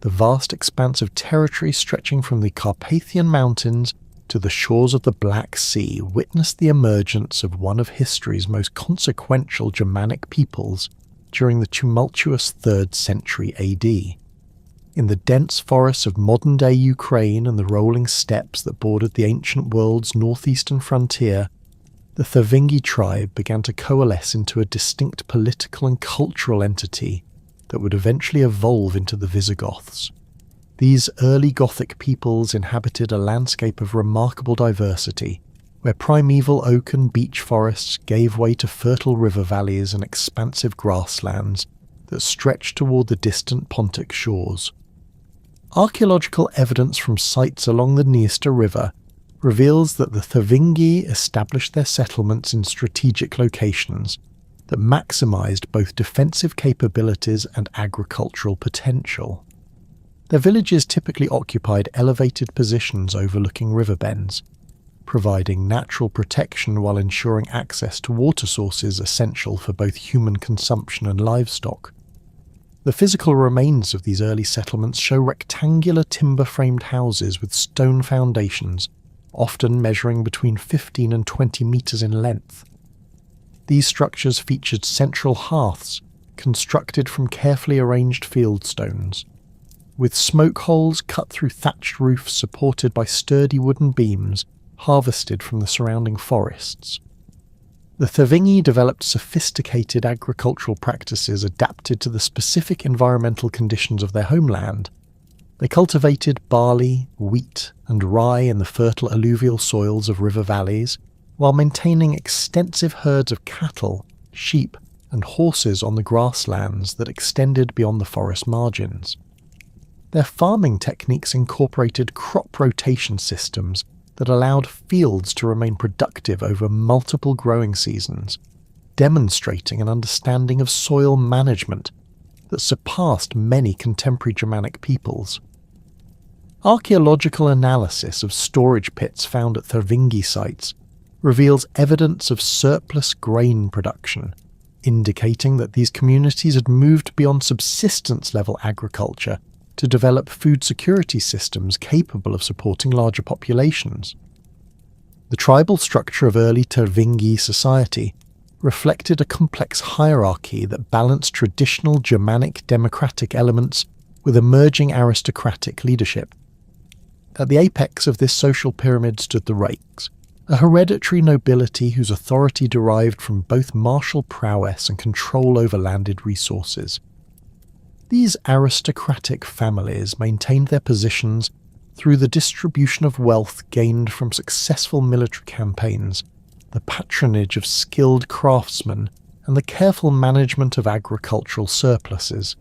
the vast expanse of territory stretching from the Carpathian Mountains to the shores of the Black Sea witnessed the emergence of one of history's most consequential Germanic peoples during the tumultuous 3rd century AD. In the dense forests of modern-day Ukraine and the rolling steppes that bordered the ancient world's northeastern frontier, the Thervingi tribe began to coalesce into a distinct political and cultural entity that would eventually evolve into the Visigoths. These early Gothic peoples inhabited a landscape of remarkable diversity, where primeval oak and beech forests gave way to fertile river valleys and expansive grasslands that stretched toward the distant Pontic shores. Archaeological evidence from sites along the Dniester River reveals that the Thervingi established their settlements in strategic locations that maximised both defensive capabilities and agricultural potential. Their villages typically occupied elevated positions overlooking river bends, providing natural protection while ensuring access to water sources essential for both human consumption and livestock. The physical remains of these early settlements show rectangular timber-framed houses with stone foundations, often measuring between 15 and 20 metres in length. These structures featured central hearths constructed from carefully arranged fieldstones, with smoke holes cut through thatched roofs supported by sturdy wooden beams harvested from the surrounding forests. The Thervingi developed sophisticated agricultural practices adapted to the specific environmental conditions of their homeland. They cultivated barley, wheat, and rye in the fertile alluvial soils of river valleys, while maintaining extensive herds of cattle, sheep, and horses on the grasslands that extended beyond the forest margins. Their farming techniques incorporated crop rotation systems that allowed fields to remain productive over multiple growing seasons, demonstrating an understanding of soil management that surpassed many contemporary Germanic peoples. Archaeological analysis of storage pits found at Thervingi sites reveals evidence of surplus grain production, indicating that these communities had moved beyond subsistence-level agriculture to develop food security systems capable of supporting larger populations. The tribal structure of early Thervingi society reflected a complex hierarchy that balanced traditional Germanic democratic elements with emerging aristocratic leadership. At the apex of this social pyramid stood the rakes, a hereditary nobility whose authority derived from both martial prowess and control over landed resources. These aristocratic families maintained their positions through the distribution of wealth gained from successful military campaigns, the patronage of skilled craftsmen, and the careful management of agricultural surpluses.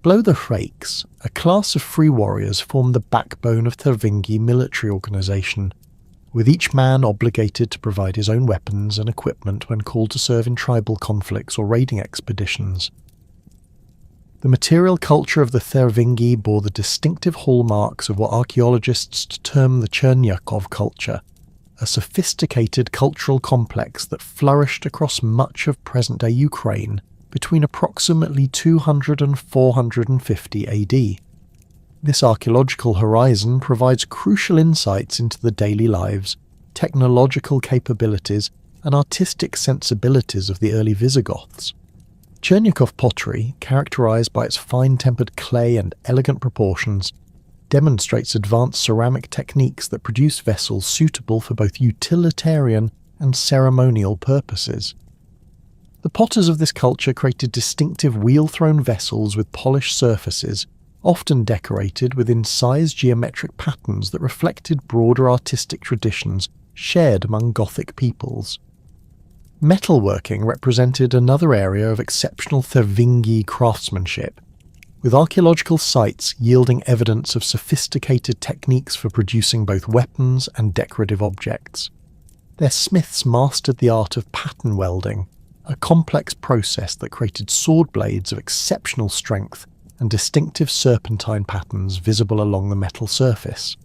Below the rakes, a class of free warriors formed the backbone of Thervingi military organisation, with each man obligated to provide his own weapons and equipment when called to serve in tribal conflicts or raiding expeditions. The material culture of the Thervingi bore the distinctive hallmarks of what archaeologists term the Chernyakov culture, a sophisticated cultural complex that flourished across much of present-day Ukraine between approximately 200 and 450 AD. This archaeological horizon provides crucial insights into the daily lives, technological capabilities, and artistic sensibilities of the early Visigoths. Chernyakov pottery, characterized by its fine-tempered clay and elegant proportions, demonstrates advanced ceramic techniques that produce vessels suitable for both utilitarian and ceremonial purposes. The potters of this culture created distinctive wheel-thrown vessels with polished surfaces, often decorated with incised geometric patterns that reflected broader artistic traditions shared among Gothic peoples. Metalworking represented another area of exceptional Thervingi craftsmanship, with archaeological sites yielding evidence of sophisticated techniques for producing both weapons and decorative objects. Their smiths mastered the art of pattern welding, a complex process that created sword blades of exceptional strength and distinctive serpentine patterns visible along the metal surface.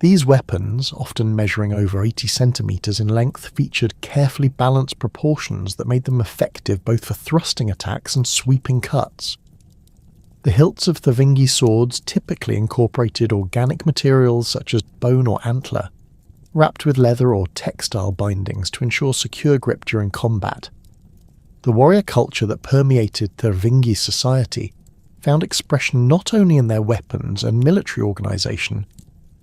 These weapons, often measuring over 80 centimetres in length, featured carefully balanced proportions that made them effective both for thrusting attacks and sweeping cuts. The hilts of Thervingi swords typically incorporated organic materials such as bone or antler, wrapped with leather or textile bindings to ensure secure grip during combat. The warrior culture that permeated Thervingi society found expression not only in their weapons and military organisation,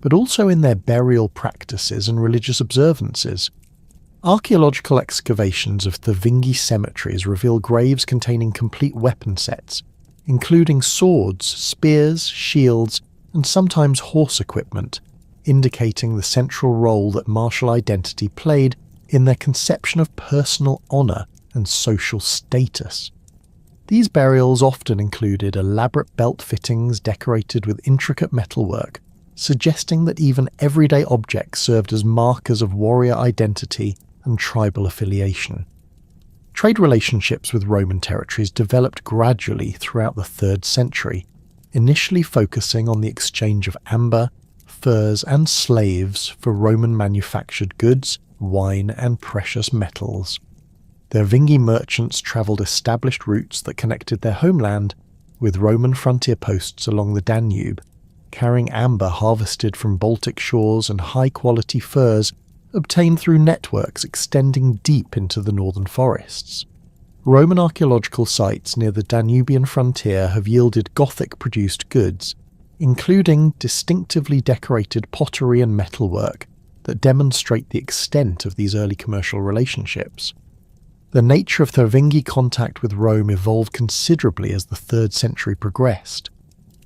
but also in their burial practices and religious observances. Archaeological excavations of Thervingi cemeteries reveal graves containing complete weapon sets, including swords, spears, shields, and sometimes horse equipment, indicating the central role that martial identity played in their conception of personal honour and social status. These burials often included elaborate belt fittings decorated with intricate metalwork, suggesting that even everyday objects served as markers of warrior identity and tribal affiliation. Trade relationships with Roman territories developed gradually throughout the 3rd century, initially focusing on the exchange of amber, furs and slaves for Roman manufactured goods, wine and precious metals. Thervingi merchants travelled established routes that connected their homeland with Roman frontier posts along the Danube, carrying amber harvested from Baltic shores and high-quality furs obtained through networks extending deep into the northern forests. Roman archaeological sites near the Danubian frontier have yielded Gothic-produced goods, including distinctively decorated pottery and metalwork that demonstrate the extent of these early commercial relationships. The nature of Thervingi contact with Rome evolved considerably as the 3rd century progressed,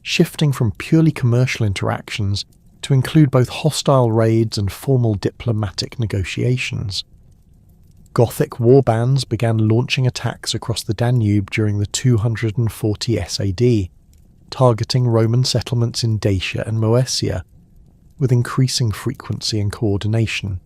shifting from purely commercial interactions to include both hostile raids and formal diplomatic negotiations. Gothic warbands began launching attacks across the Danube during the 240 SAD, targeting Roman settlements in Dacia and Moesia, with increasing frequency and coordination.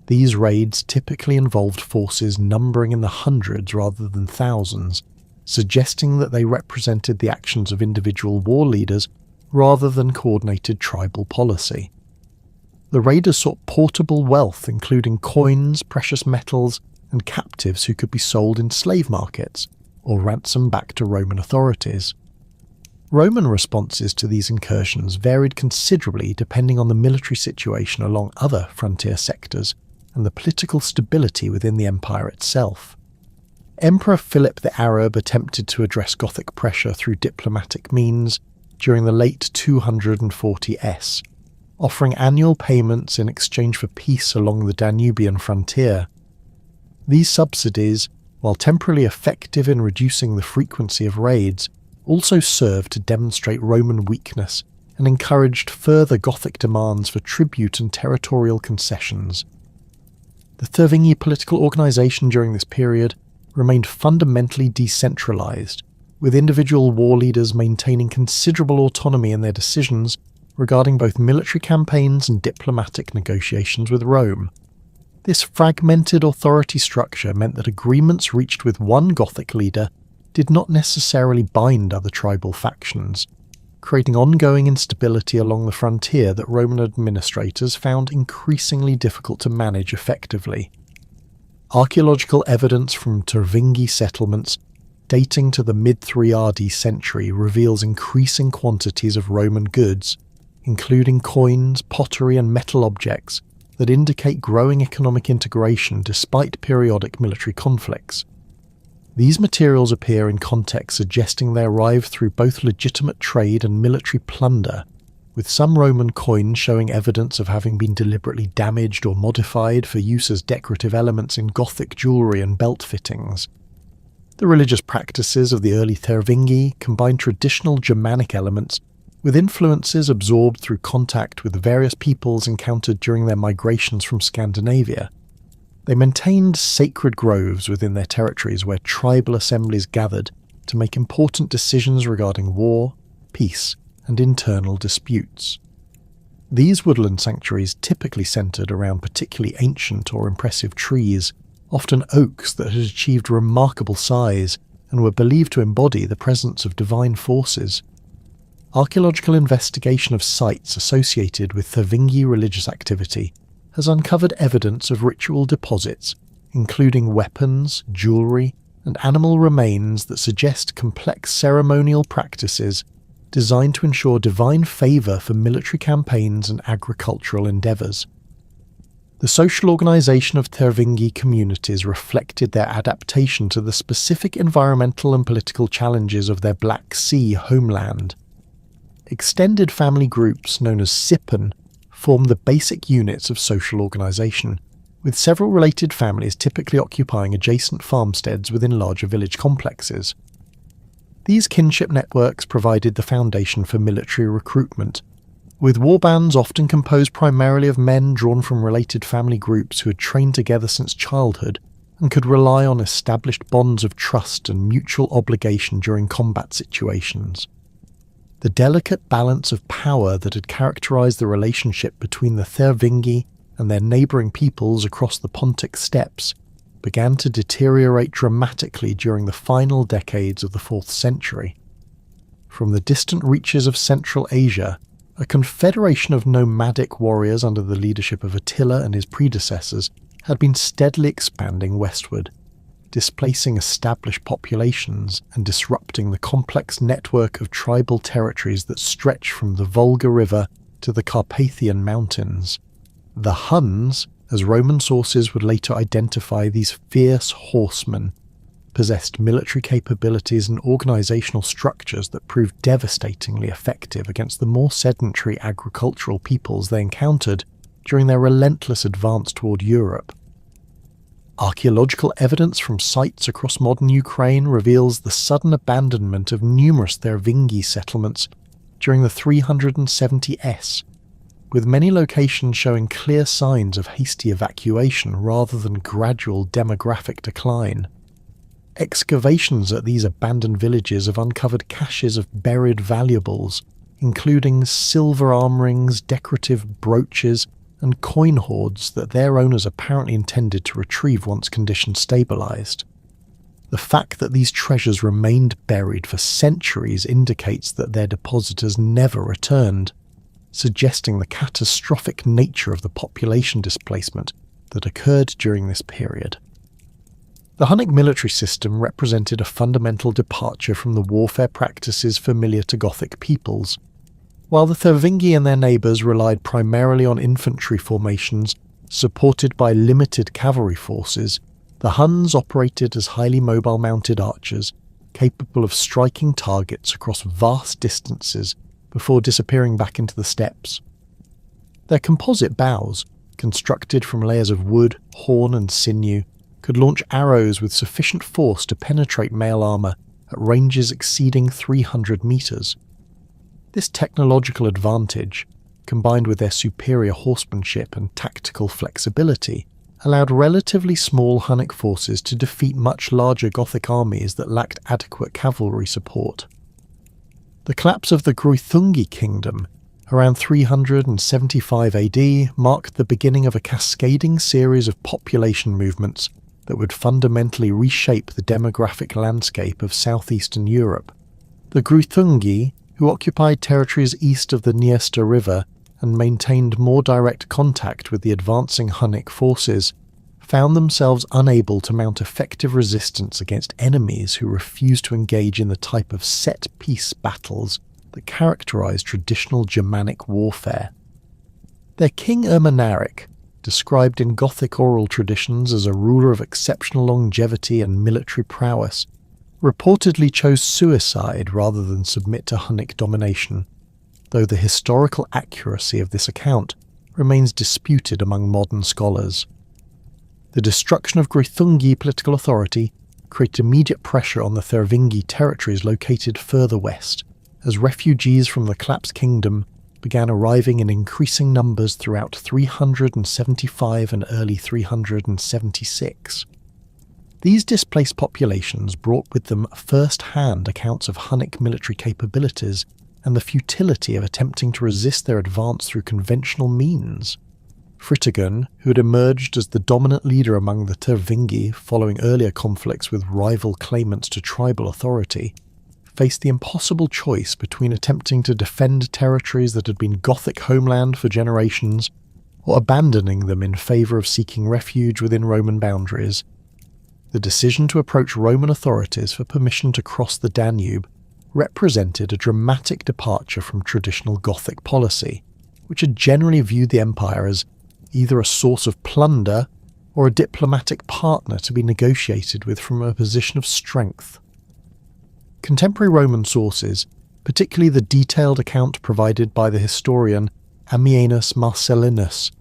These raids typically involved forces numbering in the hundreds rather than thousands, suggesting that they represented the actions of individual war leaders rather than coordinated tribal policy. The raiders sought portable wealth, including coins, precious metals, and captives who could be sold in slave markets or ransomed back to Roman authorities. Roman responses to these incursions varied considerably depending on the military situation along other frontier sectors and the political stability within the empire itself. Emperor Philip the Arab attempted to address Gothic pressure through diplomatic means during the late 240s, offering annual payments in exchange for peace along the Danubian frontier. These subsidies, while temporarily effective in reducing the frequency of raids, also served to demonstrate Roman weakness and encouraged further Gothic demands for tribute and territorial concessions. The Thervingi political organisation during this period remained fundamentally decentralised, with individual war leaders maintaining considerable autonomy in their decisions regarding both military campaigns and diplomatic negotiations with Rome. This fragmented authority structure meant that agreements reached with one Gothic leader did not necessarily bind other tribal factions, creating ongoing instability along the frontier that Roman administrators found increasingly difficult to manage effectively. Archaeological evidence from Thervingi settlements dating to the mid-3 RD century reveals increasing quantities of Roman goods, including coins, pottery and metal objects, that indicate growing economic integration despite periodic military conflicts. These materials appear in contexts suggesting they arrived through both legitimate trade and military plunder, with some Roman coins showing evidence of having been deliberately damaged or modified for use as decorative elements in Gothic jewellery and belt fittings. The religious practices of the early Thervingi combined traditional Germanic elements with influences absorbed through contact with the various peoples encountered during their migrations from Scandinavia. They maintained sacred groves within their territories where tribal assemblies gathered to make important decisions regarding war, peace, and internal disputes. These woodland sanctuaries typically centered around particularly ancient or impressive trees, often oaks that had achieved remarkable size and were believed to embody the presence of divine forces. Archaeological investigation of sites associated with Thervingi religious activity has uncovered evidence of ritual deposits, including weapons, jewellery, and animal remains that suggest complex ceremonial practices designed to ensure divine favour for military campaigns and agricultural endeavours. The social organisation of Tervingi communities reflected their adaptation to the specific environmental and political challenges of their Black Sea homeland. Extended family groups known as sippen form the basic units of social organisation, with several related families typically occupying adjacent farmsteads within larger village complexes. These kinship networks provided the foundation for military recruitment, with warbands often composed primarily of men drawn from related family groups who had trained together since childhood and could rely on established bonds of trust and mutual obligation during combat situations. The delicate balance of power that had characterised the relationship between the Tervingi and their neighbouring peoples across the Pontic steppes began to deteriorate dramatically during the final decades of the 4th century. From the distant reaches of Central Asia, a confederation of nomadic warriors under the leadership of Attila and his predecessors had been steadily expanding westward, displacing established populations and disrupting the complex network of tribal territories that stretch from the Volga River to the Carpathian Mountains. The Huns, as Roman sources would later identify these fierce horsemen, possessed military capabilities and organisational structures that proved devastatingly effective against the more sedentary agricultural peoples they encountered during their relentless advance toward Europe. Archaeological evidence from sites across modern Ukraine reveals the sudden abandonment of numerous Tervingi settlements during the 370s, with many locations showing clear signs of hasty evacuation rather than gradual demographic decline. Excavations at these abandoned villages have uncovered caches of buried valuables, including silver arm rings, decorative brooches, and coin hoards that their owners apparently intended to retrieve once conditions stabilised. The fact that these treasures remained buried for centuries indicates that their depositors never returned, suggesting the catastrophic nature of the population displacement that occurred during this period. The Hunnic military system represented a fundamental departure from the warfare practices familiar to Gothic peoples. While the Tervingi and their neighbours relied primarily on infantry formations supported by limited cavalry forces, the Huns operated as highly mobile mounted archers, capable of striking targets across vast distances before disappearing back into the steppes. Their composite bows, constructed from layers of wood, horn and sinew, could launch arrows with sufficient force to penetrate mail armour at ranges exceeding 300 metres. This technological advantage, combined with their superior horsemanship and tactical flexibility, allowed relatively small Hunnic forces to defeat much larger Gothic armies that lacked adequate cavalry support. The collapse of the Greuthungi kingdom, around 375 AD, marked the beginning of a cascading series of population movements that would fundamentally reshape the demographic landscape of southeastern Europe. The Greuthungi, who occupied territories east of the Dniester River and maintained more direct contact with the advancing Hunnic forces, found themselves unable to mount effective resistance against enemies who refused to engage in the type of set-piece battles that characterised traditional Germanic warfare. Their king Alaric, described in Gothic oral traditions as a ruler of exceptional longevity and military prowess, reportedly chose suicide rather than submit to Hunnic domination, though the historical accuracy of this account remains disputed among modern scholars. The destruction of Greuthungi political authority created immediate pressure on the Tervingi territories located further west, as refugees from the collapsed kingdom began arriving in increasing numbers throughout 375 and early 376. These displaced populations brought with them first-hand accounts of Hunnic military capabilities and the futility of attempting to resist their advance through conventional means. Fritigern, who had emerged as the dominant leader among the Tervingi following earlier conflicts with rival claimants to tribal authority, faced the impossible choice between attempting to defend territories that had been Gothic homeland for generations or abandoning them in favour of seeking refuge within Roman boundaries. The decision to approach Roman authorities for permission to cross the Danube represented a dramatic departure from traditional Gothic policy, which had generally viewed the empire as either a source of plunder or a diplomatic partner to be negotiated with from a position of strength. Contemporary Roman sources, particularly the detailed account provided by the historian Ammianus Marcellinus,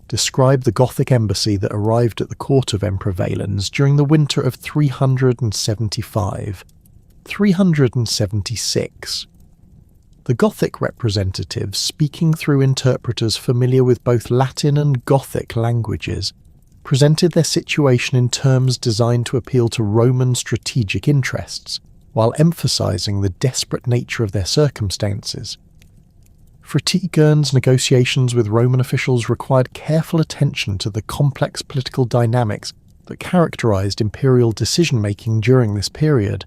describe the Gothic embassy that arrived at the court of Emperor Valens during the winter of 376. The Gothic representatives, speaking through interpreters familiar with both Latin and Gothic languages, presented their situation in terms designed to appeal to Roman strategic interests, while emphasizing the desperate nature of their circumstances. Fritigern's negotiations with Roman officials required careful attention to the complex political dynamics that characterized imperial decision-making during this period.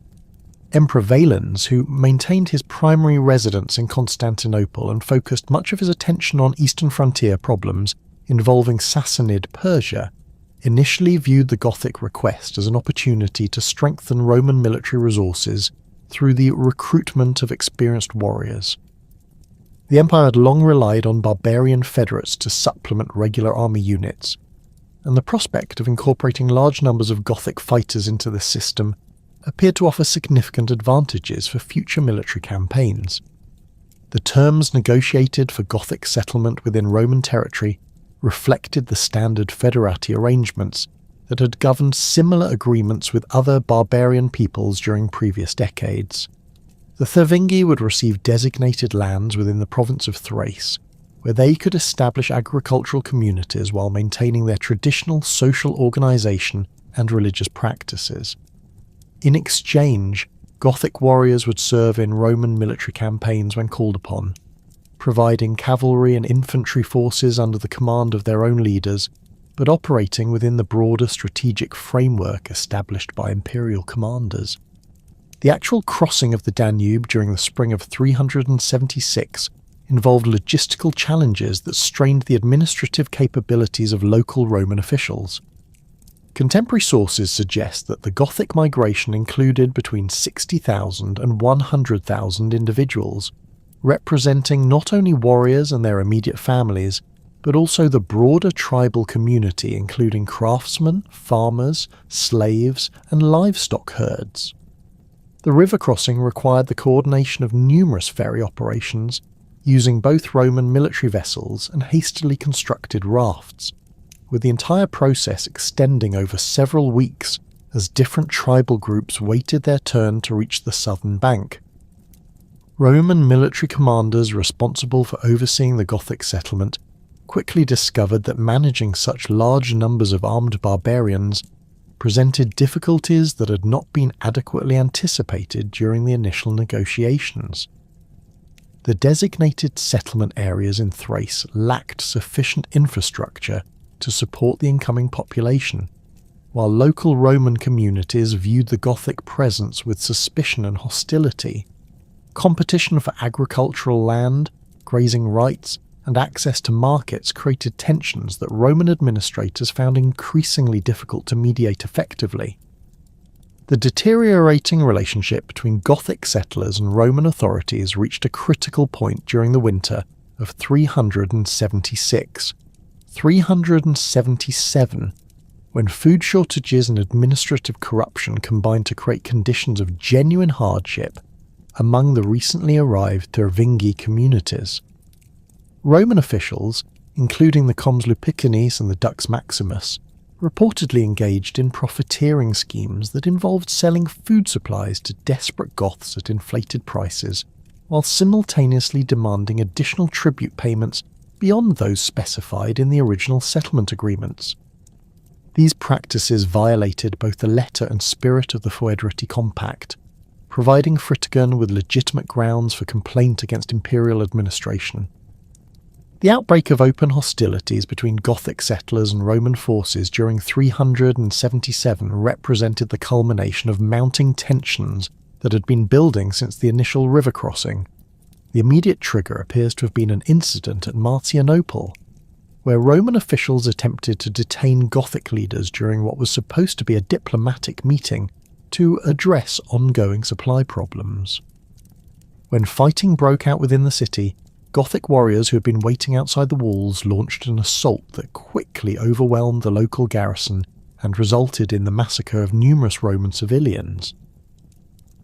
Emperor Valens, who maintained his primary residence in Constantinople and focused much of his attention on eastern frontier problems involving Sassanid Persia, initially viewed the Gothic request as an opportunity to strengthen Roman military resources through the recruitment of experienced warriors. The empire had long relied on barbarian federates to supplement regular army units, and the prospect of incorporating large numbers of Gothic fighters into the system appeared to offer significant advantages for future military campaigns. The terms negotiated for Gothic settlement within Roman territory reflected the standard federati arrangements that had governed similar agreements with other barbarian peoples during previous decades. The Thervingi would receive designated lands within the province of Thrace, where they could establish agricultural communities while maintaining their traditional social organisation and religious practices. In exchange, Gothic warriors would serve in Roman military campaigns when called upon, providing cavalry and infantry forces under the command of their own leaders, but operating within the broader strategic framework established by imperial commanders. The actual crossing of the Danube during the spring of 376 involved logistical challenges that strained the administrative capabilities of local Roman officials. Contemporary sources suggest that the Gothic migration included between 60,000 and 100,000 individuals, representing not only warriors and their immediate families, but also the broader tribal community including craftsmen, farmers, slaves, and livestock herds. The river crossing required the coordination of numerous ferry operations, using both Roman military vessels and hastily constructed rafts, with the entire process extending over several weeks as different tribal groups waited their turn to reach the southern bank. Roman military commanders responsible for overseeing the Gothic settlement quickly discovered that managing such large numbers of armed barbarians presented difficulties that had not been adequately anticipated during the initial negotiations. The designated settlement areas in Thrace lacked sufficient infrastructure to support the incoming population, while local Roman communities viewed the Gothic presence with suspicion and hostility. Competition for agricultural land, grazing rights, and access to markets created tensions that Roman administrators found increasingly difficult to mediate effectively. The deteriorating relationship between Gothic settlers and Roman authorities reached a critical point during the winter of 377, when food shortages and administrative corruption combined to create conditions of genuine hardship among the recently arrived Thervingi communities. Roman officials, including the Comes Lupicinus and the Dux Maximus, reportedly engaged in profiteering schemes that involved selling food supplies to desperate Goths at inflated prices, while simultaneously demanding additional tribute payments beyond those specified in the original settlement agreements. These practices violated both the letter and spirit of the Foederati Compact, providing Fritigern with legitimate grounds for complaint against imperial administration. The outbreak of open hostilities between Gothic settlers and Roman forces during 377 represented the culmination of mounting tensions that had been building since the initial river crossing. The immediate trigger appears to have been an incident at Marcianople, where Roman officials attempted to detain Gothic leaders during what was supposed to be a diplomatic meeting to address ongoing supply problems. When fighting broke out within the city, Gothic warriors who had been waiting outside the walls launched an assault that quickly overwhelmed the local garrison and resulted in the massacre of numerous Roman civilians.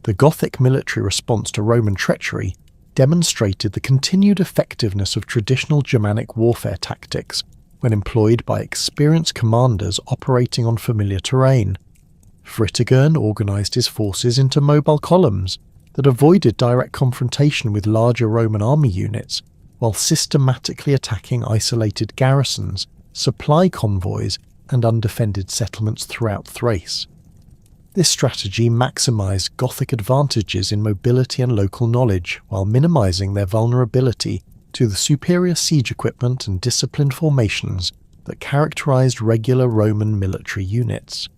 The Gothic military response to Roman treachery demonstrated the continued effectiveness of traditional Germanic warfare tactics when employed by experienced commanders operating on familiar terrain. Fritigern organised his forces into mobile columns that avoided direct confrontation with larger Roman army units, while systematically attacking isolated garrisons, supply convoys, and undefended settlements throughout Thrace. This strategy maximised Gothic advantages in mobility and local knowledge, while minimising their vulnerability to the superior siege equipment and disciplined formations that characterised regular Roman military units.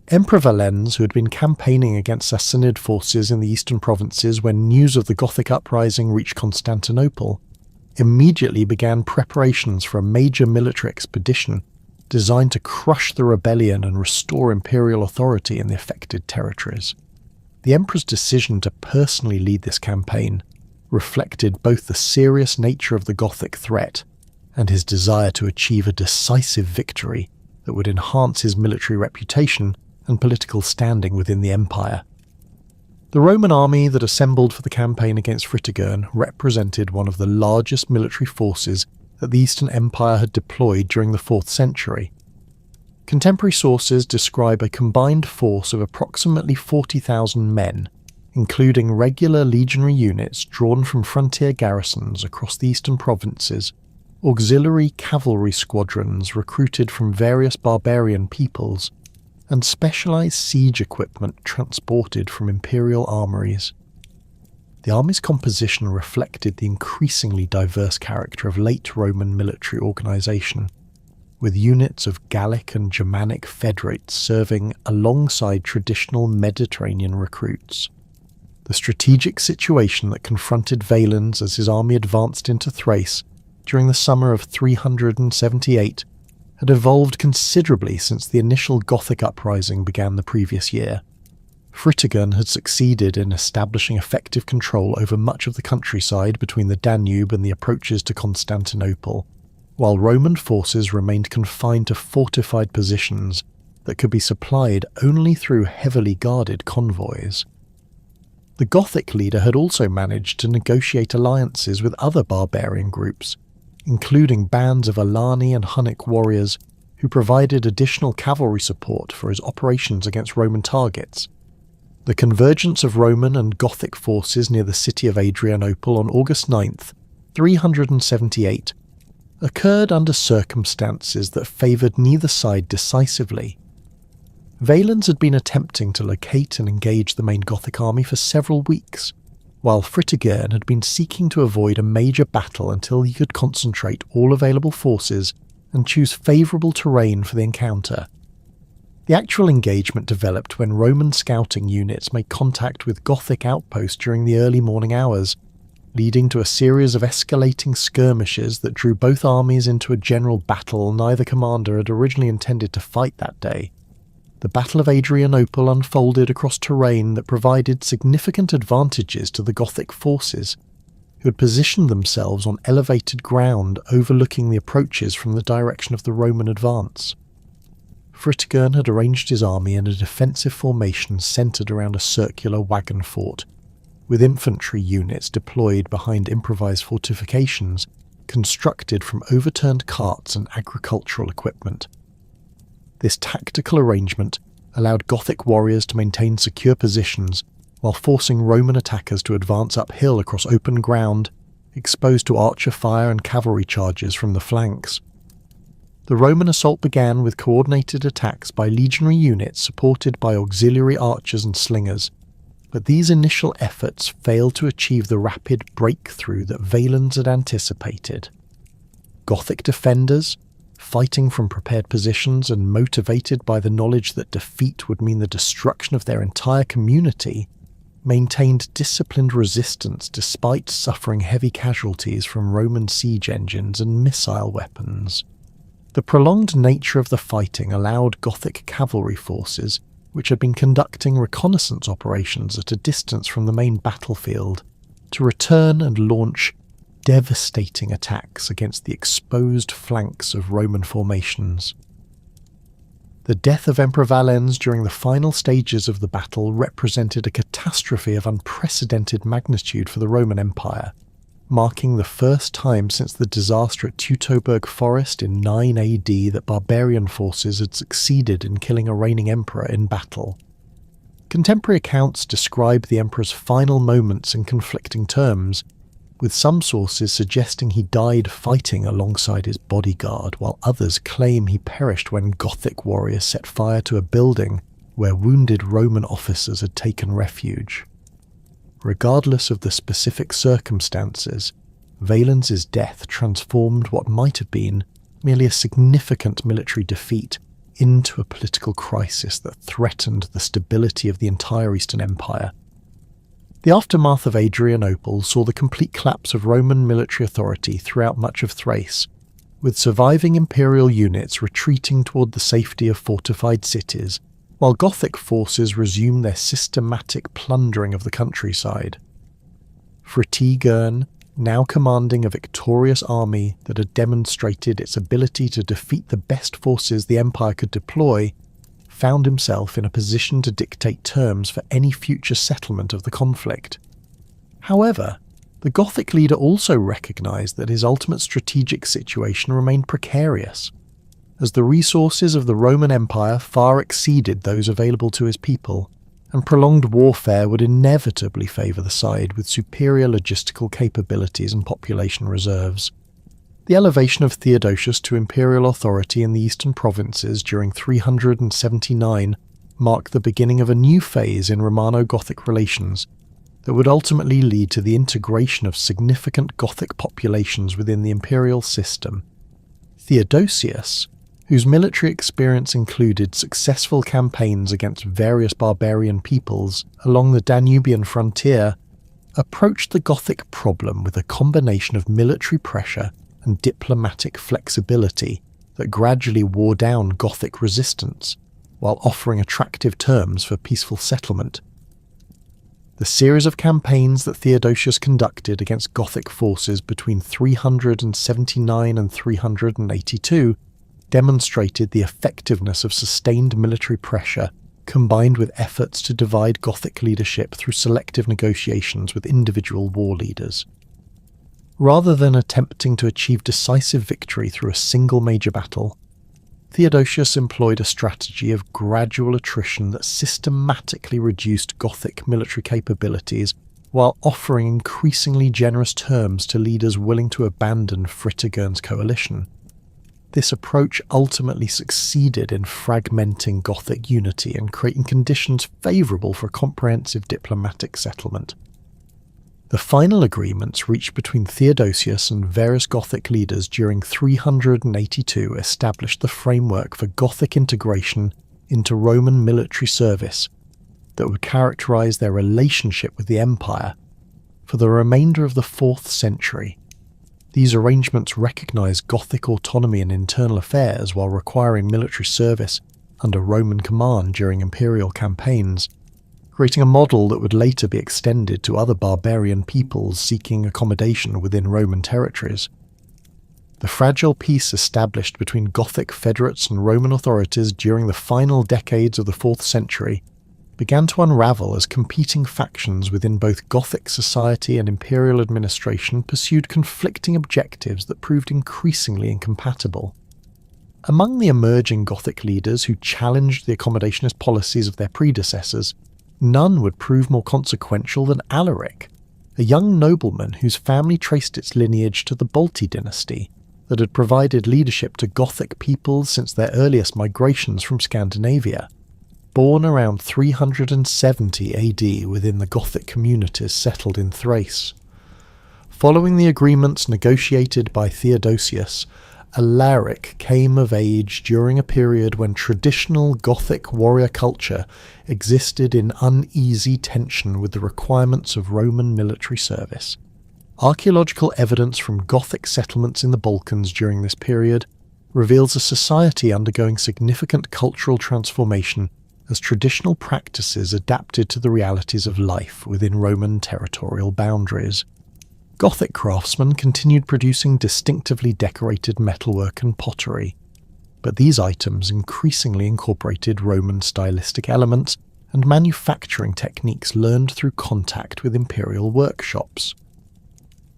Emperor Valens, who had been campaigning against Sassanid forces in the eastern provinces when news of the Gothic uprising reached Constantinople, immediately began preparations for a major military expedition designed to crush the rebellion and restore imperial authority in the affected territories. The emperor's decision to personally lead this campaign reflected both the serious nature of the Gothic threat and his desire to achieve a decisive victory that would enhance his military reputation and political standing within the empire. The Roman army that assembled for the campaign against Fritigern represented one of the largest military forces that the Eastern Empire had deployed during the 4th century. Contemporary sources describe a combined force of approximately 40,000 men, including regular legionary units drawn from frontier garrisons across the eastern provinces, auxiliary cavalry squadrons recruited from various barbarian peoples, and specialised siege equipment transported from imperial armories. The army's composition reflected the increasingly diverse character of late Roman military organisation, with units of Gallic and Germanic federates serving alongside traditional Mediterranean recruits. The strategic situation that confronted Valens as his army advanced into Thrace during the summer of 378 had evolved considerably since the initial Gothic uprising began the previous year. Fritigern had succeeded in establishing effective control over much of the countryside between the Danube and the approaches to Constantinople, while Roman forces remained confined to fortified positions that could be supplied only through heavily guarded convoys. The Gothic leader had also managed to negotiate alliances with other barbarian groups, including bands of Alani and Hunnic warriors who provided additional cavalry support for his operations against Roman targets. The convergence of Roman and Gothic forces near the city of Adrianople on August 9th, 378, occurred under circumstances that favoured neither side decisively. Valens had been attempting to locate and engage the main Gothic army for several weeks, while Fritigern had been seeking to avoid a major battle until he could concentrate all available forces and choose favourable terrain for the encounter. The actual engagement developed when Roman scouting units made contact with Gothic outposts during the early morning hours, leading to a series of escalating skirmishes that drew both armies into a general battle neither commander had originally intended to fight that day. The Battle of Adrianople unfolded across terrain that provided significant advantages to the Gothic forces, who had positioned themselves on elevated ground overlooking the approaches from the direction of the Roman advance. Fritigern had arranged his army in a defensive formation centred around a circular wagon fort, with infantry units deployed behind improvised fortifications constructed from overturned carts and agricultural equipment. This tactical arrangement allowed Gothic warriors to maintain secure positions while forcing Roman attackers to advance uphill across open ground, exposed to archer fire and cavalry charges from the flanks. The Roman assault began with coordinated attacks by legionary units supported by auxiliary archers and slingers, but these initial efforts failed to achieve the rapid breakthrough that Valens had anticipated. Gothic defenders, fighting from prepared positions and motivated by the knowledge that defeat would mean the destruction of their entire community, maintained disciplined resistance despite suffering heavy casualties from Roman siege engines and missile weapons. The prolonged nature of the fighting allowed Gothic cavalry forces, which had been conducting reconnaissance operations at a distance from the main battlefield, to return and launch devastating attacks against the exposed flanks of Roman formations. The death of Emperor Valens during the final stages of the battle represented a catastrophe of unprecedented magnitude for the Roman Empire, marking the first time since the disaster at Teutoburg Forest in 9 AD that barbarian forces had succeeded in killing a reigning emperor in battle. Contemporary accounts describe the emperor's final moments in conflicting terms, with some sources suggesting he died fighting alongside his bodyguard, while others claim he perished when Gothic warriors set fire to a building where wounded Roman officers had taken refuge. Regardless of the specific circumstances, Valens's death transformed what might have been merely a significant military defeat into a political crisis that threatened the stability of the entire Eastern Empire. The aftermath of Adrianople saw the complete collapse of Roman military authority throughout much of Thrace, with surviving imperial units retreating toward the safety of fortified cities, while Gothic forces resumed their systematic plundering of the countryside. Fritigern, now commanding a victorious army that had demonstrated its ability to defeat the best forces the Empire could deploy, found himself in a position to dictate terms for any future settlement of the conflict. However, the Gothic leader also recognised that his ultimate strategic situation remained precarious, as the resources of the Roman Empire far exceeded those available to his people, and prolonged warfare would inevitably favour the side with superior logistical capabilities and population reserves. The elevation of Theodosius to imperial authority in the eastern provinces during 379 marked the beginning of a new phase in Romano-Gothic relations that would ultimately lead to the integration of significant Gothic populations within the imperial system. Theodosius, whose military experience included successful campaigns against various barbarian peoples along the Danubian frontier, approached the Gothic problem with a combination of military pressure and diplomatic flexibility that gradually wore down Gothic resistance, while offering attractive terms for peaceful settlement. The series of campaigns that Theodosius conducted against Gothic forces between 379 and 382 demonstrated the effectiveness of sustained military pressure combined with efforts to divide Gothic leadership through selective negotiations with individual war leaders. Rather than attempting to achieve decisive victory through a single major battle, Theodosius employed a strategy of gradual attrition that systematically reduced Gothic military capabilities while offering increasingly generous terms to leaders willing to abandon Fritigern's coalition. This approach ultimately succeeded in fragmenting Gothic unity and creating conditions favourable for a comprehensive diplomatic settlement. The final agreements reached between Theodosius and various Gothic leaders during 382 established the framework for Gothic integration into Roman military service that would characterise their relationship with the Empire for the remainder of the 4th century. These arrangements recognised Gothic autonomy in internal affairs while requiring military service under Roman command during imperial campaigns, creating a model that would later be extended to other barbarian peoples seeking accommodation within Roman territories. The fragile peace established between Gothic federates and Roman authorities during the final decades of the 4th century began to unravel as competing factions within both Gothic society and imperial administration pursued conflicting objectives that proved increasingly incompatible. Among the emerging Gothic leaders who challenged the accommodationist policies of their predecessors, none would prove more consequential than Alaric, a young nobleman whose family traced its lineage to the Balti dynasty that had provided leadership to Gothic peoples since their earliest migrations from Scandinavia. Born around 370 AD within the Gothic communities settled in Thrace. Following the agreements negotiated by Theodosius, Alaric came of age during a period when traditional Gothic warrior culture existed in uneasy tension with the requirements of Roman military service. Archaeological evidence from Gothic settlements in the Balkans during this period reveals a society undergoing significant cultural transformation as traditional practices adapted to the realities of life within Roman territorial boundaries. Gothic craftsmen continued producing distinctively decorated metalwork and pottery, but these items increasingly incorporated Roman stylistic elements and manufacturing techniques learned through contact with imperial workshops.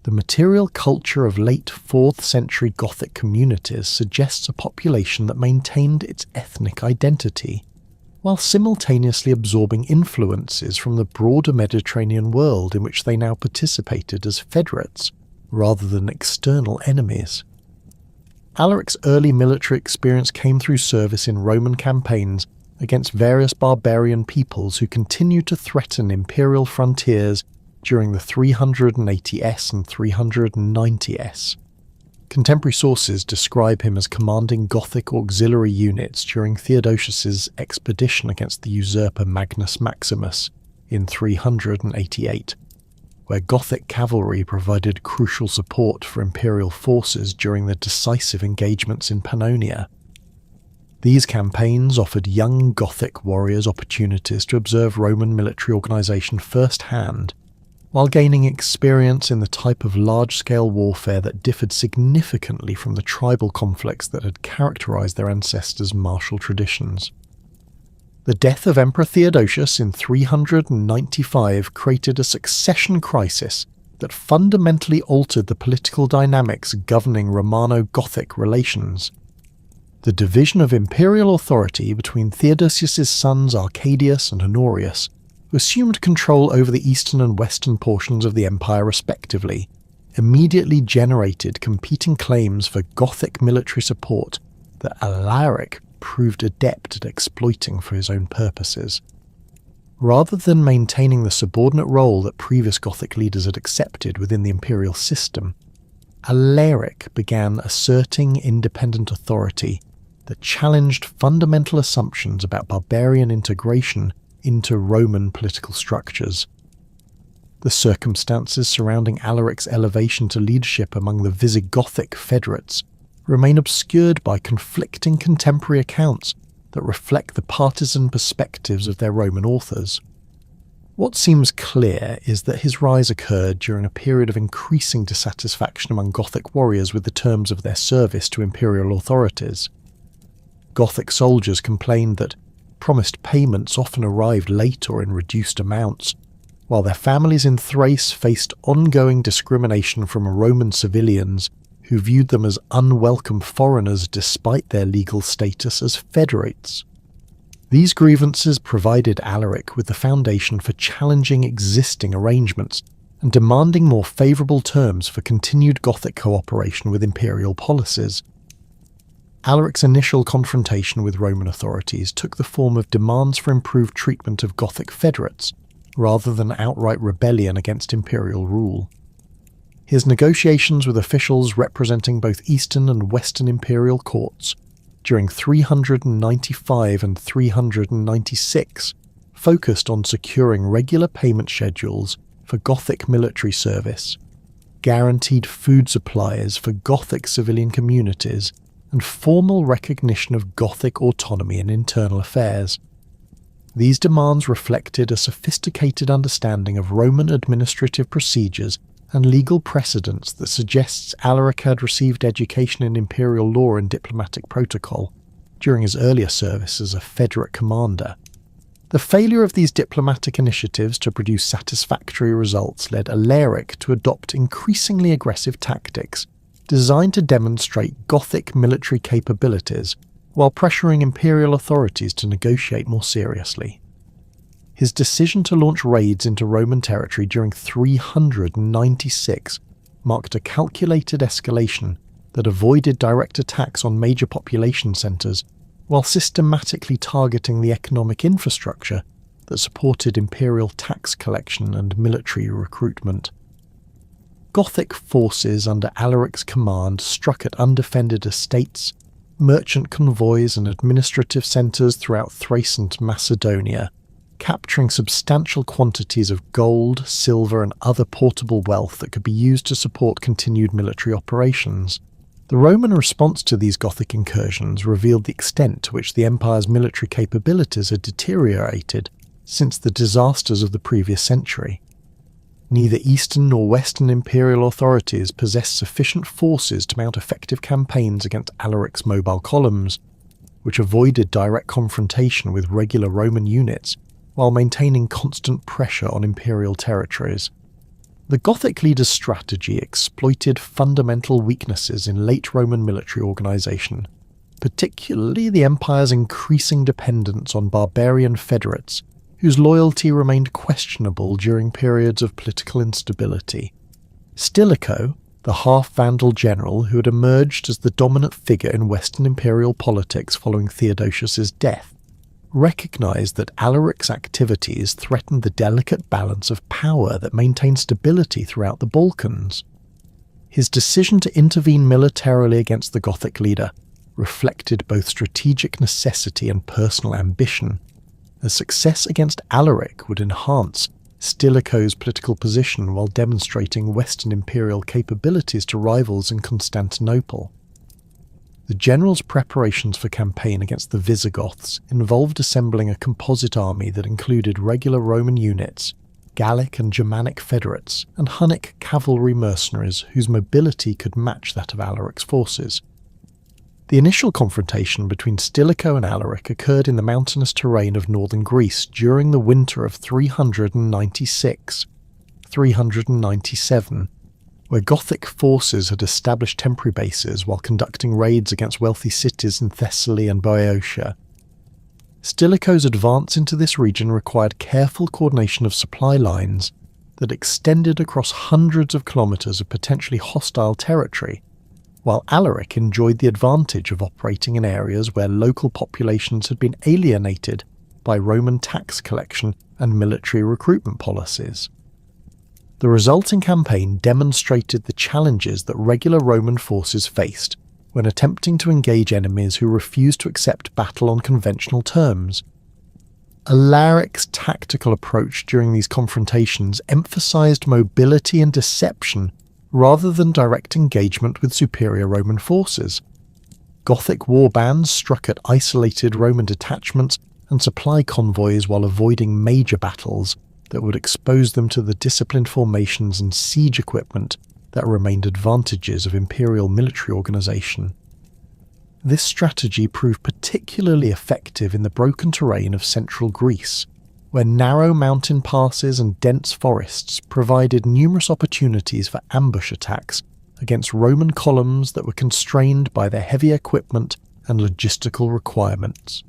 The material culture of late 4th century Gothic communities suggests a population that maintained its ethnic identity, while simultaneously absorbing influences from the broader Mediterranean world in which they now participated as federates, rather than external enemies. Alaric's early military experience came through service in Roman campaigns against various barbarian peoples who continued to threaten imperial frontiers during the 380s and 390s. Contemporary sources describe him as commanding Gothic auxiliary units during Theodosius's expedition against the usurper Magnus Maximus in 388, where Gothic cavalry provided crucial support for imperial forces during the decisive engagements in Pannonia. These campaigns offered young Gothic warriors opportunities to observe Roman military organisation firsthand, while gaining experience in the type of large-scale warfare that differed significantly from the tribal conflicts that had characterised their ancestors' martial traditions. The death of Emperor Theodosius in 395 created a succession crisis that fundamentally altered the political dynamics governing Romano-Gothic relations. The division of imperial authority between Theodosius's sons Arcadius and Honorius, who assumed control over the eastern and western portions of the empire respectively, immediately generated competing claims for Gothic military support that Alaric proved adept at exploiting for his own purposes. Rather than maintaining the subordinate role that previous Gothic leaders had accepted within the imperial system, Alaric began asserting independent authority that challenged fundamental assumptions about barbarian integration into Roman political structures. The circumstances surrounding Alaric's elevation to leadership among the Visigothic federates remain obscured by conflicting contemporary accounts that reflect the partisan perspectives of their Roman authors. What seems clear is that his rise occurred during a period of increasing dissatisfaction among Gothic warriors with the terms of their service to imperial authorities. Gothic soldiers complained that promised payments often arrived late or in reduced amounts, while their families in Thrace faced ongoing discrimination from Roman civilians who viewed them as unwelcome foreigners despite their legal status as federates. These grievances provided Alaric with the foundation for challenging existing arrangements and demanding more favourable terms for continued Gothic cooperation with imperial policies. Alaric's initial confrontation with Roman authorities took the form of demands for improved treatment of Gothic federates, rather than outright rebellion against imperial rule. His negotiations with officials representing both Eastern and Western imperial courts during 395 and 396 focused on securing regular payment schedules for Gothic military service, guaranteed food supplies for Gothic civilian communities, and formal recognition of Gothic autonomy in internal affairs. These demands reflected a sophisticated understanding of Roman administrative procedures and legal precedents that suggests Alaric had received education in imperial law and diplomatic protocol during his earlier service as a federate commander. The failure of these diplomatic initiatives to produce satisfactory results led Alaric to adopt increasingly aggressive tactics designed to demonstrate Gothic military capabilities while pressuring imperial authorities to negotiate more seriously. His decision to launch raids into Roman territory during 396 marked a calculated escalation that avoided direct attacks on major population centres while systematically targeting the economic infrastructure that supported imperial tax collection and military recruitment. Gothic forces under Alaric's command struck at undefended estates, merchant convoys and administrative centres throughout Thrace and Macedonia, capturing substantial quantities of gold, silver and other portable wealth that could be used to support continued military operations. The Roman response to these Gothic incursions revealed the extent to which the empire's military capabilities had deteriorated since the disasters of the previous century. Neither Eastern nor Western imperial authorities possessed sufficient forces to mount effective campaigns against Alaric's mobile columns, which avoided direct confrontation with regular Roman units while maintaining constant pressure on imperial territories. The Gothic leaders' strategy exploited fundamental weaknesses in late Roman military organisation, particularly the empire's increasing dependence on barbarian federates, whose loyalty remained questionable during periods of political instability. Stilicho, the half-Vandal general who had emerged as the dominant figure in Western imperial politics following Theodosius's death, recognised that Alaric's activities threatened the delicate balance of power that maintained stability throughout the Balkans. His decision to intervene militarily against the Gothic leader reflected both strategic necessity and personal ambition, as success against Alaric would enhance Stilicho's political position while demonstrating Western imperial capabilities to rivals in Constantinople. The general's preparations for campaign against the Visigoths involved assembling a composite army that included regular Roman units, Gallic and Germanic federates, and Hunnic cavalry mercenaries whose mobility could match that of Alaric's forces. The initial confrontation between Stilicho and Alaric occurred in the mountainous terrain of northern Greece during the winter of 396-397, where Gothic forces had established temporary bases while conducting raids against wealthy cities in Thessaly and Boeotia. Stilicho's advance into this region required careful coordination of supply lines that extended across hundreds of kilometres of potentially hostile territory, while Alaric enjoyed the advantage of operating in areas where local populations had been alienated by Roman tax collection and military recruitment policies. The resulting campaign demonstrated the challenges that regular Roman forces faced when attempting to engage enemies who refused to accept battle on conventional terms. Alaric's tactical approach during these confrontations emphasized mobility and deception rather than direct engagement with superior Roman forces. Gothic war bands struck at isolated Roman detachments and supply convoys while avoiding major battles that would expose them to the disciplined formations and siege equipment that remained advantages of imperial military organisation. This strategy proved particularly effective in the broken terrain of central Greece, where narrow mountain passes and dense forests provided numerous opportunities for ambush attacks against Roman columns that were constrained by their heavy equipment and logistical requirements.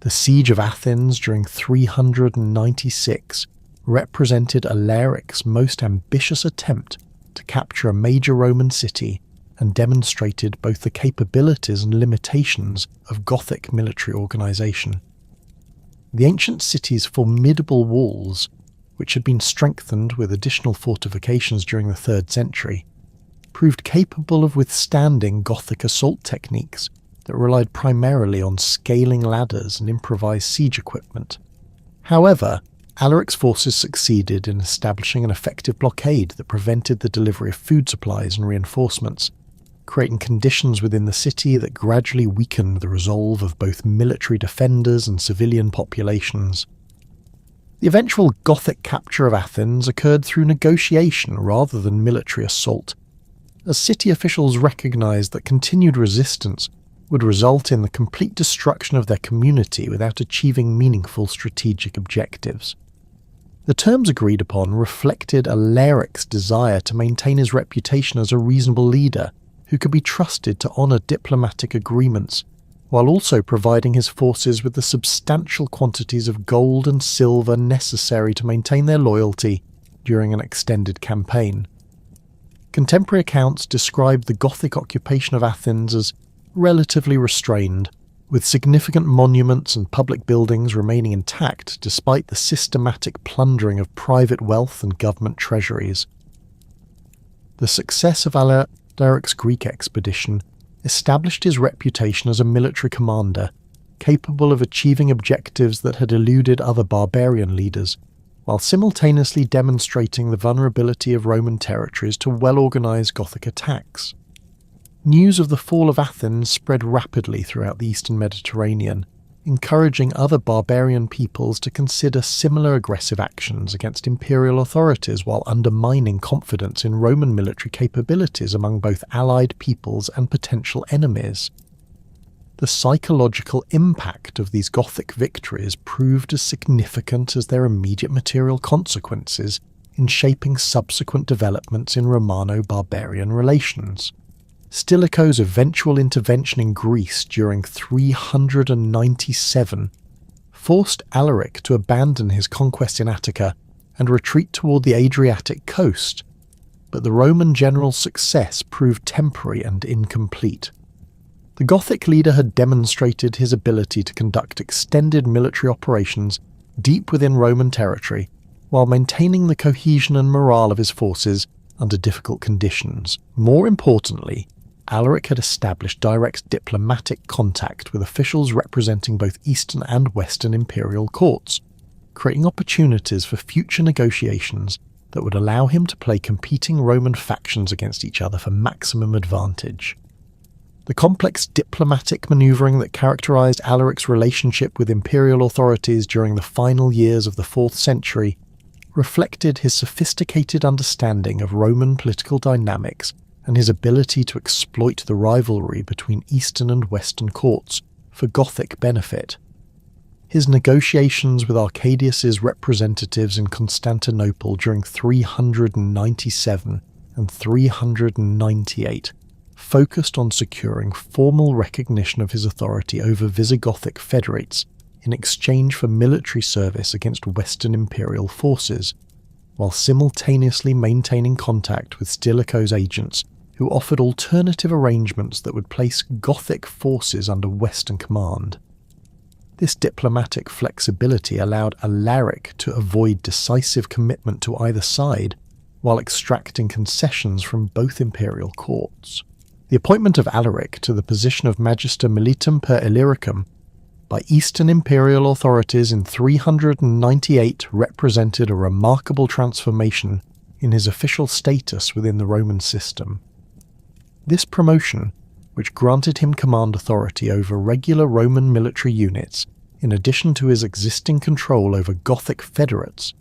The siege of Athens during 396 represented Alaric's most ambitious attempt to capture a major Roman city and demonstrated both the capabilities and limitations of Gothic military organisation. The ancient city's formidable walls, which had been strengthened with additional fortifications during the 3rd century, proved capable of withstanding Gothic assault techniques that relied primarily on scaling ladders and improvised siege equipment. However, Alaric's forces succeeded in establishing an effective blockade that prevented the delivery of food supplies and reinforcements, creating conditions within the city that gradually weakened the resolve of both military defenders and civilian populations. The eventual Gothic capture of Athens occurred through negotiation rather than military assault, as city officials recognised that continued resistance would result in the complete destruction of their community without achieving meaningful strategic objectives. The terms agreed upon reflected Alaric's desire to maintain his reputation as a reasonable leader who could be trusted to honour diplomatic agreements, while also providing his forces with the substantial quantities of gold and silver necessary to maintain their loyalty during an extended campaign. Contemporary accounts describe the Gothic occupation of Athens as relatively restrained, with significant monuments and public buildings remaining intact despite the systematic plundering of private wealth and government treasuries. The success of Alaric's Greek expedition established his reputation as a military commander, capable of achieving objectives that had eluded other barbarian leaders, while simultaneously demonstrating the vulnerability of Roman territories to well-organised Gothic attacks. News of the fall of Athens spread rapidly throughout the eastern Mediterranean, encouraging other barbarian peoples to consider similar aggressive actions against imperial authorities while undermining confidence in Roman military capabilities among both allied peoples and potential enemies. The psychological impact of these Gothic victories proved as significant as their immediate material consequences in shaping subsequent developments in Romano-barbarian relations. Stilicho's eventual intervention in Greece during 397 forced Alaric to abandon his conquest in Attica and retreat toward the Adriatic coast, but the Roman general's success proved temporary and incomplete. The Gothic leader had demonstrated his ability to conduct extended military operations deep within Roman territory while maintaining the cohesion and morale of his forces under difficult conditions. More importantly, Alaric had established direct diplomatic contact with officials representing both Eastern and Western imperial courts, creating opportunities for future negotiations that would allow him to play competing Roman factions against each other for maximum advantage. The complex diplomatic maneuvering that characterized Alaric's relationship with imperial authorities during the final years of the 4th century reflected his sophisticated understanding of Roman political dynamics and his ability to exploit the rivalry between Eastern and Western courts for Gothic benefit. His negotiations with Arcadius's representatives in Constantinople during 397 and 398 focused on securing formal recognition of his authority over Visigothic federates in exchange for military service against Western imperial forces, while simultaneously maintaining contact with Stilicho's agents who offered alternative arrangements that would place Gothic forces under Western command. This diplomatic flexibility allowed Alaric to avoid decisive commitment to either side while extracting concessions from both imperial courts. The appointment of Alaric to the position of Magister Militum per Illyricum by Eastern imperial authorities in 398 represented a remarkable transformation in his official status within the Roman system. This promotion, which granted him command authority over regular Roman military units, in addition to his existing control over Gothic federates,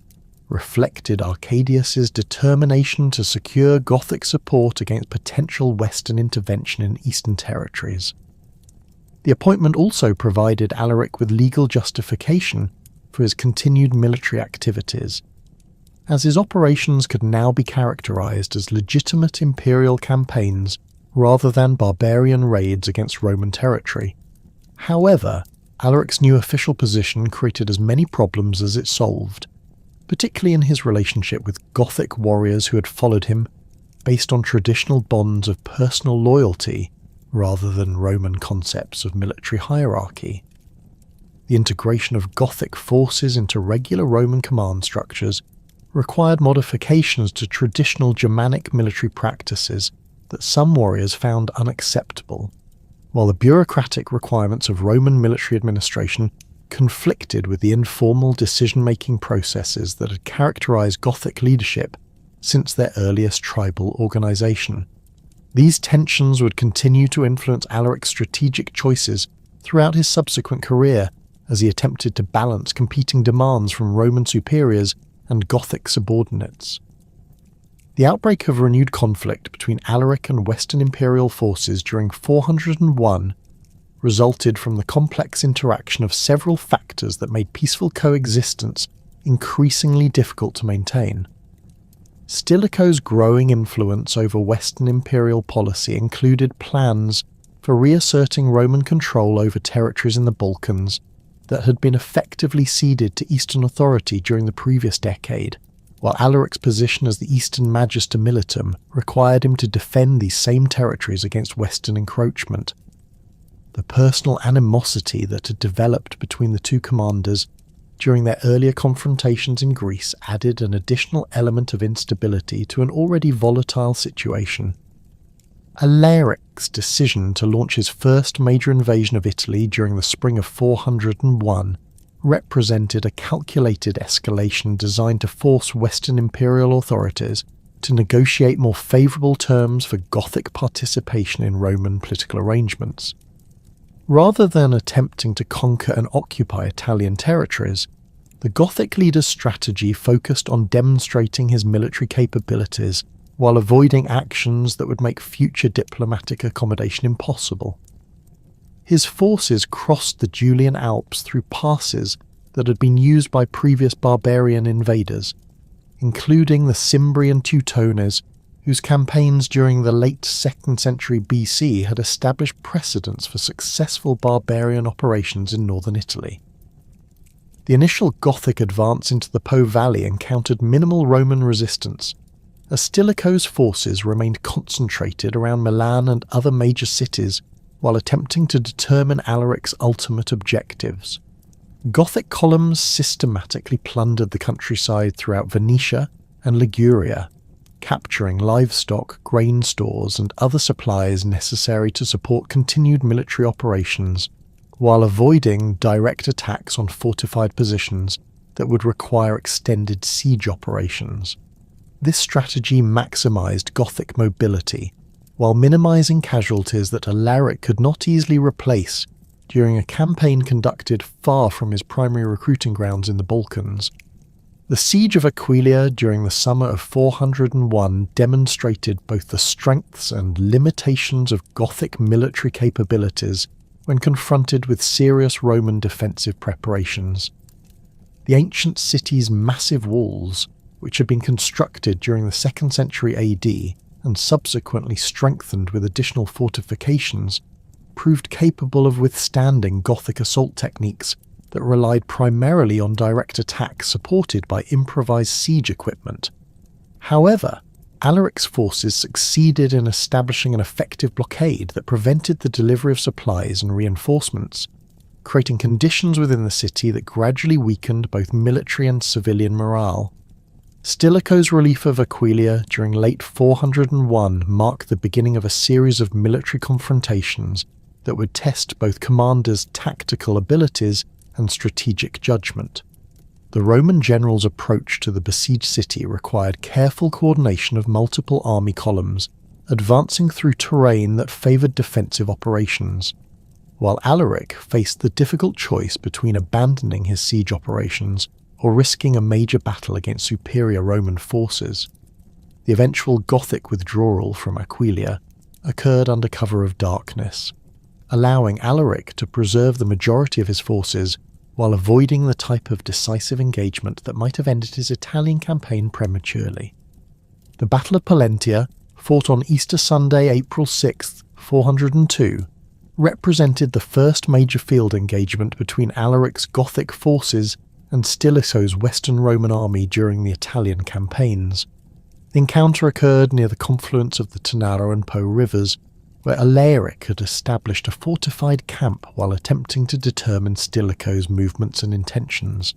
reflected Arcadius's determination to secure Gothic support against potential Western intervention in Eastern territories. The appointment also provided Alaric with legal justification for his continued military activities, as his operations could now be characterized as legitimate imperial campaigns rather than barbarian raids against Roman territory. However, Alaric's new official position created as many problems as it solved, particularly in his relationship with Gothic warriors who had followed him based on traditional bonds of personal loyalty rather than Roman concepts of military hierarchy. The integration of Gothic forces into regular Roman command structures required modifications to traditional Germanic military practices that some warriors found unacceptable, while the bureaucratic requirements of Roman military administration conflicted with the informal decision-making processes that had characterized Gothic leadership since their earliest tribal organization. These tensions would continue to influence Alaric's strategic choices throughout his subsequent career as he attempted to balance competing demands from Roman superiors and Gothic subordinates. The outbreak of renewed conflict between Alaric and Western imperial forces during 401 resulted from the complex interaction of several factors that made peaceful coexistence increasingly difficult to maintain. Stilicho's growing influence over Western imperial policy included plans for reasserting Roman control over territories in the Balkans that had been effectively ceded to Eastern authority during the previous decade, while Alaric's position as the Eastern Magister Militum required him to defend these same territories against Western encroachment. The personal animosity that had developed between the two commanders during their earlier confrontations in Greece added an additional element of instability to an already volatile situation. Alaric's decision to launch his first major invasion of Italy during the spring of 401 represented a calculated escalation designed to force Western imperial authorities to negotiate more favourable terms for Gothic participation in Roman political arrangements. Rather than attempting to conquer and occupy Italian territories, the Gothic leader's strategy focused on demonstrating his military capabilities while avoiding actions that would make future diplomatic accommodation impossible. His forces crossed the Julian Alps through passes that had been used by previous barbarian invaders, including the Cimbrian Teutones, whose campaigns during the late 2nd century BC had established precedents for successful barbarian operations in northern Italy. The initial Gothic advance into the Po Valley encountered minimal Roman resistance, as Stilicho's forces remained concentrated around Milan and other major cities while attempting to determine Alaric's ultimate objectives. Gothic columns systematically plundered the countryside throughout Venetia and Liguria, capturing livestock, grain stores and other supplies necessary to support continued military operations, while avoiding direct attacks on fortified positions that would require extended siege operations. This strategy maximised Gothic mobility, while minimising casualties that Alaric could not easily replace during a campaign conducted far from his primary recruiting grounds in the Balkans. The siege of Aquileia during the summer of 401 demonstrated both the strengths and limitations of Gothic military capabilities when confronted with serious Roman defensive preparations. The ancient city's massive walls, which had been constructed during the 2nd century AD and subsequently strengthened with additional fortifications, proved capable of withstanding Gothic assault techniques that relied primarily on direct attacks supported by improvised siege equipment. However, Alaric's forces succeeded in establishing an effective blockade that prevented the delivery of supplies and reinforcements, creating conditions within the city that gradually weakened both military and civilian morale. Stilicho's relief of Aquileia during late 401 marked the beginning of a series of military confrontations that would test both commanders' tactical abilities and strategic judgment. The Roman general's approach to the besieged city required careful coordination of multiple army columns, advancing through terrain that favoured defensive operations, while Alaric faced the difficult choice between abandoning his siege operations or risking a major battle against superior Roman forces. The eventual Gothic withdrawal from Aquileia occurred under cover of darkness, allowing Alaric to preserve the majority of his forces while avoiding the type of decisive engagement that might have ended his Italian campaign prematurely. The Battle of Pollentia, fought on Easter Sunday, April 6, 402, represented the first major field engagement between Alaric's Gothic forces and Stilicho's Western Roman army during the Italian campaigns. The encounter occurred near the confluence of the Tanaro and Po rivers, where Alaric had established a fortified camp while attempting to determine Stilicho's movements and intentions.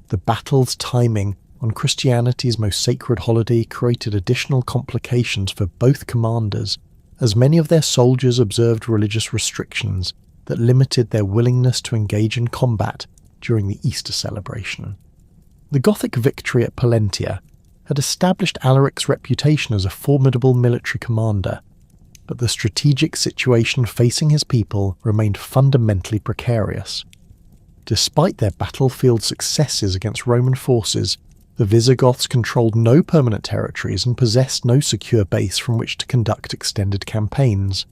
The battle's timing on Christianity's most sacred holiday created additional complications for both commanders, as many of their soldiers observed religious restrictions that limited their willingness to engage in combat during the Easter celebration. The Gothic victory at Pollentia had established Alaric's reputation as a formidable military commander, but the strategic situation facing his people remained fundamentally precarious. Despite their battlefield successes against Roman forces, the Visigoths controlled no permanent territories and possessed no secure base from which to conduct extended campaigns.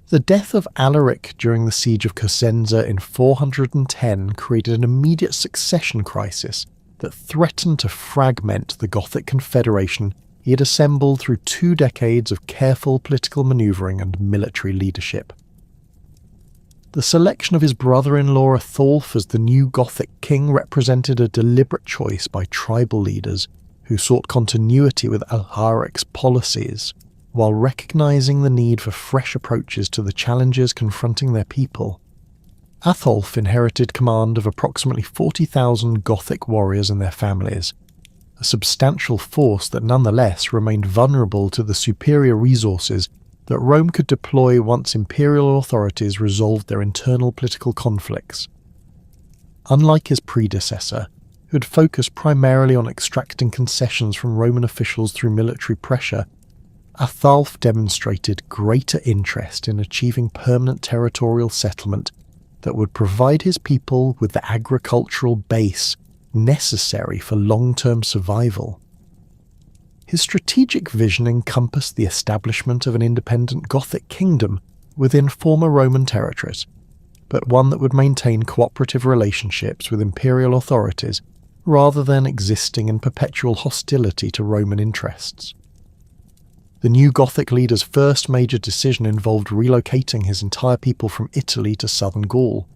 The death of Alaric during the siege of Cosenza in 410 created an immediate succession crisis that threatened to fragment the Gothic confederation he had assembled through 2 decades of careful political manoeuvring and military leadership. The selection of his brother-in-law Athaulf as the new Gothic king represented a deliberate choice by tribal leaders who sought continuity with Alaric's policies, while recognising the need for fresh approaches to the challenges confronting their people. Athaulf inherited command of approximately 40,000 Gothic warriors and their families, a substantial force that nonetheless remained vulnerable to the superior resources that Rome could deploy once imperial authorities resolved their internal political conflicts. Unlike his predecessor, who had focused primarily on extracting concessions from Roman officials through military pressure, Athalf demonstrated greater interest in achieving permanent territorial settlement that would provide his people with the agricultural base necessary for long-term survival. His strategic vision encompassed the establishment of an independent Gothic kingdom within former Roman territories, but one that would maintain cooperative relationships with imperial authorities rather than existing in perpetual hostility to Roman interests. The new Gothic leader's first major decision involved relocating his entire people from Italy to southern Gaul,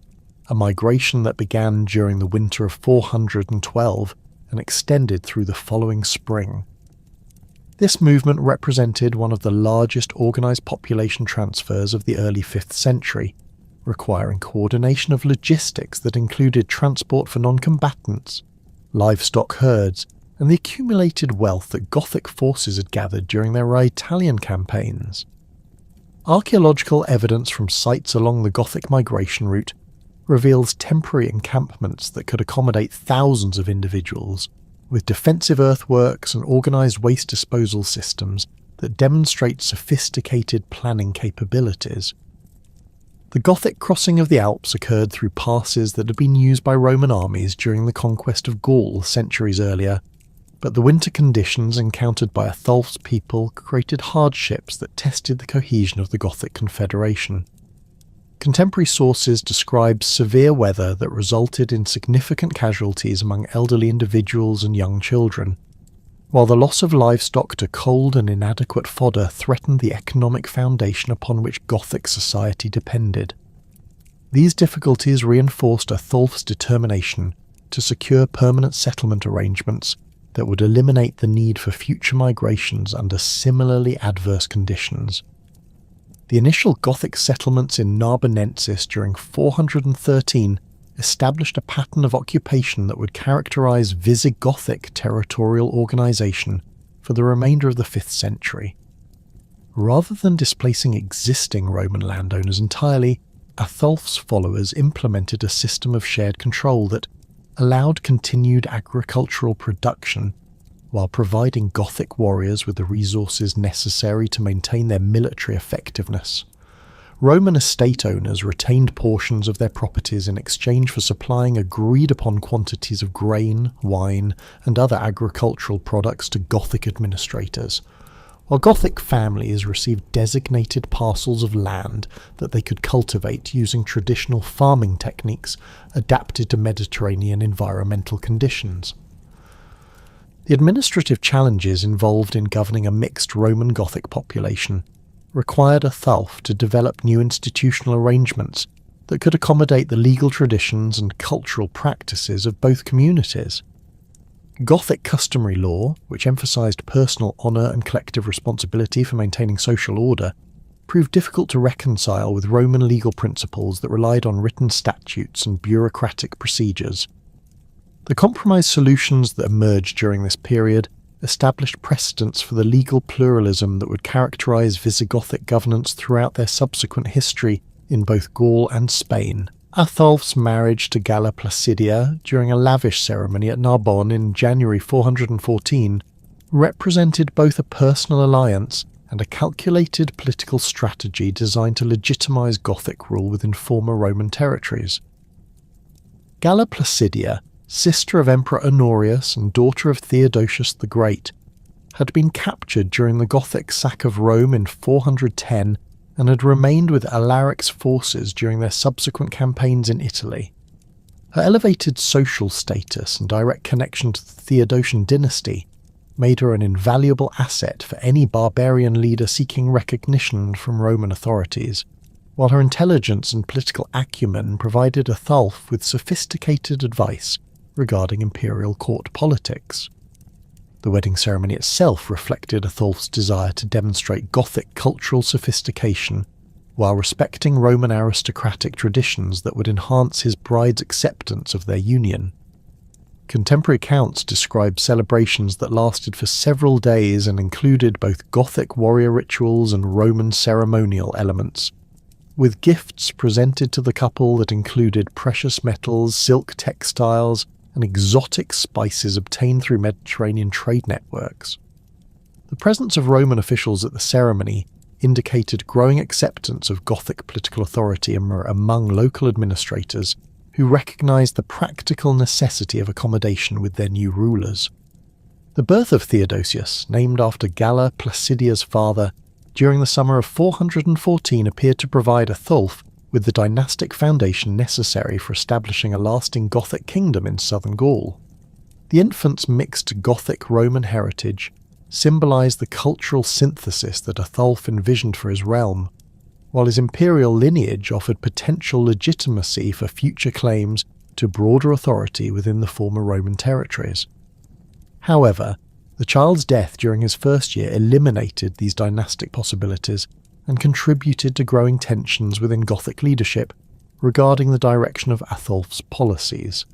a migration that began during the winter of 412 and extended through the following spring. This movement represented one of the largest organised population transfers of the early 5th century, requiring coordination of logistics that included transport for non-combatants, livestock herds, and the accumulated wealth that Gothic forces had gathered during their Italian campaigns. Archaeological evidence from sites along the Gothic migration route reveals temporary encampments that could accommodate thousands of individuals, with defensive earthworks and organised waste disposal systems that demonstrate sophisticated planning capabilities. The Gothic crossing of the Alps occurred through passes that had been used by Roman armies during the conquest of Gaul centuries earlier, but the winter conditions encountered by Athalf's people created hardships that tested the cohesion of the Gothic Confederation. Contemporary sources describe severe weather that resulted in significant casualties among elderly individuals and young children, while the loss of livestock to cold and inadequate fodder threatened the economic foundation upon which Gothic society depended. These difficulties reinforced Athalf's determination to secure permanent settlement arrangements that would eliminate the need for future migrations under similarly adverse conditions. The initial Gothic settlements in Narbonensis during 413 established a pattern of occupation that would characterise Visigothic territorial organisation for the remainder of the 5th century. Rather than displacing existing Roman landowners entirely, Athalf's followers implemented a system of shared control that allowed continued agricultural production while providing Gothic warriors with the resources necessary to maintain their military effectiveness. Roman estate owners retained portions of their properties in exchange for supplying agreed-upon quantities of grain, wine, and other agricultural products to Gothic administrators, while Gothic families received designated parcels of land that they could cultivate using traditional farming techniques adapted to Mediterranean environmental conditions. The administrative challenges involved in governing a mixed Roman Gothic population required Athalf to develop new institutional arrangements that could accommodate the legal traditions and cultural practices of both communities. Gothic customary law, which emphasised personal honour and collective responsibility for maintaining social order, proved difficult to reconcile with Roman legal principles that relied on written statutes and bureaucratic procedures. The compromise solutions that emerged during this period established precedents for the legal pluralism that would characterise Visigothic governance throughout their subsequent history in both Gaul and Spain. Athalf's marriage to Galla Placidia during a lavish ceremony at Narbonne in January 414 represented both a personal alliance and a calculated political strategy designed to legitimise Gothic rule within former Roman territories. Galla Placidia, sister of Emperor Honorius and daughter of Theodosius the Great, had been captured during the Gothic sack of Rome in 410 and had remained with Alaric's forces during their subsequent campaigns in Italy. Her elevated social status and direct connection to the Theodosian dynasty made her an invaluable asset for any barbarian leader seeking recognition from Roman authorities, while her intelligence and political acumen provided Athalf with sophisticated advice regarding imperial court politics. The wedding ceremony itself reflected Athalf's desire to demonstrate Gothic cultural sophistication while respecting Roman aristocratic traditions that would enhance his bride's acceptance of their union. Contemporary accounts describe celebrations that lasted for several days and included both Gothic warrior rituals and Roman ceremonial elements, with gifts presented to the couple that included precious metals, silk textiles, and exotic spices obtained through Mediterranean trade networks. The presence of Roman officials at the ceremony indicated growing acceptance of Gothic political authority among local administrators who recognised the practical necessity of accommodation with their new rulers. The birth of Theodosius, named after Galla Placidia's father, during the summer of 414 appeared to provide Atulf with the dynastic foundation necessary for establishing a lasting Gothic kingdom in southern Gaul. The infant's mixed Gothic-Roman heritage symbolised the cultural synthesis that Atulf envisioned for his realm, while his imperial lineage offered potential legitimacy for future claims to broader authority within the former Roman territories. However, the child's death during his first year eliminated these dynastic possibilities and contributed to growing tensions within Gothic leadership regarding the direction of Atulf's policies.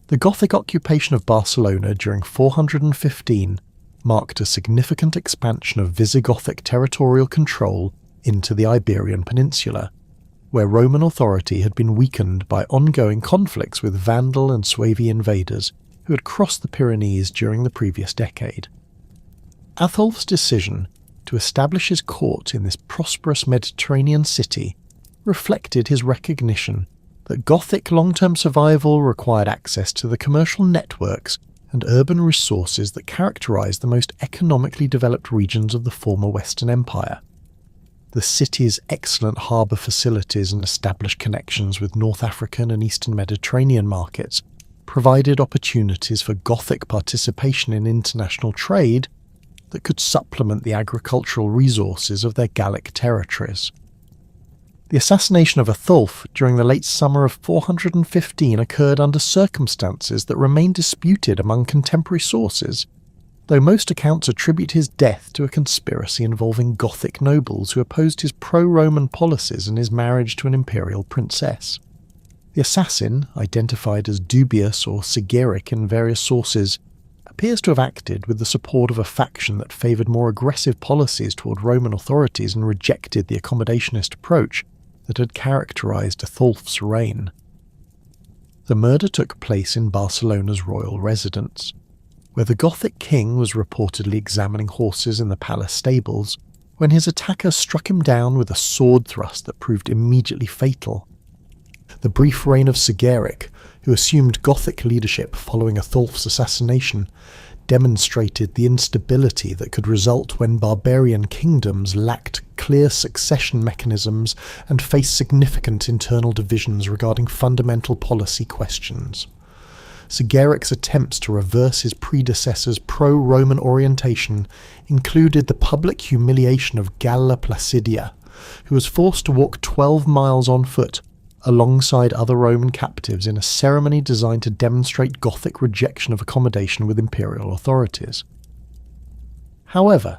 The Gothic occupation of Barcelona during 415 marked a significant expansion of Visigothic territorial control into the Iberian Peninsula, where Roman authority had been weakened by ongoing conflicts with Vandal and Suevi invaders who had crossed the Pyrenees during the previous decade. Atulf's decision to establish his court in this prosperous Mediterranean city reflected his recognition that Gothic long-term survival required access to the commercial networks and urban resources that characterized the most economically developed regions of the former Western Empire. The city's excellent harbour facilities and established connections with North African and Eastern Mediterranean markets provided opportunities for Gothic participation in international trade that could supplement the agricultural resources of their Gallic territories. The assassination of Atulf during the late summer of 415 occurred under circumstances that remain disputed among contemporary sources, though most accounts attribute his death to a conspiracy involving Gothic nobles who opposed his pro-Roman policies and his marriage to an imperial princess. The assassin, identified as Dubius or Sigeric in various sources, appears to have acted with the support of a faction that favoured more aggressive policies toward Roman authorities and rejected the accommodationist approach that had characterised Atulf's reign. The murder took place in Barcelona's royal residence, where the Gothic king was reportedly examining horses in the palace stables when his attacker struck him down with a sword thrust that proved immediately fatal. The brief reign of Sigeric, who assumed Gothic leadership following Atulf's assassination, demonstrated the instability that could result when barbarian kingdoms lacked clear succession mechanisms and faced significant internal divisions regarding fundamental policy questions. Sigeric's attempts to reverse his predecessor's pro-Roman orientation included the public humiliation of Galla Placidia, who was forced to walk 12 miles on foot alongside other Roman captives in a ceremony designed to demonstrate Gothic rejection of accommodation with imperial authorities. However,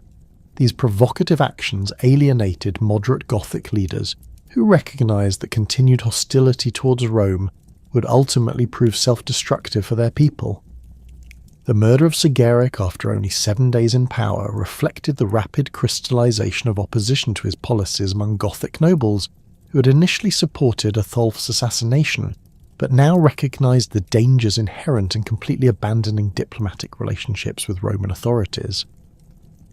these provocative actions alienated moderate Gothic leaders who recognised that continued hostility towards Rome would ultimately prove self-destructive for their people. The murder of Sigeric after only 7 days in power reflected the rapid crystallisation of opposition to his policies among Gothic nobles who had initially supported Atulf's assassination, but now recognised the dangers inherent in completely abandoning diplomatic relationships with Roman authorities.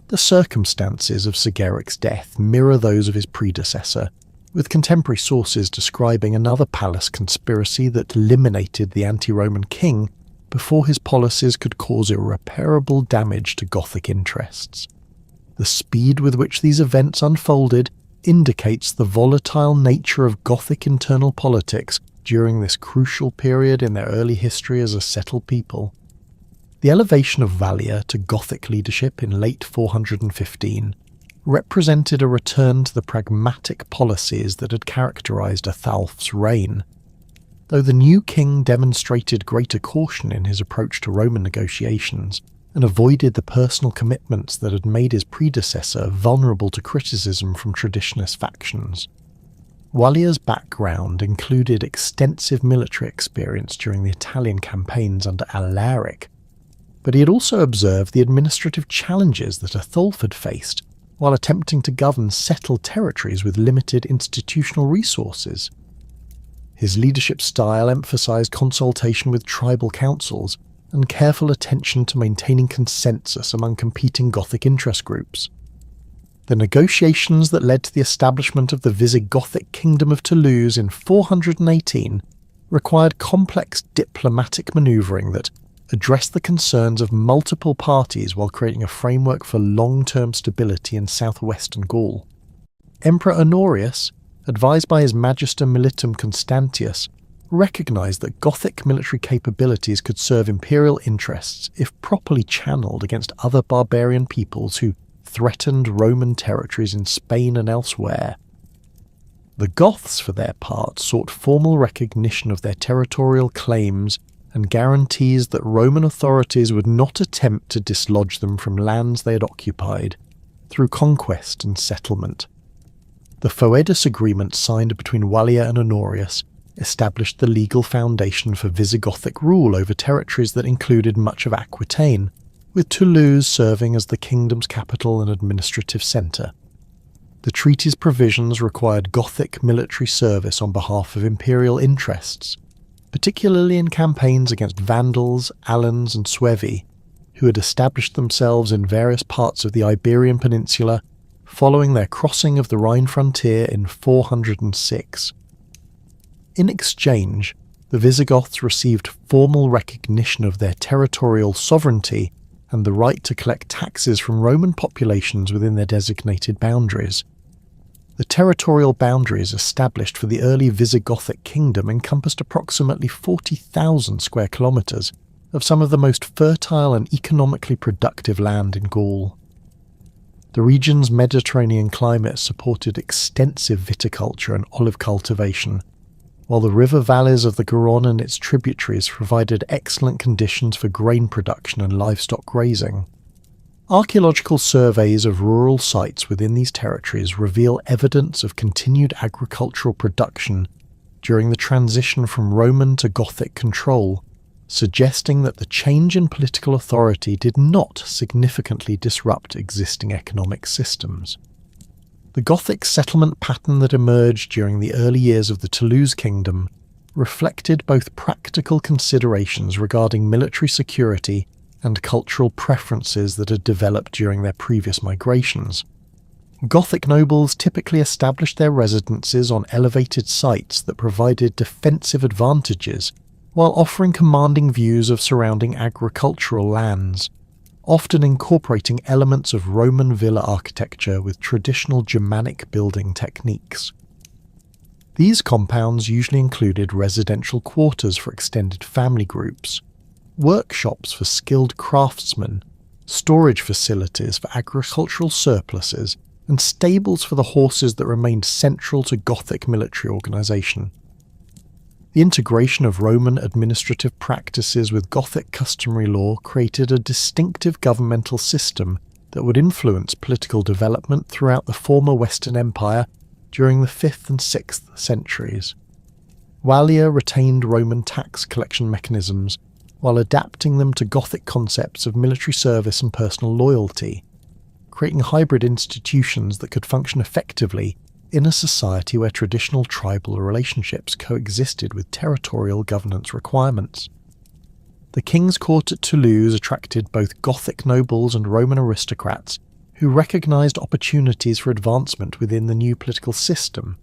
The circumstances of Sigeric's death mirror those of his predecessor, with contemporary sources describing another palace conspiracy that eliminated the anti-Roman king before his policies could cause irreparable damage to Gothic interests. The speed with which these events unfolded indicates the volatile nature of Gothic internal politics during this crucial period in their early history as a settled people. The elevation of Valia to Gothic leadership in late 415 represented a return to the pragmatic policies that had characterised Atulf's reign. Though the new king demonstrated greater caution in his approach to Roman negotiations, and avoided the personal commitments that had made his predecessor vulnerable to criticism from traditionalist factions. Valia's background included extensive military experience during the Italian campaigns under Alaric, but he had also observed the administrative challenges that Atulf had faced while attempting to govern settled territories with limited institutional resources. His leadership style emphasized consultation with tribal councils and careful attention to maintaining consensus among competing Gothic interest groups. The negotiations that led to the establishment of the Visigothic Kingdom of Toulouse in 418 required complex diplomatic manoeuvring that addressed the concerns of multiple parties while creating a framework for long-term stability in southwestern Gaul. Emperor Honorius, advised by his Magister Militum Constantius, recognised that Gothic military capabilities could serve imperial interests if properly channelled against other barbarian peoples who threatened Roman territories in Spain and elsewhere. The Goths, for their part, sought formal recognition of their territorial claims and guarantees that Roman authorities would not attempt to dislodge them from lands they had occupied through conquest and settlement. The Foedus Agreement signed between Wallia and Honorius established the legal foundation for Visigothic rule over territories that included much of Aquitaine, with Toulouse serving as the kingdom's capital and administrative centre. The treaty's provisions required Gothic military service on behalf of imperial interests, particularly in campaigns against Vandals, Alans and Suevi, who had established themselves in various parts of the Iberian Peninsula following their crossing of the Rhine frontier in 406. In exchange, the Visigoths received formal recognition of their territorial sovereignty and the right to collect taxes from Roman populations within their designated boundaries. The territorial boundaries established for the early Visigothic kingdom encompassed approximately 40,000 square kilometres of some of the most fertile and economically productive land in Gaul. The region's Mediterranean climate supported extensive viticulture and olive cultivation, while the river valleys of the Garonne and its tributaries provided excellent conditions for grain production and livestock grazing. Archaeological surveys of rural sites within these territories reveal evidence of continued agricultural production during the transition from Roman to Gothic control, suggesting that the change in political authority did not significantly disrupt existing economic systems. The Gothic settlement pattern that emerged during the early years of the Toulouse kingdom reflected both practical considerations regarding military security and cultural preferences that had developed during their previous migrations. Gothic nobles typically established their residences on elevated sites that provided defensive advantages while offering commanding views of surrounding agricultural lands, often incorporating elements of Roman villa architecture with traditional Germanic building techniques. These compounds usually included residential quarters for extended family groups, workshops for skilled craftsmen, storage facilities for agricultural surpluses, and stables for the horses that remained central to Gothic military organisation. The integration of Roman administrative practices with Gothic customary law created a distinctive governmental system that would influence political development throughout the former Western Empire during the 5th and 6th centuries. Wallia retained Roman tax collection mechanisms while adapting them to Gothic concepts of military service and personal loyalty, creating hybrid institutions that could function effectively in a society where traditional tribal relationships coexisted with territorial governance requirements. The king's court at Toulouse attracted both Gothic nobles and Roman aristocrats who recognised opportunities for advancement within the new political system.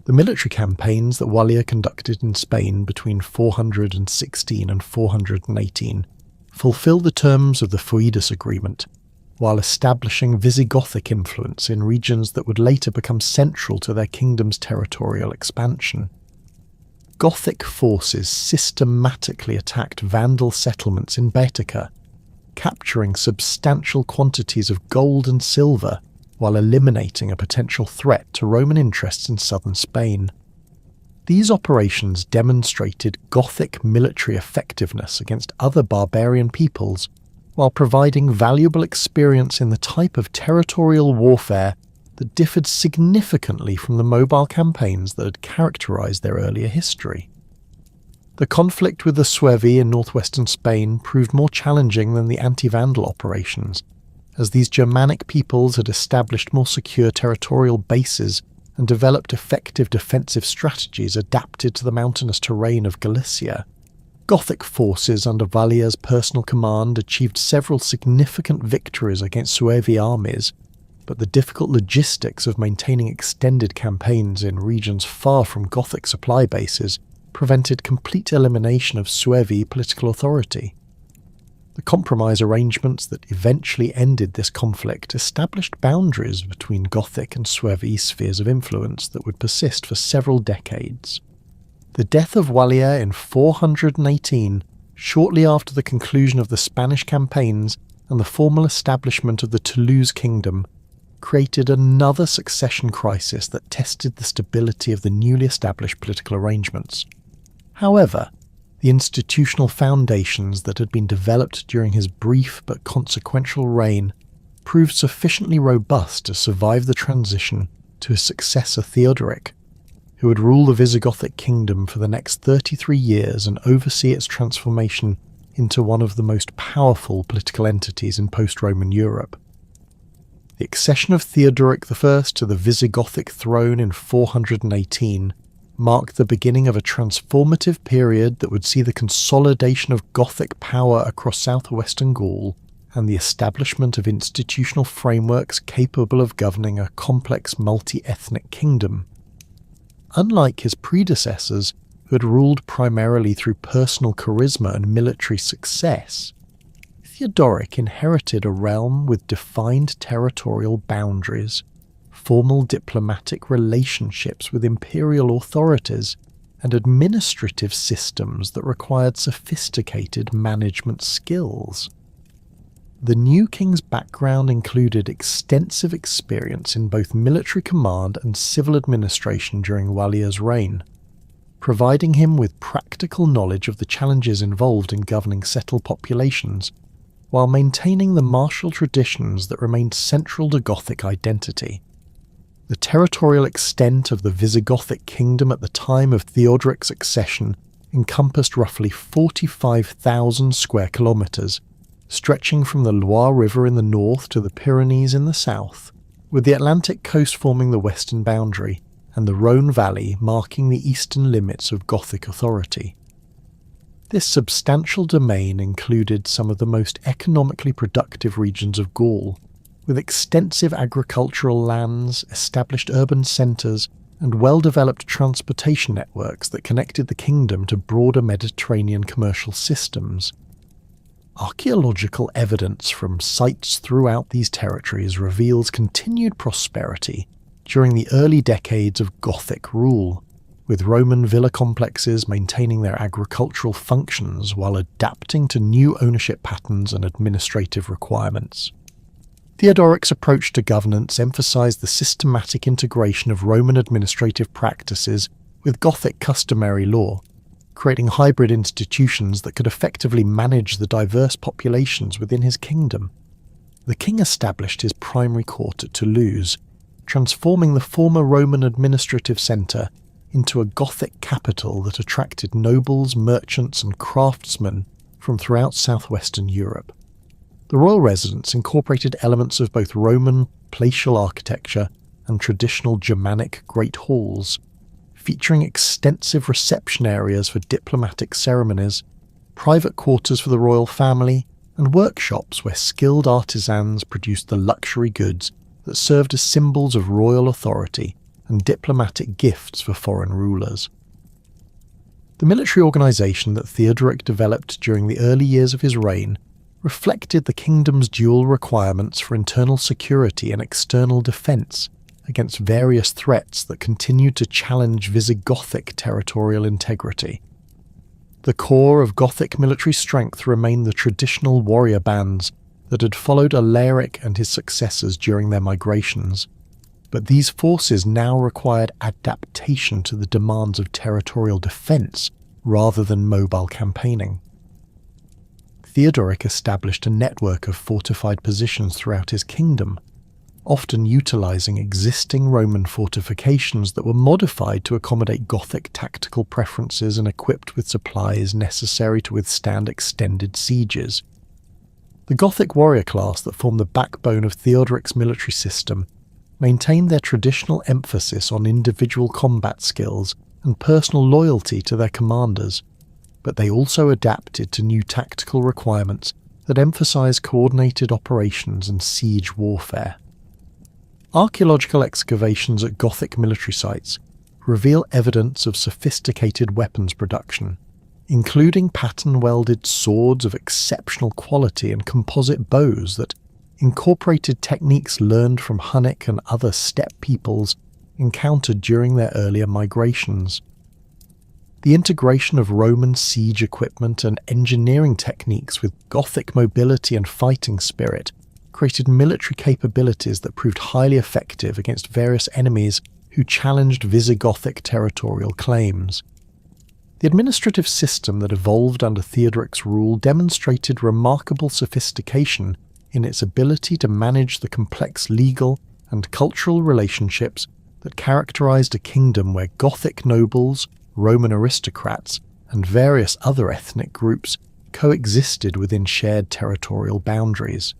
The military campaigns that Wallia conducted in Spain between 416 and 418 fulfilled the terms of the Foedus Agreement, while establishing Visigothic influence in regions that would later become central to their kingdom's territorial expansion. Gothic forces systematically attacked Vandal settlements in Baetica, capturing substantial quantities of gold and silver while eliminating a potential threat to Roman interests in southern Spain. These operations demonstrated Gothic military effectiveness against other barbarian peoples, while providing valuable experience in the type of territorial warfare that differed significantly from the mobile campaigns that had characterized their earlier history. The conflict with the Suevi in northwestern Spain proved more challenging than the anti-Vandal operations, as these Germanic peoples had established more secure territorial bases and developed effective defensive strategies adapted to the mountainous terrain of Galicia. Gothic forces under Vallia's personal command achieved several significant victories against Suevi armies, but the difficult logistics of maintaining extended campaigns in regions far from Gothic supply bases prevented complete elimination of Suevi political authority. The compromise arrangements that eventually ended this conflict established boundaries between Gothic and Suevi spheres of influence that would persist for several decades. The death of Wallia in 418, shortly after the conclusion of the Spanish campaigns and the formal establishment of the Toulouse kingdom, created another succession crisis that tested the stability of the newly established political arrangements. However, the institutional foundations that had been developed during his brief but consequential reign proved sufficiently robust to survive the transition to his successor Theodoric, who would rule the Visigothic kingdom for the next 33 years and oversee its transformation into one of the most powerful political entities in post-Roman Europe. The accession of Theodoric I to the Visigothic throne in 418 marked the beginning of a transformative period that would see the consolidation of Gothic power across southwestern Gaul and the establishment of institutional frameworks capable of governing a complex multi-ethnic kingdom. Unlike his predecessors, who had ruled primarily through personal charisma and military success, Theodoric inherited a realm with defined territorial boundaries, formal diplomatic relationships with imperial authorities, and administrative systems that required sophisticated management skills. The new king's background included extensive experience in both military command and civil administration during Wallia's reign, providing him with practical knowledge of the challenges involved in governing settled populations, while maintaining the martial traditions that remained central to Gothic identity. The territorial extent of the Visigothic kingdom at the time of Theodoric's accession encompassed roughly 45,000 square kilometres, stretching from the Loire River in the north to the Pyrenees in the south, with the Atlantic coast forming the western boundary and the Rhone Valley marking the eastern limits of Gothic authority. This substantial domain included some of the most economically productive regions of Gaul, with extensive agricultural lands, established urban centres, and well-developed transportation networks that connected the kingdom to broader Mediterranean commercial systems. Archaeological evidence from sites throughout these territories reveals continued prosperity during the early decades of Gothic rule, with Roman villa complexes maintaining their agricultural functions while adapting to new ownership patterns and administrative requirements. Theodoric's approach to governance emphasized the systematic integration of Roman administrative practices with Gothic customary law, creating hybrid institutions that could effectively manage the diverse populations within his kingdom. The king established his primary court at Toulouse, transforming the former Roman administrative centre into a Gothic capital that attracted nobles, merchants, and craftsmen from throughout southwestern Europe. The royal residence incorporated elements of both Roman palatial architecture and traditional Germanic great halls, featuring extensive reception areas for diplomatic ceremonies, private quarters for the royal family, and workshops where skilled artisans produced the luxury goods that served as symbols of royal authority and diplomatic gifts for foreign rulers. The military organisation that Theodoric developed during the early years of his reign reflected the kingdom's dual requirements for internal security and external defence against various threats that continued to challenge Visigothic territorial integrity. The core of Gothic military strength remained the traditional warrior bands that had followed Alaric and his successors during their migrations, but these forces now required adaptation to the demands of territorial defence rather than mobile campaigning. Theodoric established a network of fortified positions throughout his kingdom, often utilising existing Roman fortifications that were modified to accommodate Gothic tactical preferences and equipped with supplies necessary to withstand extended sieges. The Gothic warrior class that formed the backbone of Theodoric's military system maintained their traditional emphasis on individual combat skills and personal loyalty to their commanders, but they also adapted to new tactical requirements that emphasize coordinated operations and siege warfare. Archaeological excavations at Gothic military sites reveal evidence of sophisticated weapons production, including pattern-welded swords of exceptional quality and composite bows that incorporated techniques learned from Hunnic and other steppe peoples encountered during their earlier migrations. The integration of Roman siege equipment and engineering techniques with Gothic mobility and fighting spirit created military capabilities that proved highly effective against various enemies who challenged Visigothic territorial claims. The administrative system that evolved under Theodoric's rule demonstrated remarkable sophistication in its ability to manage the complex legal and cultural relationships that characterized a kingdom where Gothic nobles, Roman aristocrats, and various other ethnic groups coexisted within shared territorial boundaries.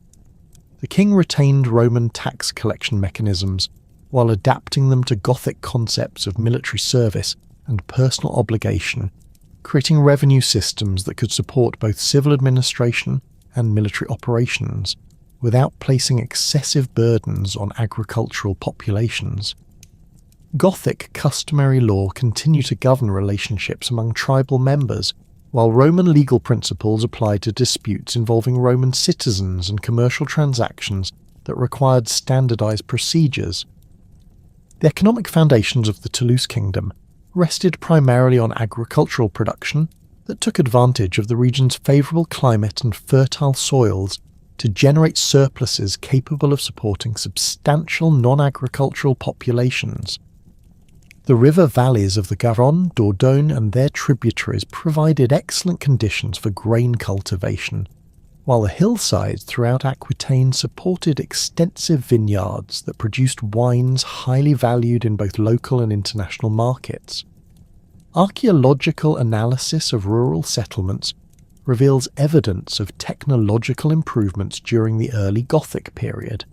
The king retained Roman tax collection mechanisms while adapting them to Gothic concepts of military service and personal obligation, creating revenue systems that could support both civil administration and military operations, without placing excessive burdens on agricultural populations. Gothic customary law continued to govern relationships among tribal members, while Roman legal principles applied to disputes involving Roman citizens and commercial transactions that required standardized procedures. The economic foundations of the Toulouse kingdom rested primarily on agricultural production that took advantage of the region's favorable climate and fertile soils to generate surpluses capable of supporting substantial non-agricultural populations. The river valleys of the Garonne, Dordogne and their tributaries provided excellent conditions for grain cultivation, while the hillsides throughout Aquitaine supported extensive vineyards that produced wines highly valued in both local and international markets. Archaeological analysis of rural settlements reveals evidence of technological improvements during the early Gothic period,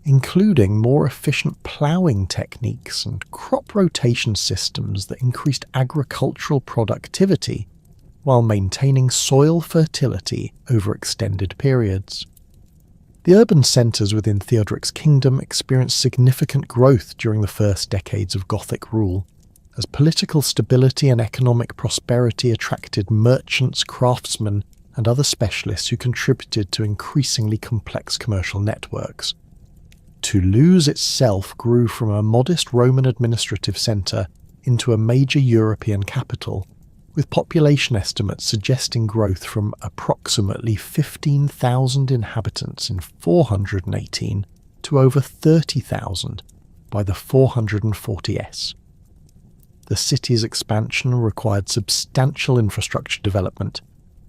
including more efficient ploughing techniques and crop rotation systems that increased agricultural productivity while maintaining soil fertility over extended periods. The urban centres within Theodoric's kingdom experienced significant growth during the first decades of Gothic rule, as political stability and economic prosperity attracted merchants, craftsmen, and other specialists who contributed to increasingly complex commercial networks. Toulouse itself grew from a modest Roman administrative centre into a major European capital, with population estimates suggesting growth from approximately 15,000 inhabitants in 418 to over 30,000 by the 440s. The city's expansion required substantial infrastructure development,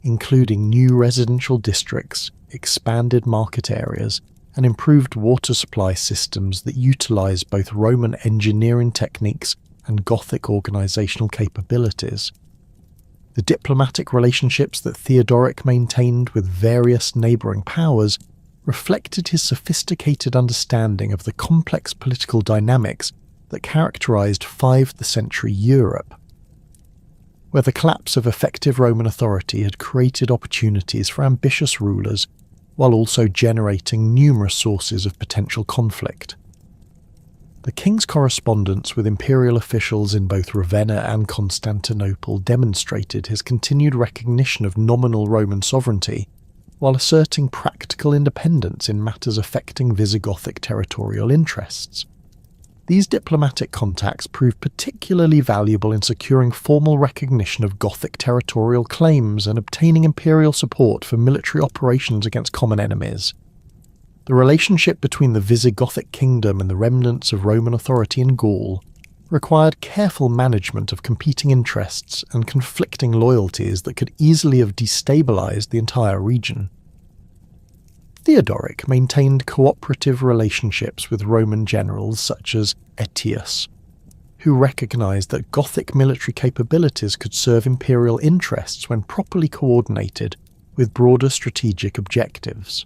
including new residential districts, expanded market areas, and improved water supply systems that utilised both Roman engineering techniques and Gothic organisational capabilities. The diplomatic relationships that Theodoric maintained with various neighbouring powers reflected his sophisticated understanding of the complex political dynamics that characterised 5th century Europe, where the collapse of effective Roman authority had created opportunities for ambitious rulers while also generating numerous sources of potential conflict. The king's correspondence with imperial officials in both Ravenna and Constantinople demonstrated his continued recognition of nominal Roman sovereignty, while asserting practical independence in matters affecting Visigothic territorial interests. These diplomatic contacts proved particularly valuable in securing formal recognition of Gothic territorial claims and obtaining imperial support for military operations against common enemies. The relationship between the Visigothic kingdom and the remnants of Roman authority in Gaul required careful management of competing interests and conflicting loyalties that could easily have destabilized the entire region. Theodoric maintained cooperative relationships with Roman generals such as Aetius, who recognized that Gothic military capabilities could serve imperial interests when properly coordinated with broader strategic objectives.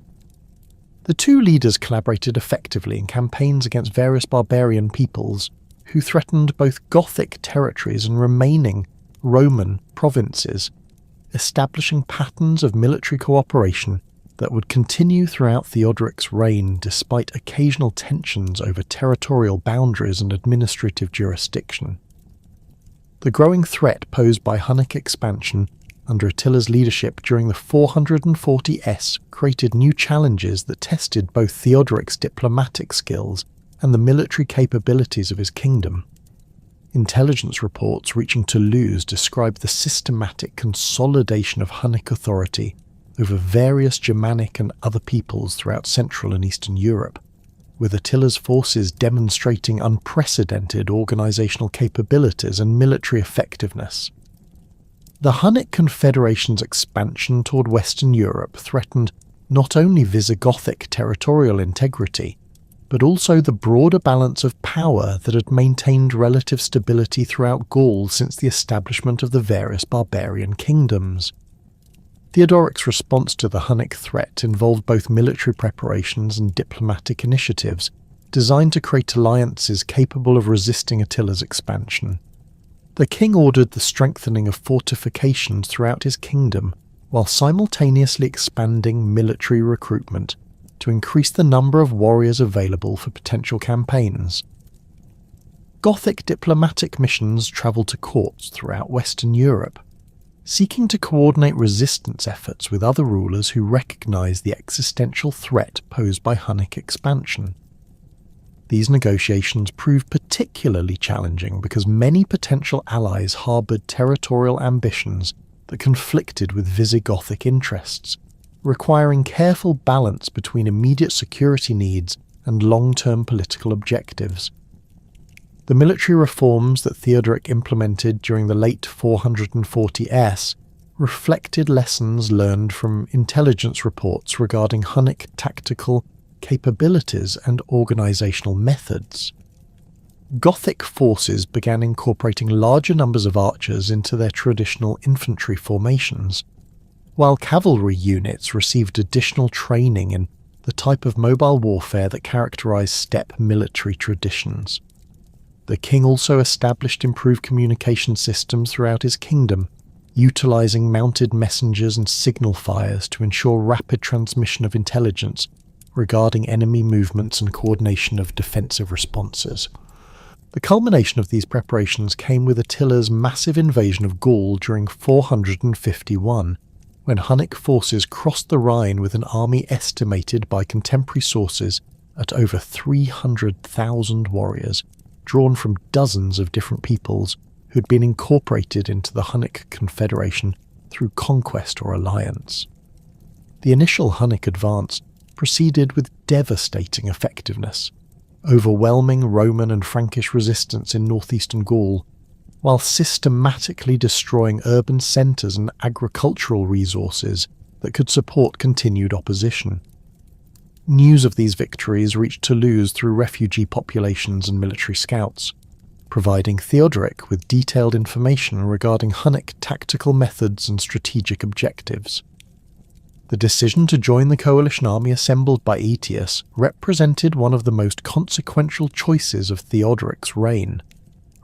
The two leaders collaborated effectively in campaigns against various barbarian peoples who threatened both Gothic territories and remaining Roman provinces, establishing patterns of military cooperation that would continue throughout Theodoric's reign despite occasional tensions over territorial boundaries and administrative jurisdiction. The growing threat posed by Hunnic expansion under Attila's leadership during the 440s created new challenges that tested both Theodoric's diplomatic skills and the military capabilities of his kingdom. Intelligence reports reaching Toulouse describe the systematic consolidation of Hunnic authority over various Germanic and other peoples throughout Central and Eastern Europe, with Attila's forces demonstrating unprecedented organizational capabilities and military effectiveness. The Hunnic Confederation's expansion toward Western Europe threatened not only Visigothic territorial integrity, but also the broader balance of power that had maintained relative stability throughout Gaul since the establishment of the various barbarian kingdoms. Theodoric's response to the Hunnic threat involved both military preparations and diplomatic initiatives designed to create alliances capable of resisting Attila's expansion. The king ordered the strengthening of fortifications throughout his kingdom, while simultaneously expanding military recruitment to increase the number of warriors available for potential campaigns. Gothic diplomatic missions travelled to courts throughout Western Europe, seeking to coordinate resistance efforts with other rulers who recognized the existential threat posed by Hunnic expansion. These negotiations proved particularly challenging because many potential allies harboured territorial ambitions that conflicted with Visigothic interests, requiring careful balance between immediate security needs and long-term political objectives. The military reforms that Theodoric implemented during the late 440s reflected lessons learned from intelligence reports regarding Hunnic tactical capabilities and organisational methods. Gothic forces began incorporating larger numbers of archers into their traditional infantry formations, while cavalry units received additional training in the type of mobile warfare that characterised steppe military traditions. The king also established improved communication systems throughout his kingdom, utilising mounted messengers and signal fires to ensure rapid transmission of intelligence regarding enemy movements and coordination of defensive responses. The culmination of these preparations came with Attila's massive invasion of Gaul during 451, when Hunnic forces crossed the Rhine with an army estimated by contemporary sources at over 300,000 warriors, drawn from dozens of different peoples who had been incorporated into the Hunnic Confederation through conquest or alliance. The initial Hunnic advance proceeded with devastating effectiveness, overwhelming Roman and Frankish resistance in northeastern Gaul, while systematically destroying urban centres and agricultural resources that could support continued opposition. News of these victories reached Toulouse through refugee populations and military scouts, providing Theodoric with detailed information regarding Hunnic tactical methods and strategic objectives. The decision to join the coalition army assembled by Aetius represented one of the most consequential choices of Theodoric's reign,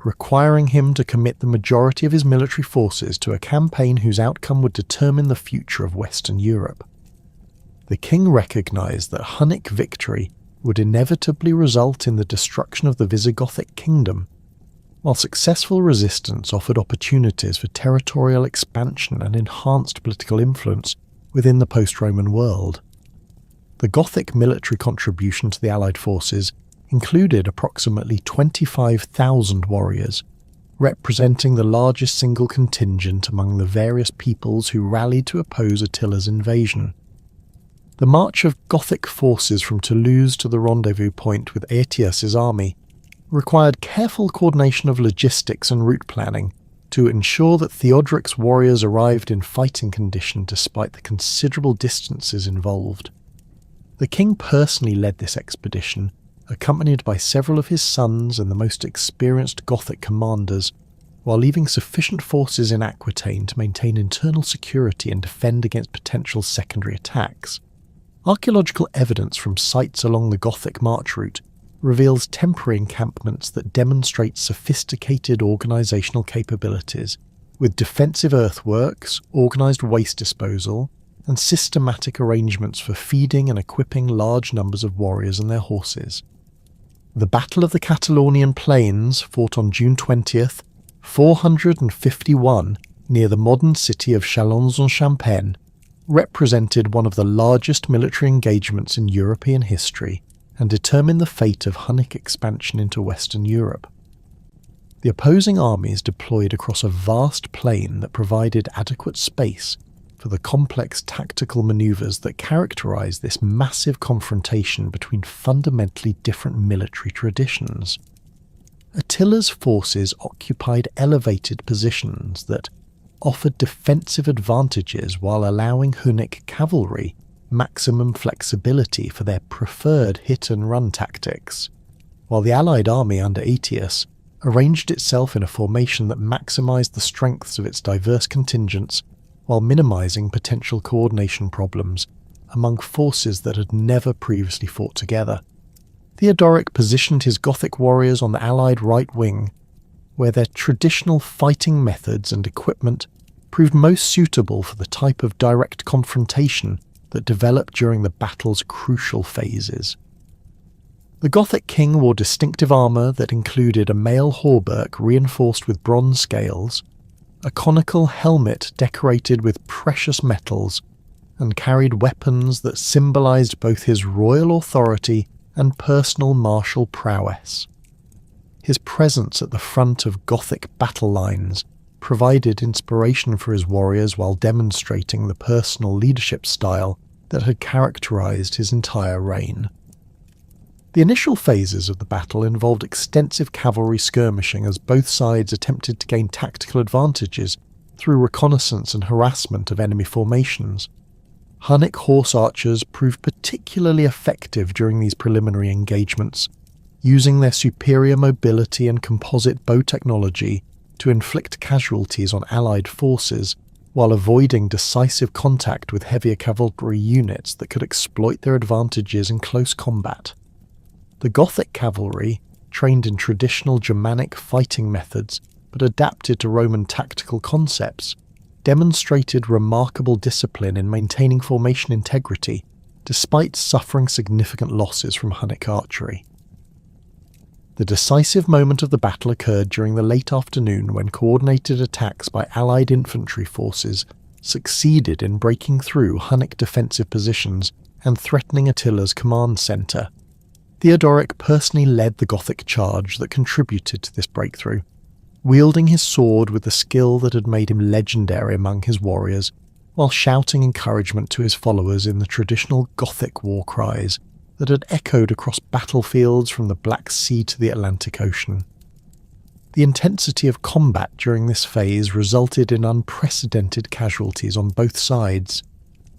requiring him to commit the majority of his military forces to a campaign whose outcome would determine the future of Western Europe. The king recognised that Hunnic victory would inevitably result in the destruction of the Visigothic kingdom, while successful resistance offered opportunities for territorial expansion and enhanced political influence within the post-Roman world. The Gothic military contribution to the Allied forces included approximately 25,000 warriors, representing the largest single contingent among the various peoples who rallied to oppose Attila's invasion. The march of Gothic forces from Toulouse to the rendezvous point with Aetius's army required careful coordination of logistics and route planning to ensure that Theodoric's warriors arrived in fighting condition despite the considerable distances involved. The king personally led this expedition, accompanied by several of his sons and the most experienced Gothic commanders, while leaving sufficient forces in Aquitaine to maintain internal security and defend against potential secondary attacks. Archaeological evidence from sites along the Gothic march route reveals temporary encampments that demonstrate sophisticated organisational capabilities, with defensive earthworks, organised waste disposal, and systematic arrangements for feeding and equipping large numbers of warriors and their horses. The Battle of the Catalonian Plains, fought on June 20th, 451, near the modern city of Châlons-en-Champagne, represented one of the largest military engagements in European history and determined the fate of Hunnic expansion into Western Europe. The opposing armies deployed across a vast plain that provided adequate space for the complex tactical manoeuvres that characterised this massive confrontation between fundamentally different military traditions. Attila's forces occupied elevated positions that offered defensive advantages while allowing Hunnic cavalry maximum flexibility for their preferred hit-and-run tactics, while the allied army under Aetius arranged itself in a formation that maximised the strengths of its diverse contingents while minimising potential coordination problems among forces that had never previously fought together. Theodoric positioned his Gothic warriors on the allied right wing, where their traditional fighting methods and equipment proved most suitable for the type of direct confrontation that developed during the battle's crucial phases. The Gothic king wore distinctive armour that included a mail hauberk reinforced with bronze scales, a conical helmet decorated with precious metals, and carried weapons that symbolised both his royal authority and personal martial prowess. His presence at the front of Gothic battle lines provided inspiration for his warriors while demonstrating the personal leadership style that had characterised his entire reign. The initial phases of the battle involved extensive cavalry skirmishing as both sides attempted to gain tactical advantages through reconnaissance and harassment of enemy formations. Hunnic horse archers proved particularly effective during these preliminary engagements, using their superior mobility and composite bow technology to inflict casualties on allied forces while avoiding decisive contact with heavier cavalry units that could exploit their advantages in close combat. The Gothic cavalry, trained in traditional Germanic fighting methods but adapted to Roman tactical concepts, demonstrated remarkable discipline in maintaining formation integrity despite suffering significant losses from Hunnic archery. The decisive moment of the battle occurred during the late afternoon when coordinated attacks by Allied infantry forces succeeded in breaking through Hunnic defensive positions and threatening Attila's command centre. Theodoric personally led the Gothic charge that contributed to this breakthrough, wielding his sword with the skill that had made him legendary among his warriors, while shouting encouragement to his followers in the traditional Gothic war cries that had echoed across battlefields from the Black Sea to the Atlantic Ocean. The intensity of combat during this phase resulted in unprecedented casualties on both sides,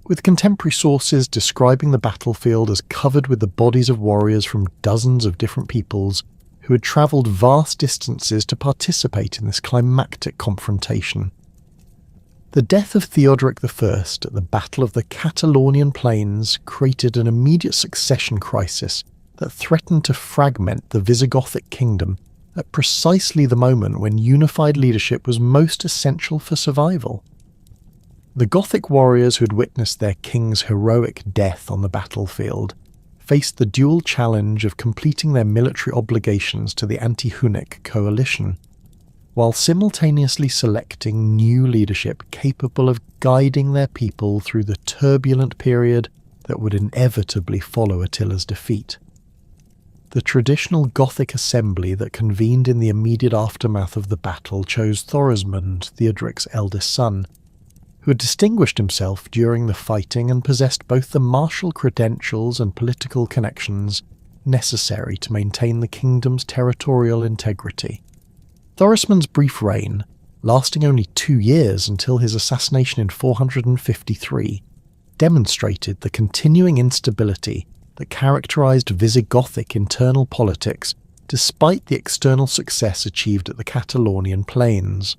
with contemporary sources describing the battlefield as covered with the bodies of warriors from dozens of different peoples who had travelled vast distances to participate in this climactic confrontation. The death of Theodoric I at the Battle of the Catalonian Plains created an immediate succession crisis that threatened to fragment the Visigothic kingdom at precisely the moment when unified leadership was most essential for survival. The Gothic warriors who had witnessed their king's heroic death on the battlefield faced the dual challenge of completing their military obligations to the anti-Hunnic coalition, while simultaneously selecting new leadership capable of guiding their people through the turbulent period that would inevitably follow Attila's defeat. The traditional Gothic assembly that convened in the immediate aftermath of the battle chose Thorismund, Theodoric's eldest son, who had distinguished himself during the fighting and possessed both the martial credentials and political connections necessary to maintain the kingdom's territorial integrity. Thorismund's brief reign, lasting only 2 years until his assassination in 453, demonstrated the continuing instability that characterised Visigothic internal politics despite the external success achieved at the Catalonian Plains.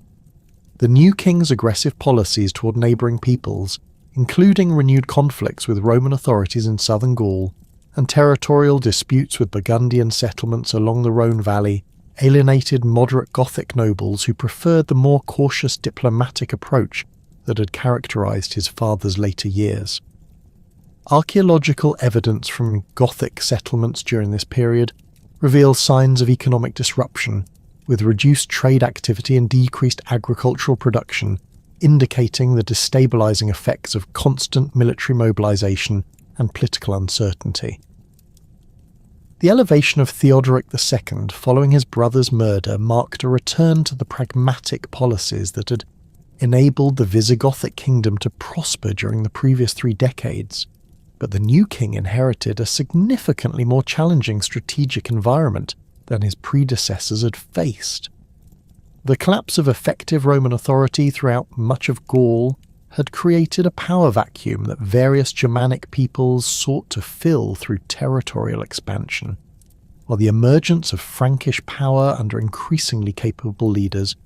The new king's aggressive policies toward neighbouring peoples, including renewed conflicts with Roman authorities in southern Gaul and territorial disputes with Burgundian settlements along the Rhone Valley, alienated moderate Gothic nobles who preferred the more cautious diplomatic approach that had characterized his father's later years. Archaeological evidence from Gothic settlements during this period reveals signs of economic disruption, with reduced trade activity and decreased agricultural production, indicating the destabilizing effects of constant military mobilization and political uncertainty. The elevation of Theodoric II following his brother's murder marked a return to the pragmatic policies that had enabled the Visigothic kingdom to prosper during the previous 3 decades, but the new king inherited a significantly more challenging strategic environment than his predecessors had faced. The collapse of effective Roman authority throughout much of Gaul had created a power vacuum that various Germanic peoples sought to fill through territorial expansion, while the emergence of Frankish power under increasingly capable leaders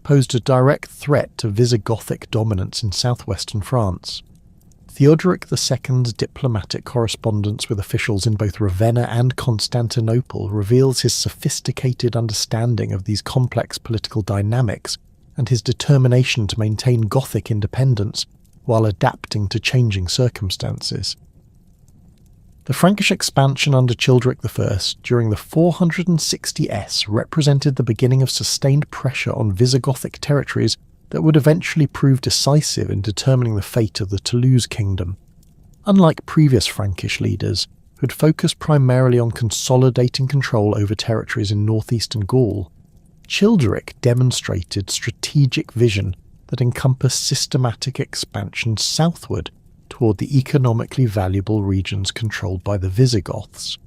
posed a direct threat to Visigothic dominance in southwestern France. Theodoric II's diplomatic correspondence with officials in both Ravenna and Constantinople reveals his sophisticated understanding of these complex political dynamics and his determination to maintain Gothic independence while adapting to changing circumstances. The Frankish expansion under Childeric I during the 460s represented the beginning of sustained pressure on Visigothic territories that would eventually prove decisive in determining the fate of the Toulouse kingdom. Unlike previous Frankish leaders, who had focused primarily on consolidating control over territories in northeastern Gaul, Childeric demonstrated strategic vision that encompassed systematic expansion southward toward the economically valuable regions controlled by the Visigoths.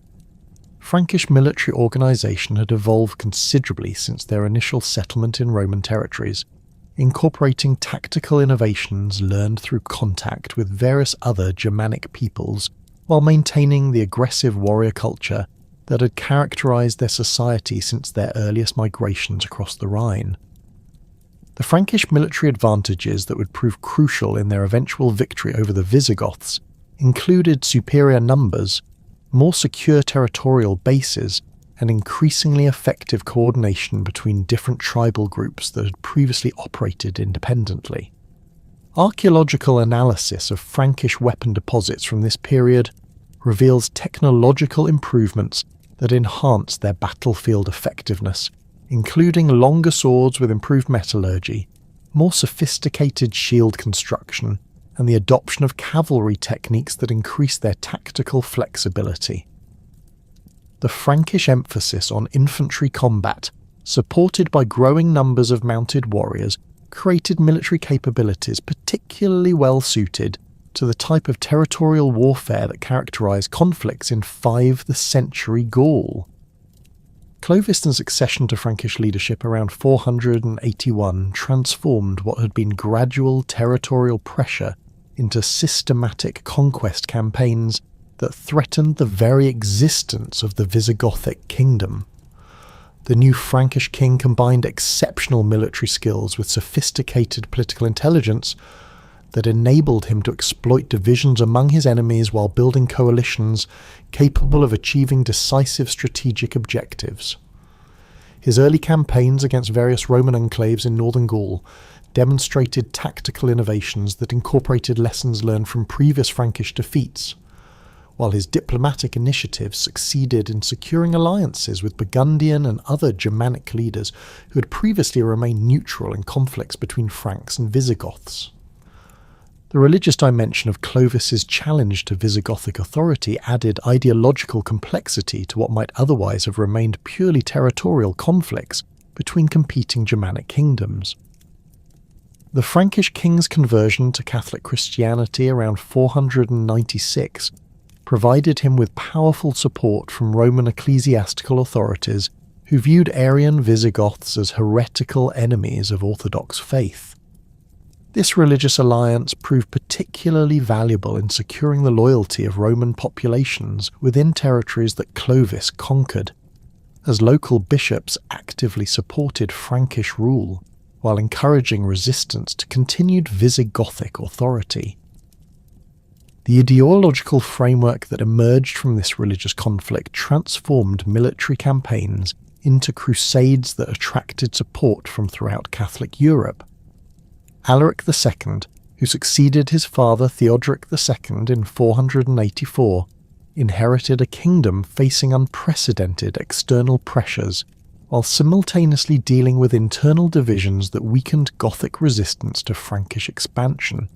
Frankish military organisation had evolved considerably since their initial settlement in Roman territories, incorporating tactical innovations learned through contact with various other Germanic peoples while maintaining the aggressive warrior culture that had characterized their society since their earliest migrations across the Rhine. The Frankish military advantages that would prove crucial in their eventual victory over the Visigoths included superior numbers, more secure territorial bases, and increasingly effective coordination between different tribal groups that had previously operated independently. Archaeological analysis of Frankish weapon deposits from this period reveals technological improvements that enhanced their battlefield effectiveness, including longer swords with improved metallurgy, more sophisticated shield construction, and the adoption of cavalry techniques that increased their tactical flexibility. The Frankish emphasis on infantry combat, supported by growing numbers of mounted warriors, created military capabilities particularly well suited to the type of territorial warfare that characterized conflicts in 5th century Gaul. Clovis' accession to Frankish leadership around 481 transformed what had been gradual territorial pressure into systematic conquest campaigns that threatened the very existence of the Visigothic kingdom. The new Frankish king combined exceptional military skills with sophisticated political intelligence that enabled him to exploit divisions among his enemies while building coalitions capable of achieving decisive strategic objectives. His early campaigns against various Roman enclaves in northern Gaul demonstrated tactical innovations that incorporated lessons learned from previous Frankish defeats, while his diplomatic initiatives succeeded in securing alliances with Burgundian and other Germanic leaders who had previously remained neutral in conflicts between Franks and Visigoths. The religious dimension of Clovis's challenge to Visigothic authority added ideological complexity to what might otherwise have remained purely territorial conflicts between competing Germanic kingdoms. The Frankish king's conversion to Catholic Christianity around 496 provided him with powerful support from Roman ecclesiastical authorities who viewed Arian Visigoths as heretical enemies of Orthodox faith. This religious alliance proved particularly valuable in securing the loyalty of Roman populations within territories that Clovis conquered, as local bishops actively supported Frankish rule while encouraging resistance to continued Visigothic authority. The ideological framework that emerged from this religious conflict transformed military campaigns into crusades that attracted support from throughout Catholic Europe. Alaric II, who succeeded his father Theodoric II in 484, inherited a kingdom facing unprecedented external pressures, while simultaneously dealing with internal divisions that weakened Gothic resistance to Frankish expansion.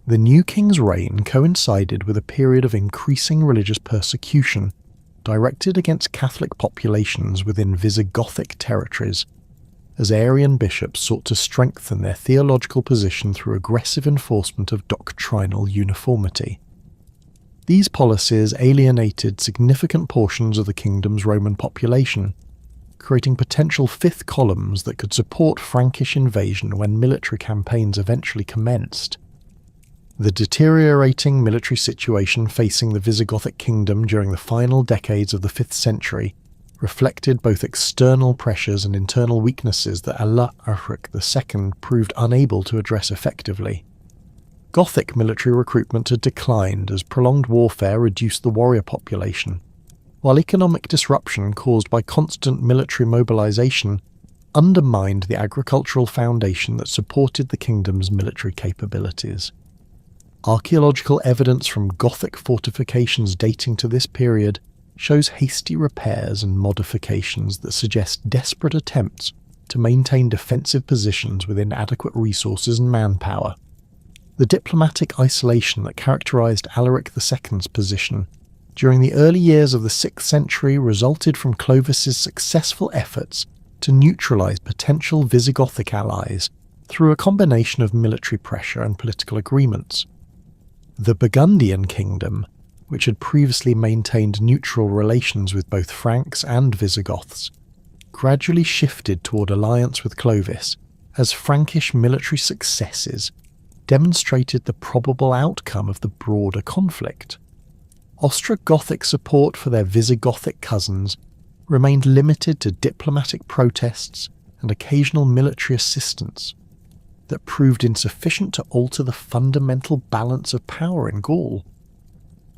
The new king's reign coincided with a period of increasing religious persecution, directed against Catholic populations within Visigothic territories, as Arian bishops sought to strengthen their theological position through aggressive enforcement of doctrinal uniformity. These policies alienated significant portions of the kingdom's Roman population, creating potential fifth columns that could support Frankish invasion when military campaigns eventually commenced. The deteriorating military situation facing the Visigothic kingdom during the final decades of the 5th century reflected both external pressures and internal weaknesses that Alaric II proved unable to address effectively. Gothic military recruitment had declined as prolonged warfare reduced the warrior population, while economic disruption caused by constant military mobilization undermined the agricultural foundation that supported the kingdom's military capabilities. Archaeological evidence from Gothic fortifications dating to this period shows hasty repairs and modifications that suggest desperate attempts to maintain defensive positions with inadequate resources and manpower. The diplomatic isolation that characterized Alaric II's position during the early years of the 6th century resulted from Clovis's successful efforts to neutralize potential Visigothic allies through a combination of military pressure and political agreements. The Burgundian kingdom, which had previously maintained neutral relations with both Franks and Visigoths, gradually shifted toward alliance with Clovis as Frankish military successes demonstrated the probable outcome of the broader conflict. Ostrogothic support for their Visigothic cousins remained limited to diplomatic protests and occasional military assistance that proved insufficient to alter the fundamental balance of power in Gaul.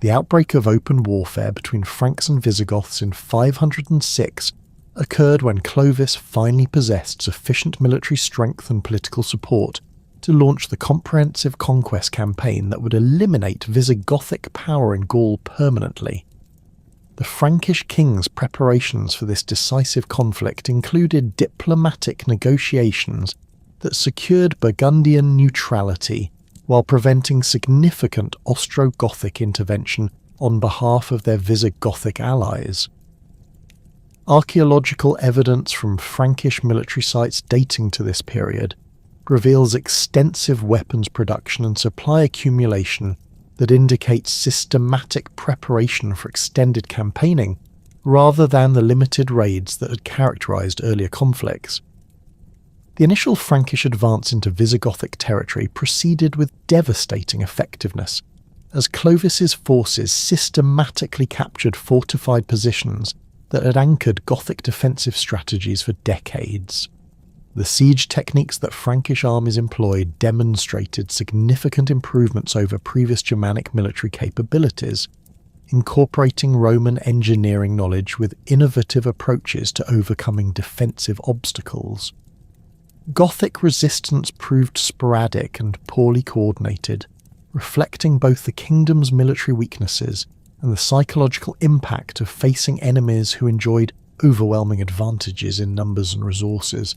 The outbreak of open warfare between Franks and Visigoths in 506 occurred when Clovis finally possessed sufficient military strength and political support to launch the comprehensive conquest campaign that would eliminate Visigothic power in Gaul permanently. The Frankish king's preparations for this decisive conflict included diplomatic negotiations that secured Burgundian neutrality while preventing significant Ostrogothic intervention on behalf of their Visigothic allies. Archaeological evidence from Frankish military sites dating to this period reveals extensive weapons production and supply accumulation that indicates systematic preparation for extended campaigning rather than the limited raids that had characterized earlier conflicts. The initial Frankish advance into Visigothic territory proceeded with devastating effectiveness, as Clovis's forces systematically captured fortified positions that had anchored Gothic defensive strategies for decades. The siege techniques that Frankish armies employed demonstrated significant improvements over previous Germanic military capabilities, incorporating Roman engineering knowledge with innovative approaches to overcoming defensive obstacles. Gothic resistance proved sporadic and poorly coordinated, reflecting both the kingdom's military weaknesses and the psychological impact of facing enemies who enjoyed overwhelming advantages in numbers and resources.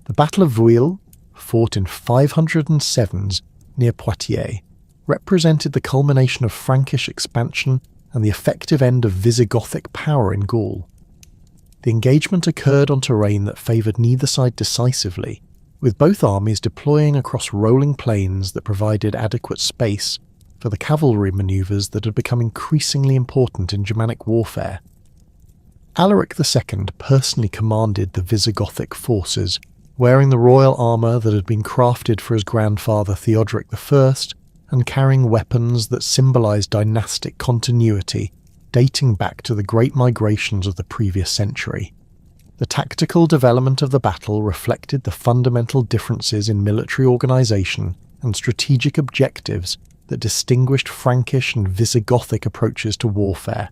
The Battle of Vuil, fought in 507 near Poitiers, represented the culmination of Frankish expansion and the effective end of Visigothic power in Gaul. The engagement occurred on terrain that favoured neither side decisively, with both armies deploying across rolling plains that provided adequate space for the cavalry manoeuvres that had become increasingly important in Germanic warfare. Alaric II personally commanded the Visigothic forces, wearing the royal armour that had been crafted for his grandfather Theodoric I and carrying weapons that symbolised dynastic continuity dating back to the great migrations of the previous century. The tactical development of the battle reflected the fundamental differences in military organisation and strategic objectives that distinguished Frankish and Visigothic approaches to warfare.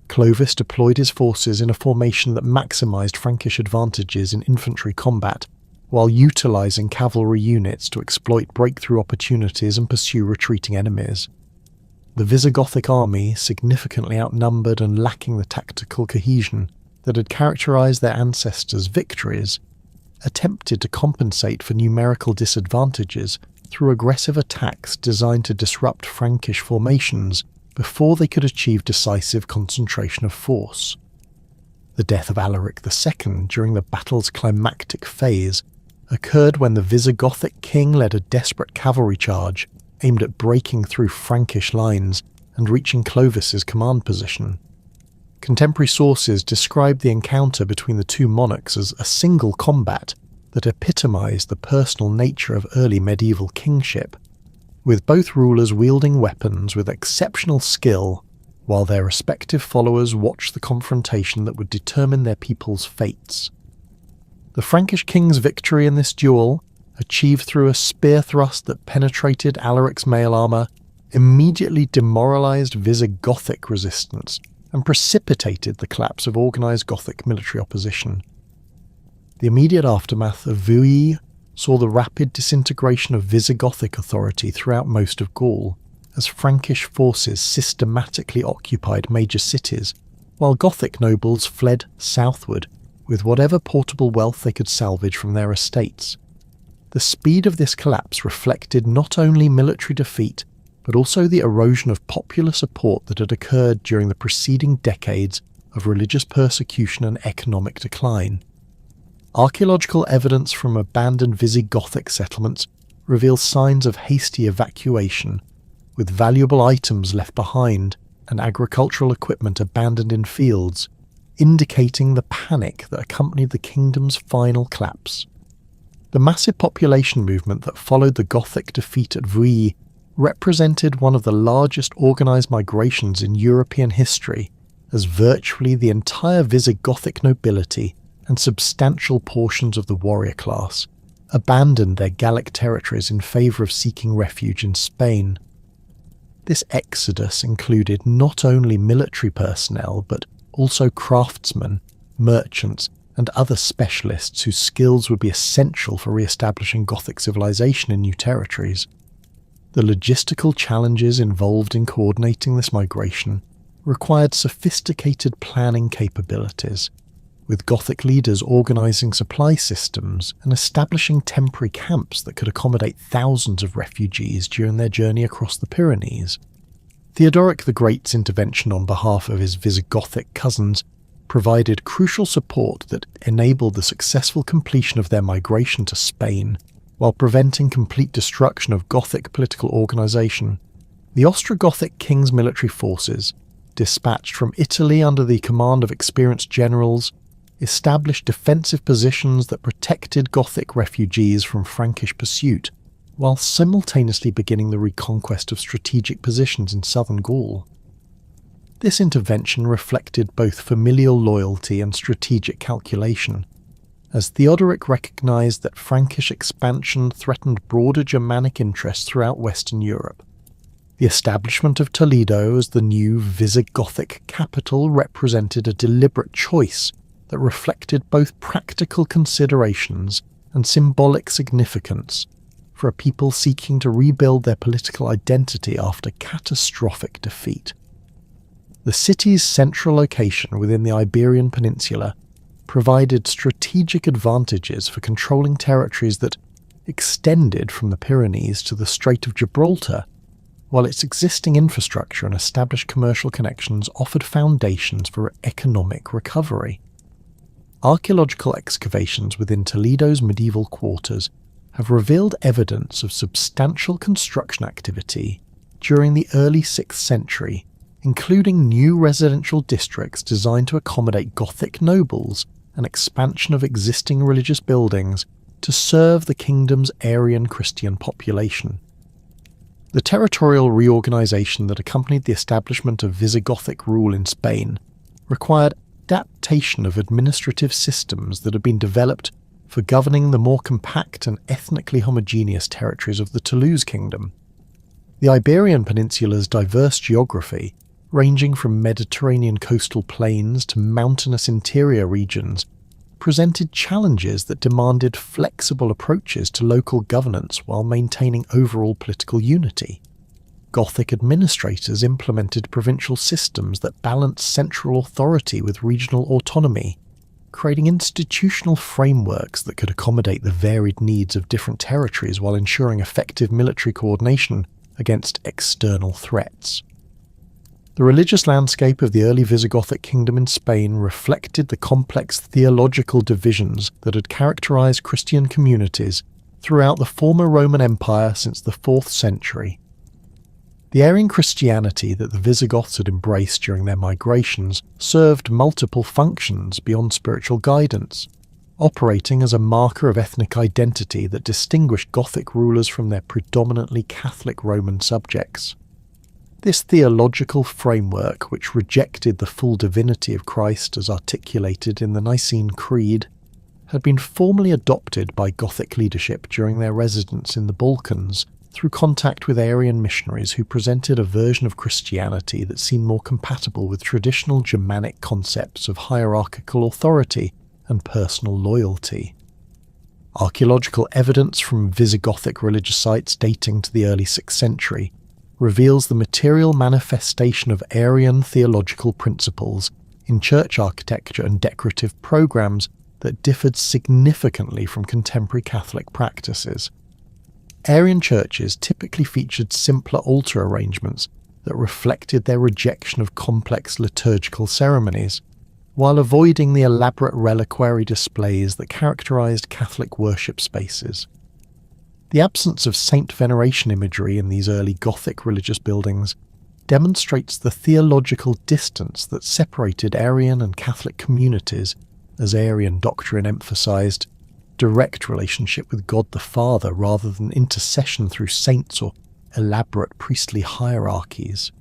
Clovis deployed his forces in a formation that maximised Frankish advantages in infantry combat, while utilising cavalry units to exploit breakthrough opportunities and pursue retreating enemies. The Visigothic army, significantly outnumbered and lacking the tactical cohesion that had characterised their ancestors' victories, attempted to compensate for numerical disadvantages through aggressive attacks designed to disrupt Frankish formations before they could achieve decisive concentration of force. The death of Alaric II during the battle's climactic phase occurred when the Visigothic king led a desperate cavalry charge aimed at breaking through Frankish lines and reaching Clovis's command position. Contemporary sources describe the encounter between the two monarchs as a single combat that epitomised the personal nature of early medieval kingship, with both rulers wielding weapons with exceptional skill while their respective followers watched the confrontation that would determine their people's fates. The Frankish king's victory in this duel, achieved through a spear thrust that penetrated Alaric's mail armour, immediately demoralised Visigothic resistance and precipitated the collapse of organised Gothic military opposition. The immediate aftermath of Vouilly saw the rapid disintegration of Visigothic authority throughout most of Gaul, as Frankish forces systematically occupied major cities, while Gothic nobles fled southward with whatever portable wealth they could salvage from their estates. The speed of this collapse reflected not only military defeat, but also the erosion of popular support that had occurred during the preceding decades of religious persecution and economic decline. Archaeological evidence from abandoned Visigothic settlements reveals signs of hasty evacuation, with valuable items left behind and agricultural equipment abandoned in fields, indicating the panic that accompanied the kingdom's final collapse. The massive population movement that followed the Gothic defeat at Vouilly represented one of the largest organised migrations in European history, as virtually the entire Visigothic nobility and substantial portions of the warrior class abandoned their Gallic territories in favour of seeking refuge in Spain. This exodus included not only military personnel but also craftsmen, merchants, and other specialists whose skills would be essential for re-establishing Gothic civilization in new territories. The logistical challenges involved in coordinating this migration required sophisticated planning capabilities, with Gothic leaders organising supply systems and establishing temporary camps that could accommodate thousands of refugees during their journey across the Pyrenees. Theodoric the Great's intervention on behalf of his Visigothic cousins provided crucial support that enabled the successful completion of their migration to Spain, while preventing complete destruction of Gothic political organisation. The Ostrogothic king's military forces, dispatched from Italy under the command of experienced generals, established defensive positions that protected Gothic refugees from Frankish pursuit, while simultaneously beginning the reconquest of strategic positions in southern Gaul. This intervention reflected both familial loyalty and strategic calculation, as Theodoric recognised that Frankish expansion threatened broader Germanic interests throughout Western Europe. The establishment of Toledo as the new Visigothic capital represented a deliberate choice that reflected both practical considerations and symbolic significance for a people seeking to rebuild their political identity after catastrophic defeat. The city's central location within the Iberian Peninsula provided strategic advantages for controlling territories that extended from the Pyrenees to the Strait of Gibraltar, while its existing infrastructure and established commercial connections offered foundations for economic recovery. Archaeological excavations within Toledo's medieval quarters have revealed evidence of substantial construction activity during the early 6th century, including new residential districts designed to accommodate Gothic nobles and expansion of existing religious buildings to serve the kingdom's Arian Christian population. The territorial reorganisation that accompanied the establishment of Visigothic rule in Spain required adaptation of administrative systems that had been developed for governing the more compact and ethnically homogeneous territories of the Toulouse kingdom. The Iberian Peninsula's diverse geography, ranging from Mediterranean coastal plains to mountainous interior regions, presented challenges that demanded flexible approaches to local governance while maintaining overall political unity. Gothic administrators implemented provincial systems that balanced central authority with regional autonomy, creating institutional frameworks that could accommodate the varied needs of different territories while ensuring effective military coordination against external threats. The religious landscape of the early Visigothic kingdom in Spain reflected the complex theological divisions that had characterized Christian communities throughout the former Roman Empire since the 4th century. The Arian Christianity that the Visigoths had embraced during their migrations served multiple functions beyond spiritual guidance, operating as a marker of ethnic identity that distinguished Gothic rulers from their predominantly Catholic Roman subjects. This theological framework, which rejected the full divinity of Christ as articulated in the Nicene Creed, had been formally adopted by Gothic leadership during their residence in the Balkans through contact with Arian missionaries who presented a version of Christianity that seemed more compatible with traditional Germanic concepts of hierarchical authority and personal loyalty. Archaeological evidence from Visigothic religious sites dating to the early 6th century reveals the material manifestation of Arian theological principles in church architecture and decorative programs that differed significantly from contemporary Catholic practices. Arian churches typically featured simpler altar arrangements that reflected their rejection of complex liturgical ceremonies, while avoiding the elaborate reliquary displays that characterized Catholic worship spaces. The absence of saint veneration imagery in these early Gothic religious buildings demonstrates the theological distance that separated Arian and Catholic communities, as Arian doctrine emphasized direct relationship with God the Father rather than intercession through saints or elaborate priestly hierarchies.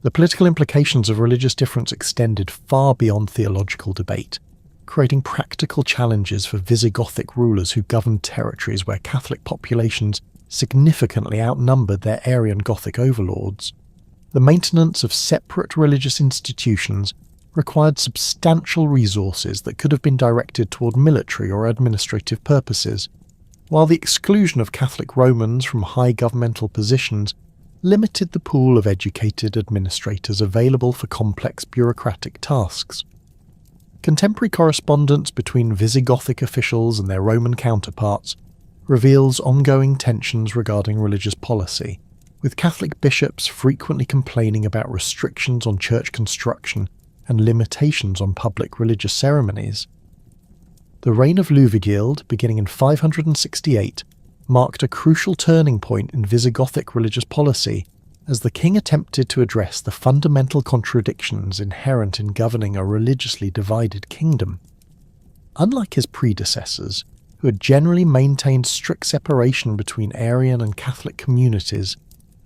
The political implications of religious difference extended far beyond theological debate, creating practical challenges for Visigothic rulers who governed territories where Catholic populations significantly outnumbered their Arian Gothic overlords. The maintenance of separate religious institutions required substantial resources that could have been directed toward military or administrative purposes, while the exclusion of Catholic Romans from high governmental positions limited the pool of educated administrators available for complex bureaucratic tasks. Contemporary correspondence between Visigothic officials and their Roman counterparts reveals ongoing tensions regarding religious policy, with Catholic bishops frequently complaining about restrictions on church construction and limitations on public religious ceremonies. The reign of Liudgild, beginning in 568, marked a crucial turning point in Visigothic religious policy, as the king attempted to address the fundamental contradictions inherent in governing a religiously divided kingdom. Unlike his predecessors, who had generally maintained strict separation between Arian and Catholic communities,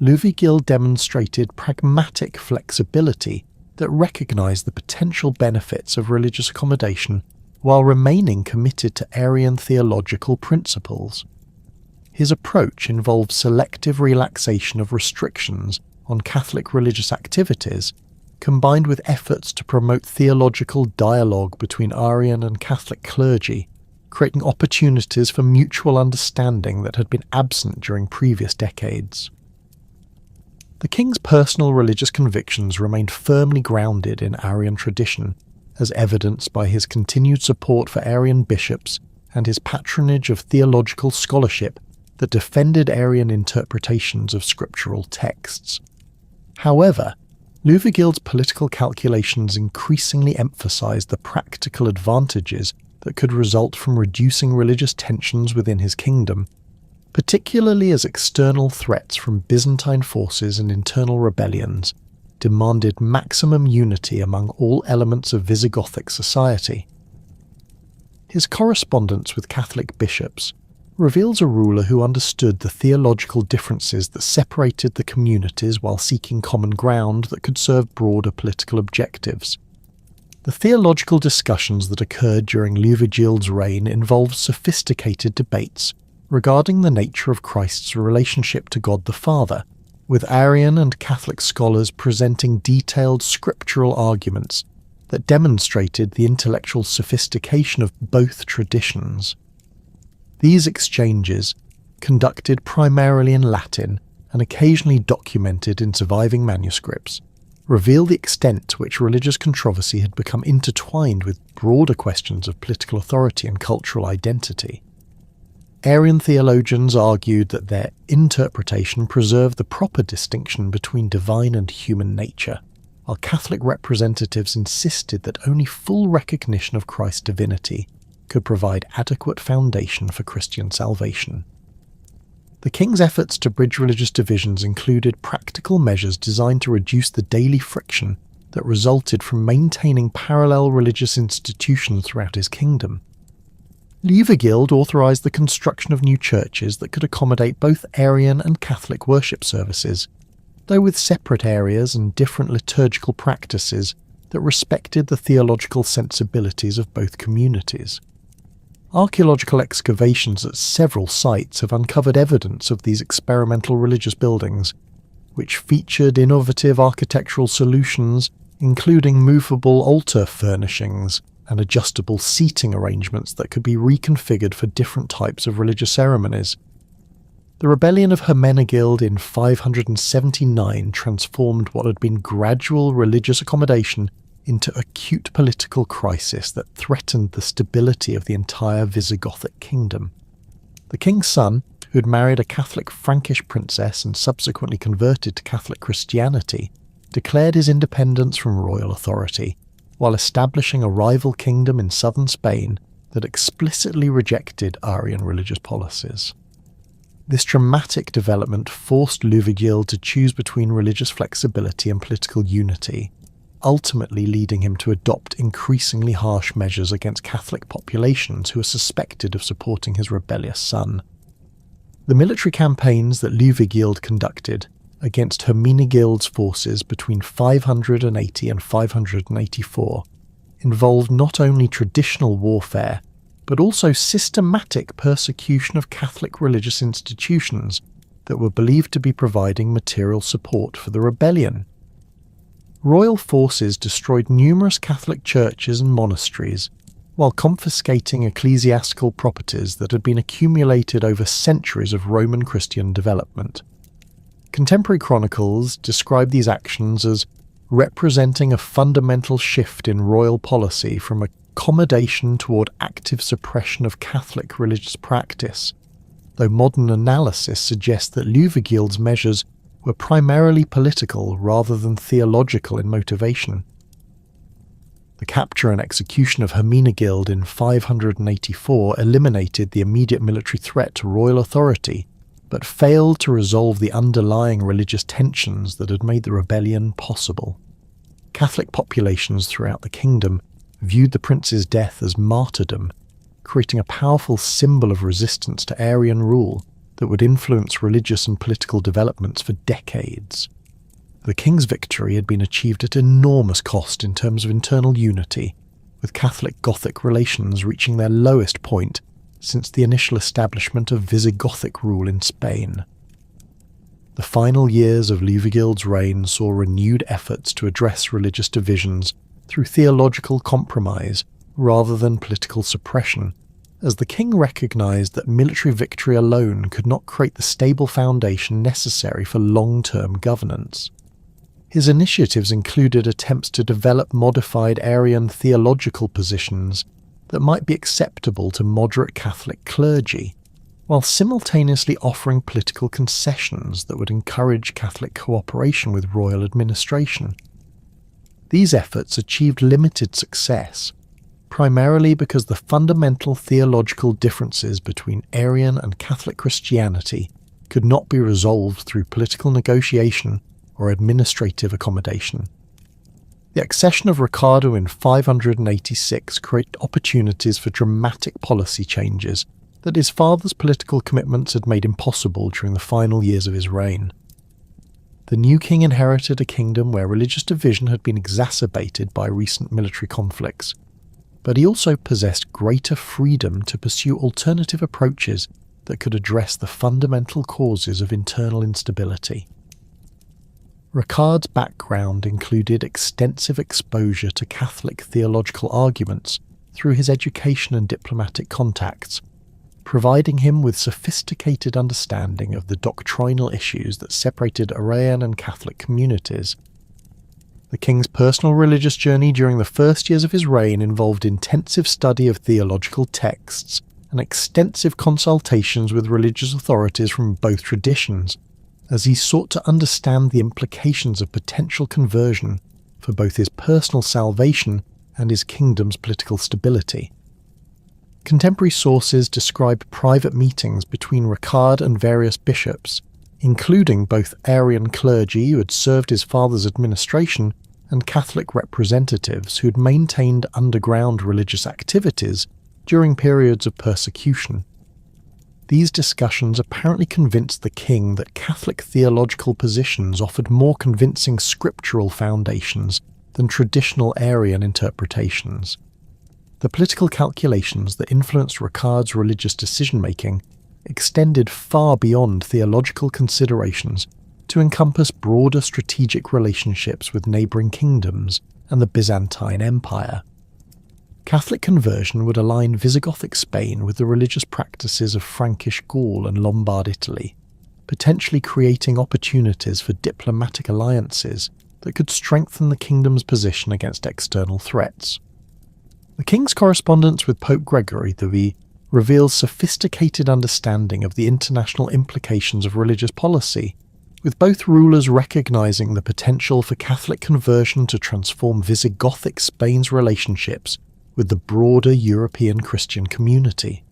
Liudgild demonstrated pragmatic flexibility that recognized the potential benefits of religious accommodation while remaining committed to Arian theological principles. His approach involved selective relaxation of restrictions on Catholic religious activities, combined with efforts to promote theological dialogue between Arian and Catholic clergy, creating opportunities for mutual understanding that had been absent during previous decades. The king's personal religious convictions remained firmly grounded in Arian tradition, as evidenced by his continued support for Arian bishops and his patronage of theological scholarship that defended Arian interpretations of scriptural texts. However, Liudgild's political calculations increasingly emphasized the practical advantages that could result from reducing religious tensions within his kingdom, particularly as external threats from Byzantine forces and internal rebellions demanded maximum unity among all elements of Visigothic society. His correspondence with Catholic bishops reveals a ruler who understood the theological differences that separated the communities while seeking common ground that could serve broader political objectives. The theological discussions that occurred during Liudgild's reign involved sophisticated debates regarding the nature of Christ's relationship to God the Father with Arian and Catholic scholars presenting detailed scriptural arguments that demonstrated the intellectual sophistication of both traditions. These exchanges, conducted primarily in Latin and occasionally documented in surviving manuscripts, reveal the extent to which religious controversy had become intertwined with broader questions of political authority and cultural identity. Arian theologians argued that their interpretation preserved the proper distinction between divine and human nature, while Catholic representatives insisted that only full recognition of Christ's divinity could provide adequate foundation for Christian salvation. The king's efforts to bridge religious divisions included practical measures designed to reduce the daily friction that resulted from maintaining parallel religious institutions throughout his kingdom. Liuvigild authorised the construction of new churches that could accommodate both Arian and Catholic worship services, though with separate areas and different liturgical practices that respected the theological sensibilities of both communities. Archaeological excavations at several sites have uncovered evidence of these experimental religious buildings, which featured innovative architectural solutions including movable altar furnishings and adjustable seating arrangements that could be reconfigured for different types of religious ceremonies. The rebellion of Hermenegild in 579 transformed what had been gradual religious accommodation into acute political crisis that threatened the stability of the entire Visigothic kingdom. The king's son, who had married a Catholic Frankish princess and subsequently converted to Catholic Christianity, declared his independence from royal authority, while establishing a rival kingdom in southern Spain that explicitly rejected Arian religious policies. This dramatic development forced Liuvigild to choose between religious flexibility and political unity, ultimately leading him to adopt increasingly harsh measures against Catholic populations who were suspected of supporting his rebellious son. The military campaigns that Liuvigild conducted against Hermenegild's forces between 580 and 584 involved not only traditional warfare, but also systematic persecution of Catholic religious institutions that were believed to be providing material support for the rebellion. Royal forces destroyed numerous Catholic churches and monasteries, while confiscating ecclesiastical properties that had been accumulated over centuries of Roman Christian development. Contemporary chronicles describe these actions as representing a fundamental shift in royal policy from accommodation toward active suppression of Catholic religious practice, though modern analysis suggests that Liuvigild's measures were primarily political rather than theological in motivation. The capture and execution of Hermenegild in 584 eliminated the immediate military threat to royal authority, but failed to resolve the underlying religious tensions that had made the rebellion possible. Catholic populations throughout the kingdom viewed the prince's death as martyrdom, creating a powerful symbol of resistance to Arian rule that would influence religious and political developments for decades. The king's victory had been achieved at enormous cost in terms of internal unity, with Catholic-Gothic relations reaching their lowest point since the initial establishment of Visigothic rule in Spain. The final years of Liuvigild's reign saw renewed efforts to address religious divisions through theological compromise rather than political suppression, as the king recognized that military victory alone could not create the stable foundation necessary for long-term governance. His initiatives included attempts to develop modified Arian theological positions that might be acceptable to moderate Catholic clergy, while simultaneously offering political concessions that would encourage Catholic cooperation with royal administration. These efforts achieved limited success, primarily because the fundamental theological differences between Arian and Catholic Christianity could not be resolved through political negotiation or administrative accommodation. The accession of Ricardo in 586 created opportunities for dramatic policy changes that his father's political commitments had made impossible during the final years of his reign. The new king inherited a kingdom where religious division had been exacerbated by recent military conflicts, but he also possessed greater freedom to pursue alternative approaches that could address the fundamental causes of internal instability. Ricard's background included extensive exposure to Catholic theological arguments through his education and diplomatic contacts, providing him with sophisticated understanding of the doctrinal issues that separated Arian and Catholic communities. The king's personal religious journey during the first years of his reign involved intensive study of theological texts and extensive consultations with religious authorities from both traditions, as he sought to understand the implications of potential conversion for both his personal salvation and his kingdom's political stability. Contemporary sources describe private meetings between Ricard and various bishops, including both Arian clergy who had served his father's administration and Catholic representatives who had maintained underground religious activities during periods of persecution. These discussions apparently convinced the king that Catholic theological positions offered more convincing scriptural foundations than traditional Arian interpretations. The political calculations that influenced Ricard's religious decision-making extended far beyond theological considerations to encompass broader strategic relationships with neighbouring kingdoms and the Byzantine Empire. Catholic conversion would align Visigothic Spain with the religious practices of Frankish Gaul and Lombard Italy, potentially creating opportunities for diplomatic alliances that could strengthen the kingdom's position against external threats. The king's correspondence with Pope Gregory VII reveals sophisticated understanding of the international implications of religious policy, with both rulers recognising the potential for Catholic conversion to transform Visigothic Spain's relationships with the broader European Christian community.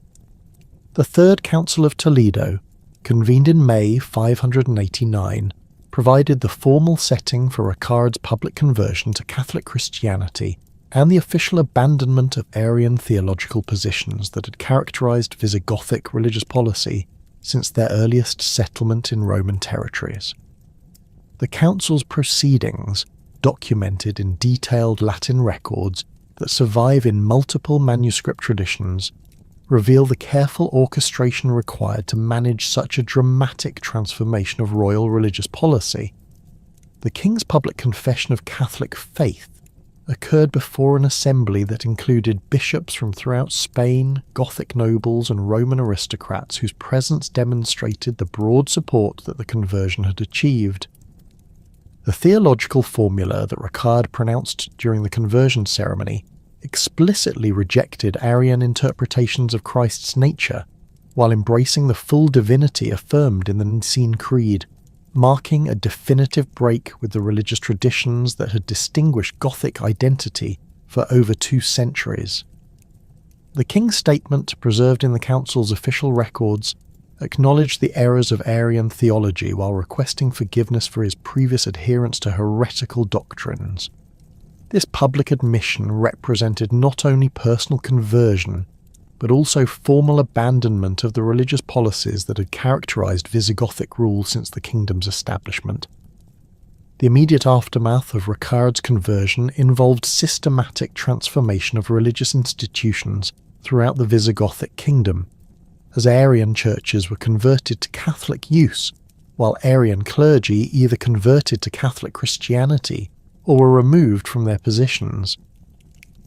The Third Council of Toledo, convened in May 589, provided the formal setting for Ricard's public conversion to Catholic Christianity and the official abandonment of Arian theological positions that had characterised Visigothic religious policy since their earliest settlement in Roman territories. The council's proceedings, documented in detailed Latin records that survive in multiple manuscript traditions, reveal the careful orchestration required to manage such a dramatic transformation of royal religious policy. The king's public confession of Catholic faith occurred before an assembly that included bishops from throughout Spain, Gothic nobles and Roman aristocrats whose presence demonstrated the broad support that the conversion had achieved. The theological formula that Ricard pronounced during the conversion ceremony explicitly rejected Arian interpretations of Christ's nature, while embracing the full divinity affirmed in the Nicene Creed, marking a definitive break with the religious traditions that had distinguished Gothic identity for over 2 centuries. The king's statement, preserved in the council's official records, acknowledged the errors of Arian theology while requesting forgiveness for his previous adherence to heretical doctrines. This public admission represented not only personal conversion, but also formal abandonment of the religious policies that had characterised Visigothic rule since the kingdom's establishment. The immediate aftermath of Ricard's conversion involved systematic transformation of religious institutions throughout the Visigothic kingdom, as Arian churches were converted to Catholic use, while Arian clergy either converted to Catholic Christianity or were removed from their positions.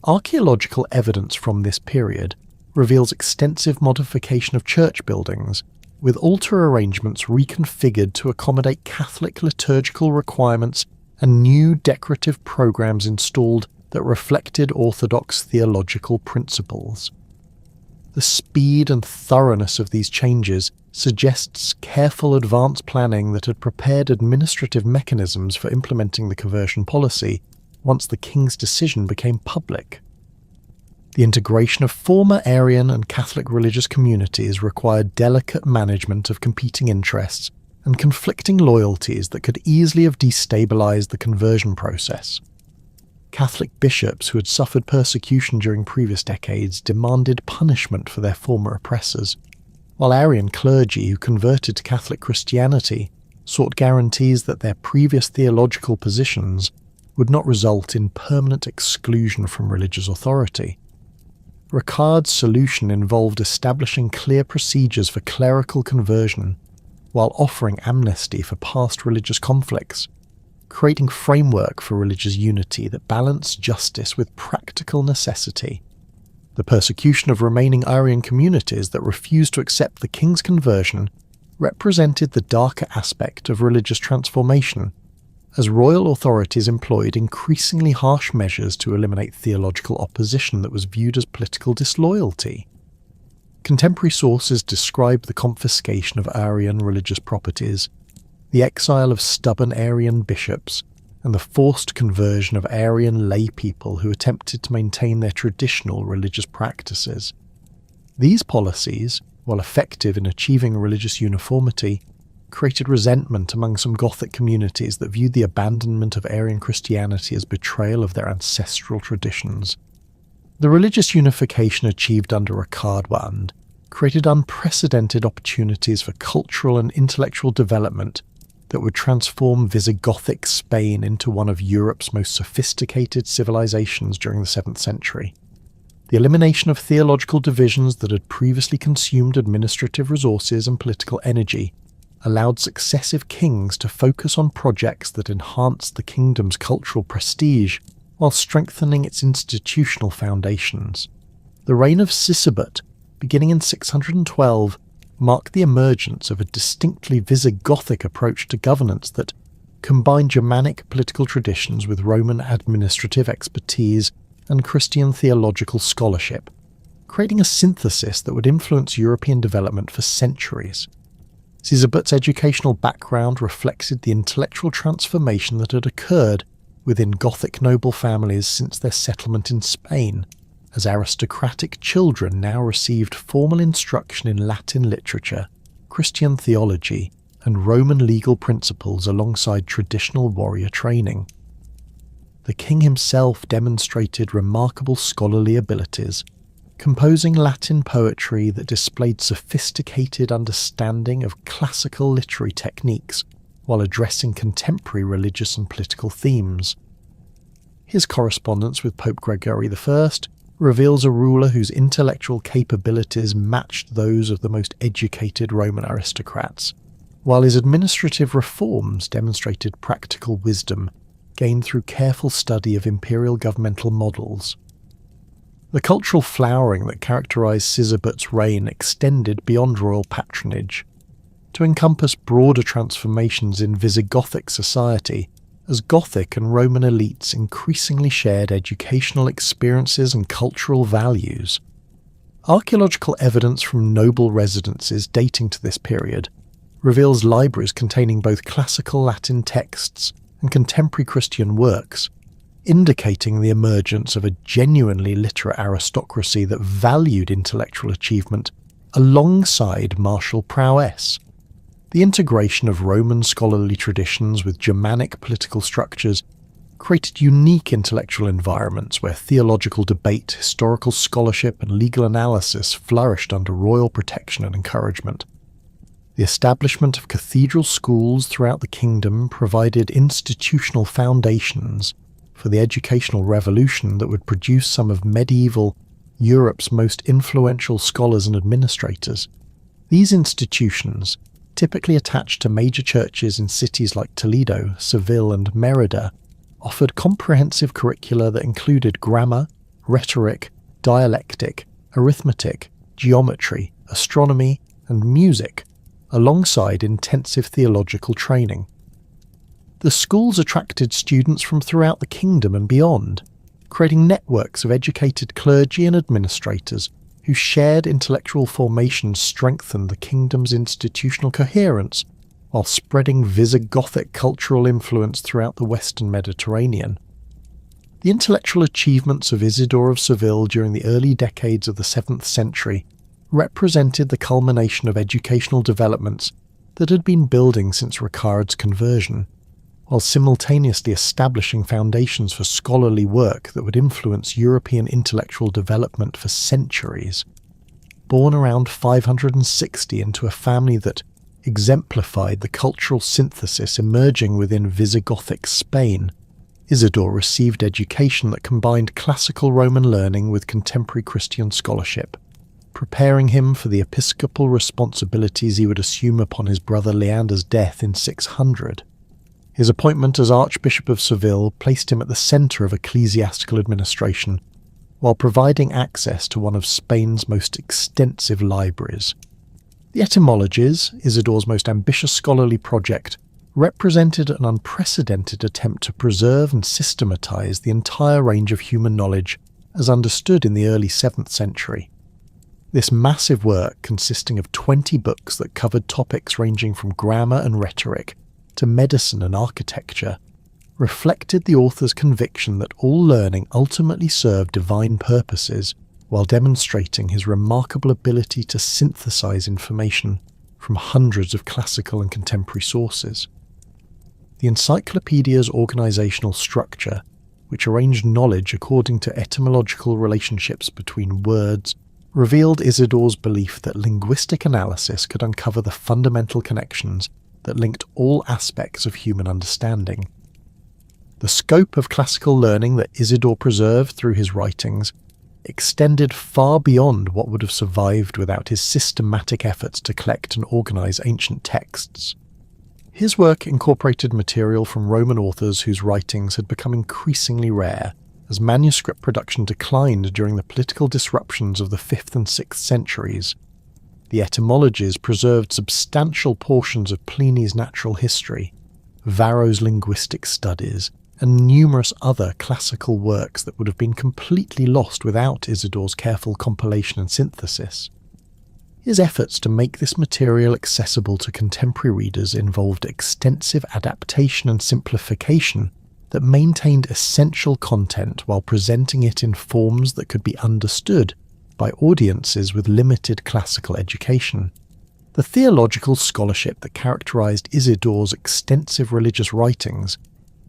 Archaeological evidence from this period reveals extensive modification of church buildings, with altar arrangements reconfigured to accommodate Catholic liturgical requirements and new decorative programs installed that reflected Orthodox theological principles. The speed and thoroughness of these changes suggests careful advance planning that had prepared administrative mechanisms for implementing the conversion policy once the king's decision became public. The integration of former Arian and Catholic religious communities required delicate management of competing interests and conflicting loyalties that could easily have destabilized the conversion process. Catholic bishops who had suffered persecution during previous decades demanded punishment for their former oppressors, while Arian clergy who converted to Catholic Christianity sought guarantees that their previous theological positions would not result in permanent exclusion from religious authority. Ricard's solution involved establishing clear procedures for clerical conversion, while offering amnesty for past religious conflicts. creating framework for religious unity that balanced justice with practical necessity. The persecution of remaining Arian communities that refused to accept the king's conversion represented the darker aspect of religious transformation, as royal authorities employed increasingly harsh measures to eliminate theological opposition that was viewed as political disloyalty. Contemporary sources describe the confiscation of Arian religious properties, the exile of stubborn Arian bishops, and the forced conversion of Arian lay people who attempted to maintain their traditional religious practices. These policies, while effective in achieving religious uniformity, created resentment among some Gothic communities that viewed the abandonment of Arian Christianity as betrayal of their ancestral traditions. The religious unification achieved under Ricardwand created unprecedented opportunities for cultural and intellectual development that would transform Visigothic Spain into one of Europe's most sophisticated civilizations during the 7th century. The elimination of theological divisions that had previously consumed administrative resources and political energy allowed successive kings to focus on projects that enhanced the kingdom's cultural prestige while strengthening its institutional foundations. The reign of Sigebert, beginning in 612, marked the emergence of a distinctly Visigothic approach to governance that combined Germanic political traditions with Roman administrative expertise and Christian theological scholarship, creating a synthesis that would influence European development for centuries. Sigebert's educational background reflected the intellectual transformation that had occurred within Gothic noble families since their settlement in Spain, as aristocratic children now received formal instruction in Latin literature, Christian theology, and Roman legal principles alongside traditional warrior training. The king himself demonstrated remarkable scholarly abilities, composing Latin poetry that displayed sophisticated understanding of classical literary techniques while addressing contemporary religious and political themes. His correspondence with Pope Gregory I reveals a ruler whose intellectual capabilities matched those of the most educated Roman aristocrats, while his administrative reforms demonstrated practical wisdom gained through careful study of imperial governmental models. The cultural flowering that characterized Sigebert's reign extended beyond royal patronage, to encompass broader transformations in Visigothic society, as Gothic and Roman elites increasingly shared educational experiences and cultural values. Archaeological evidence from noble residences dating to this period reveals libraries containing both classical Latin texts and contemporary Christian works, indicating the emergence of a genuinely literate aristocracy that valued intellectual achievement alongside martial prowess. The integration of Roman scholarly traditions with Germanic political structures created unique intellectual environments where theological debate, historical scholarship, and legal analysis flourished under royal protection and encouragement. The establishment of cathedral schools throughout the kingdom provided institutional foundations for the educational revolution that would produce some of medieval Europe's most influential scholars and administrators. These institutions, typically attached to major churches in cities like Toledo, Seville, and Merida, offered comprehensive curricula that included grammar, rhetoric, dialectic, arithmetic, geometry, astronomy, and music, alongside intensive theological training. The schools attracted students from throughout the kingdom and beyond, creating networks of educated clergy and administrators whose shared intellectual formation strengthened the kingdom's institutional coherence while spreading Visigothic cultural influence throughout the Western Mediterranean. The intellectual achievements of Isidore of Seville during the early decades of the 7th century represented the culmination of educational developments that had been building since Ricard's conversion, while simultaneously establishing foundations for scholarly work that would influence European intellectual development for centuries. Born around 560 into a family that exemplified the cultural synthesis emerging within Visigothic Spain, Isidore received education that combined classical Roman learning with contemporary Christian scholarship, preparing him for the episcopal responsibilities he would assume upon his brother Leander's death in 600. His appointment as Archbishop of Seville placed him at the centre of ecclesiastical administration, while providing access to one of Spain's most extensive libraries. The Etymologies, Isidore's most ambitious scholarly project, represented an unprecedented attempt to preserve and systematise the entire range of human knowledge as understood in the early 7th century. This massive work, consisting of 20 books that covered topics ranging from grammar and rhetoric to medicine and architecture, reflected the author's conviction that all learning ultimately served divine purposes, while demonstrating his remarkable ability to synthesize information from hundreds of classical and contemporary sources. The encyclopedia's organizational structure, which arranged knowledge according to etymological relationships between words, revealed Isidore's belief that linguistic analysis could uncover the fundamental connections that linked all aspects of human understanding. The scope of classical learning that Isidore preserved through his writings extended far beyond what would have survived without his systematic efforts to collect and organize ancient texts. His work incorporated material from Roman authors whose writings had become increasingly rare as manuscript production declined during the political disruptions of the 5th and 6th centuries. The Etymologies preserved substantial portions of Pliny's natural history, Varro's linguistic studies, and numerous other classical works that would have been completely lost without Isidore's careful compilation and synthesis. His efforts to make this material accessible to contemporary readers involved extensive adaptation and simplification that maintained essential content while presenting it in forms that could be understood by audiences with limited classical education. The theological scholarship that characterized Isidore's extensive religious writings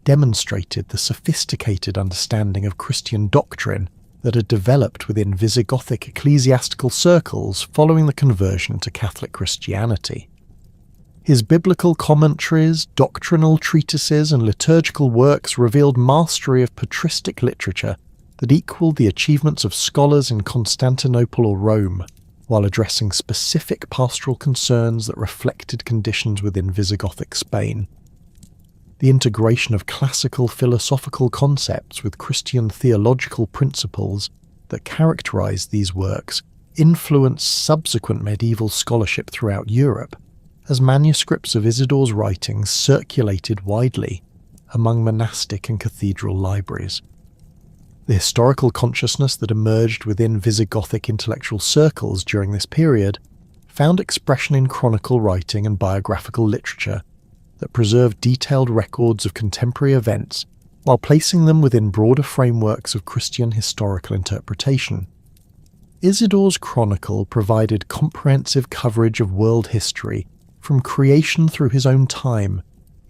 demonstrated the sophisticated understanding of Christian doctrine that had developed within Visigothic ecclesiastical circles following the conversion to Catholic Christianity. His biblical commentaries, doctrinal treatises, and liturgical works revealed mastery of patristic literature that equaled the achievements of scholars in Constantinople or Rome, while addressing specific pastoral concerns that reflected conditions within Visigothic Spain. The integration of classical philosophical concepts with Christian theological principles that characterized these works influenced subsequent medieval scholarship throughout Europe, as manuscripts of Isidore's writings circulated widely among monastic and cathedral libraries. The historical consciousness that emerged within Visigothic intellectual circles during this period found expression in chronicle writing and biographical literature that preserved detailed records of contemporary events while placing them within broader frameworks of Christian historical interpretation. Isidore's chronicle provided comprehensive coverage of world history from creation through his own time,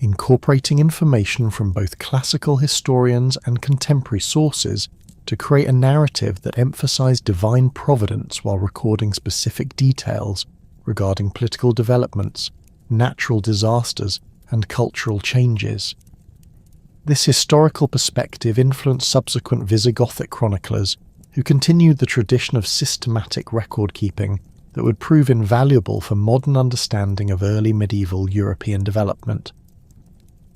incorporating information from both classical historians and contemporary sources to create a narrative that emphasized divine providence while recording specific details regarding political developments, natural disasters, and cultural changes. This historical perspective influenced subsequent Visigothic chroniclers who continued the tradition of systematic record-keeping that would prove invaluable for modern understanding of early medieval European development.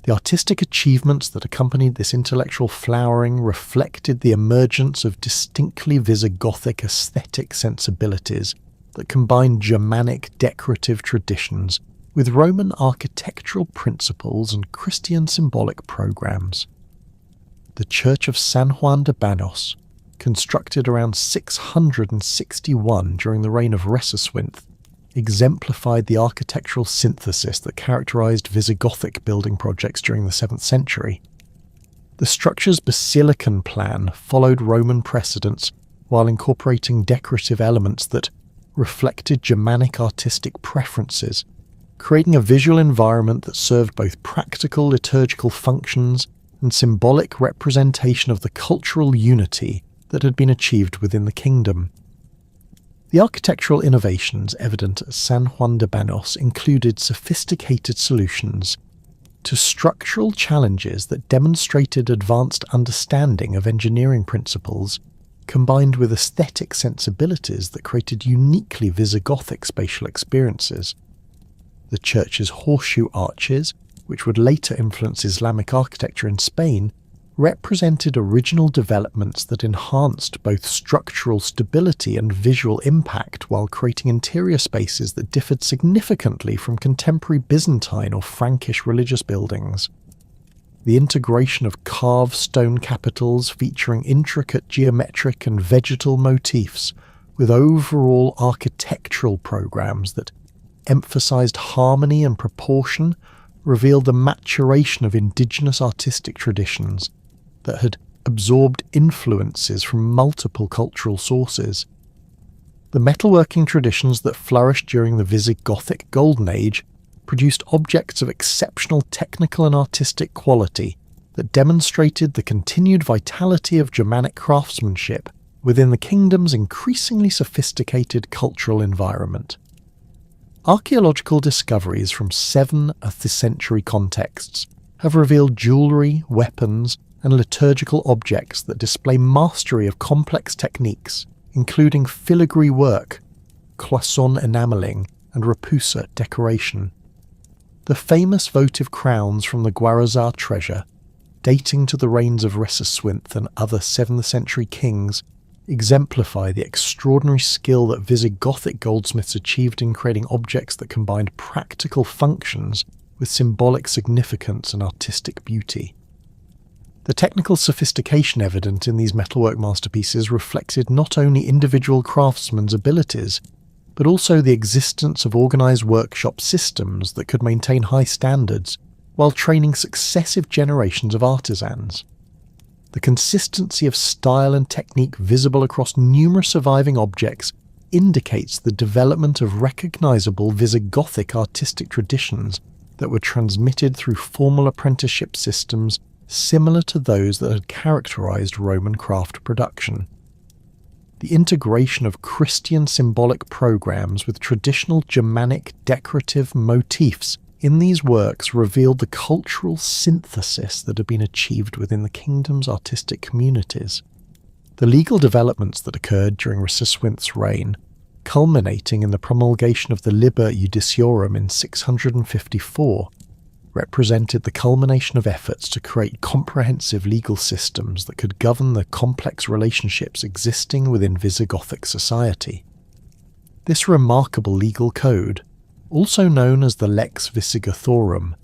The artistic achievements that accompanied this intellectual flowering reflected the emergence of distinctly Visigothic aesthetic sensibilities that combined Germanic decorative traditions with Roman architectural principles and Christian symbolic programs. The Church of San Juan de Banos, constructed around 661 during the reign of Resuswinth, exemplified the architectural synthesis that characterized Visigothic building projects during the 7th century. The structure's basilican plan followed Roman precedents while incorporating decorative elements that reflected Germanic artistic preferences, creating a visual environment that served both practical liturgical functions and symbolic representation of the cultural unity that had been achieved within the kingdom. The architectural innovations evident at San Juan de Banos included sophisticated solutions to structural challenges that demonstrated advanced understanding of engineering principles, combined with aesthetic sensibilities that created uniquely Visigothic spatial experiences. The church's horseshoe arches, which would later influence Islamic architecture in Spain, represented original developments that enhanced both structural stability and visual impact while creating interior spaces that differed significantly from contemporary Byzantine or Frankish religious buildings. The integration of carved stone capitals featuring intricate geometric and vegetal motifs with overall architectural programs that emphasized harmony and proportion revealed the maturation of indigenous artistic traditions that had absorbed influences from multiple cultural sources. The metalworking traditions that flourished during the Visigothic Golden Age produced objects of exceptional technical and artistic quality that demonstrated the continued vitality of Germanic craftsmanship within the kingdom's increasingly sophisticated cultural environment. Archaeological discoveries from 7 of the century contexts have revealed jewellery, weapons, and liturgical objects that display mastery of complex techniques, including filigree work, cloisonne enamelling, and repousse decoration. The famous votive crowns from the Guarazar treasure, dating to the reigns of Resuswinth and other 7th century kings, exemplify the extraordinary skill that Visigothic goldsmiths achieved in creating objects that combined practical functions with symbolic significance and artistic beauty. The technical sophistication evident in these metalwork masterpieces reflected not only individual craftsmen's abilities, but also the existence of organised workshop systems that could maintain high standards while training successive generations of artisans. The consistency of style and technique visible across numerous surviving objects indicates the development of recognisable Visigothic artistic traditions that were transmitted through formal apprenticeship systems similar to those that had characterised Roman craft production. The integration of Christian symbolic programs with traditional Germanic decorative motifs in these works revealed the cultural synthesis that had been achieved within the kingdom's artistic communities. The legal developments that occurred during Resuswinth's reign, culminating in the promulgation of the Liber Judiciorum in 654, represented the culmination of efforts to create comprehensive legal systems that could govern the complex relationships existing within Visigothic society. This remarkable legal code, also known as the Lex Visigothorum,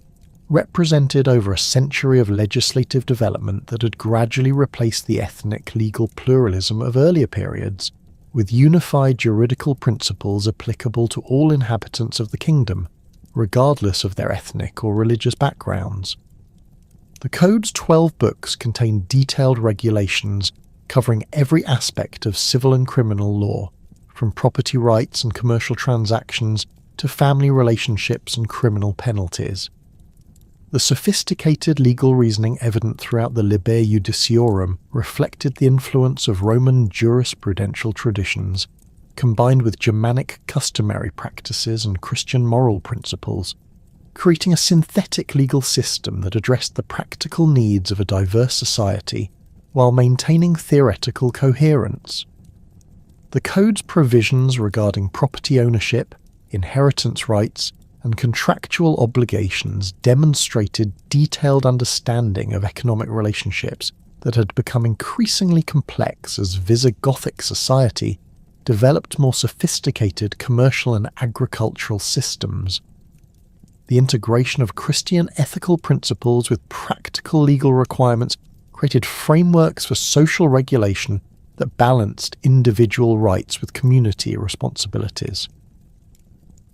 represented over a century of legislative development that had gradually replaced the ethnic legal pluralism of earlier periods, with unified juridical principles applicable to all inhabitants of the kingdom, regardless of their ethnic or religious backgrounds. The Code's 12 books contain detailed regulations covering every aspect of civil and criminal law, from property rights and commercial transactions to family relationships and criminal penalties. The sophisticated legal reasoning evident throughout the Liber Judiciorum reflected the influence of Roman jurisprudential traditions, combined with Germanic customary practices and Christian moral principles, creating a synthetic legal system that addressed the practical needs of a diverse society while maintaining theoretical coherence. The Code's provisions regarding property ownership, inheritance rights, and contractual obligations demonstrated detailed understanding of economic relationships that had become increasingly complex as Visigothic society developed more sophisticated commercial and agricultural systems. The integration of Christian ethical principles with practical legal requirements created frameworks for social regulation that balanced individual rights with community responsibilities.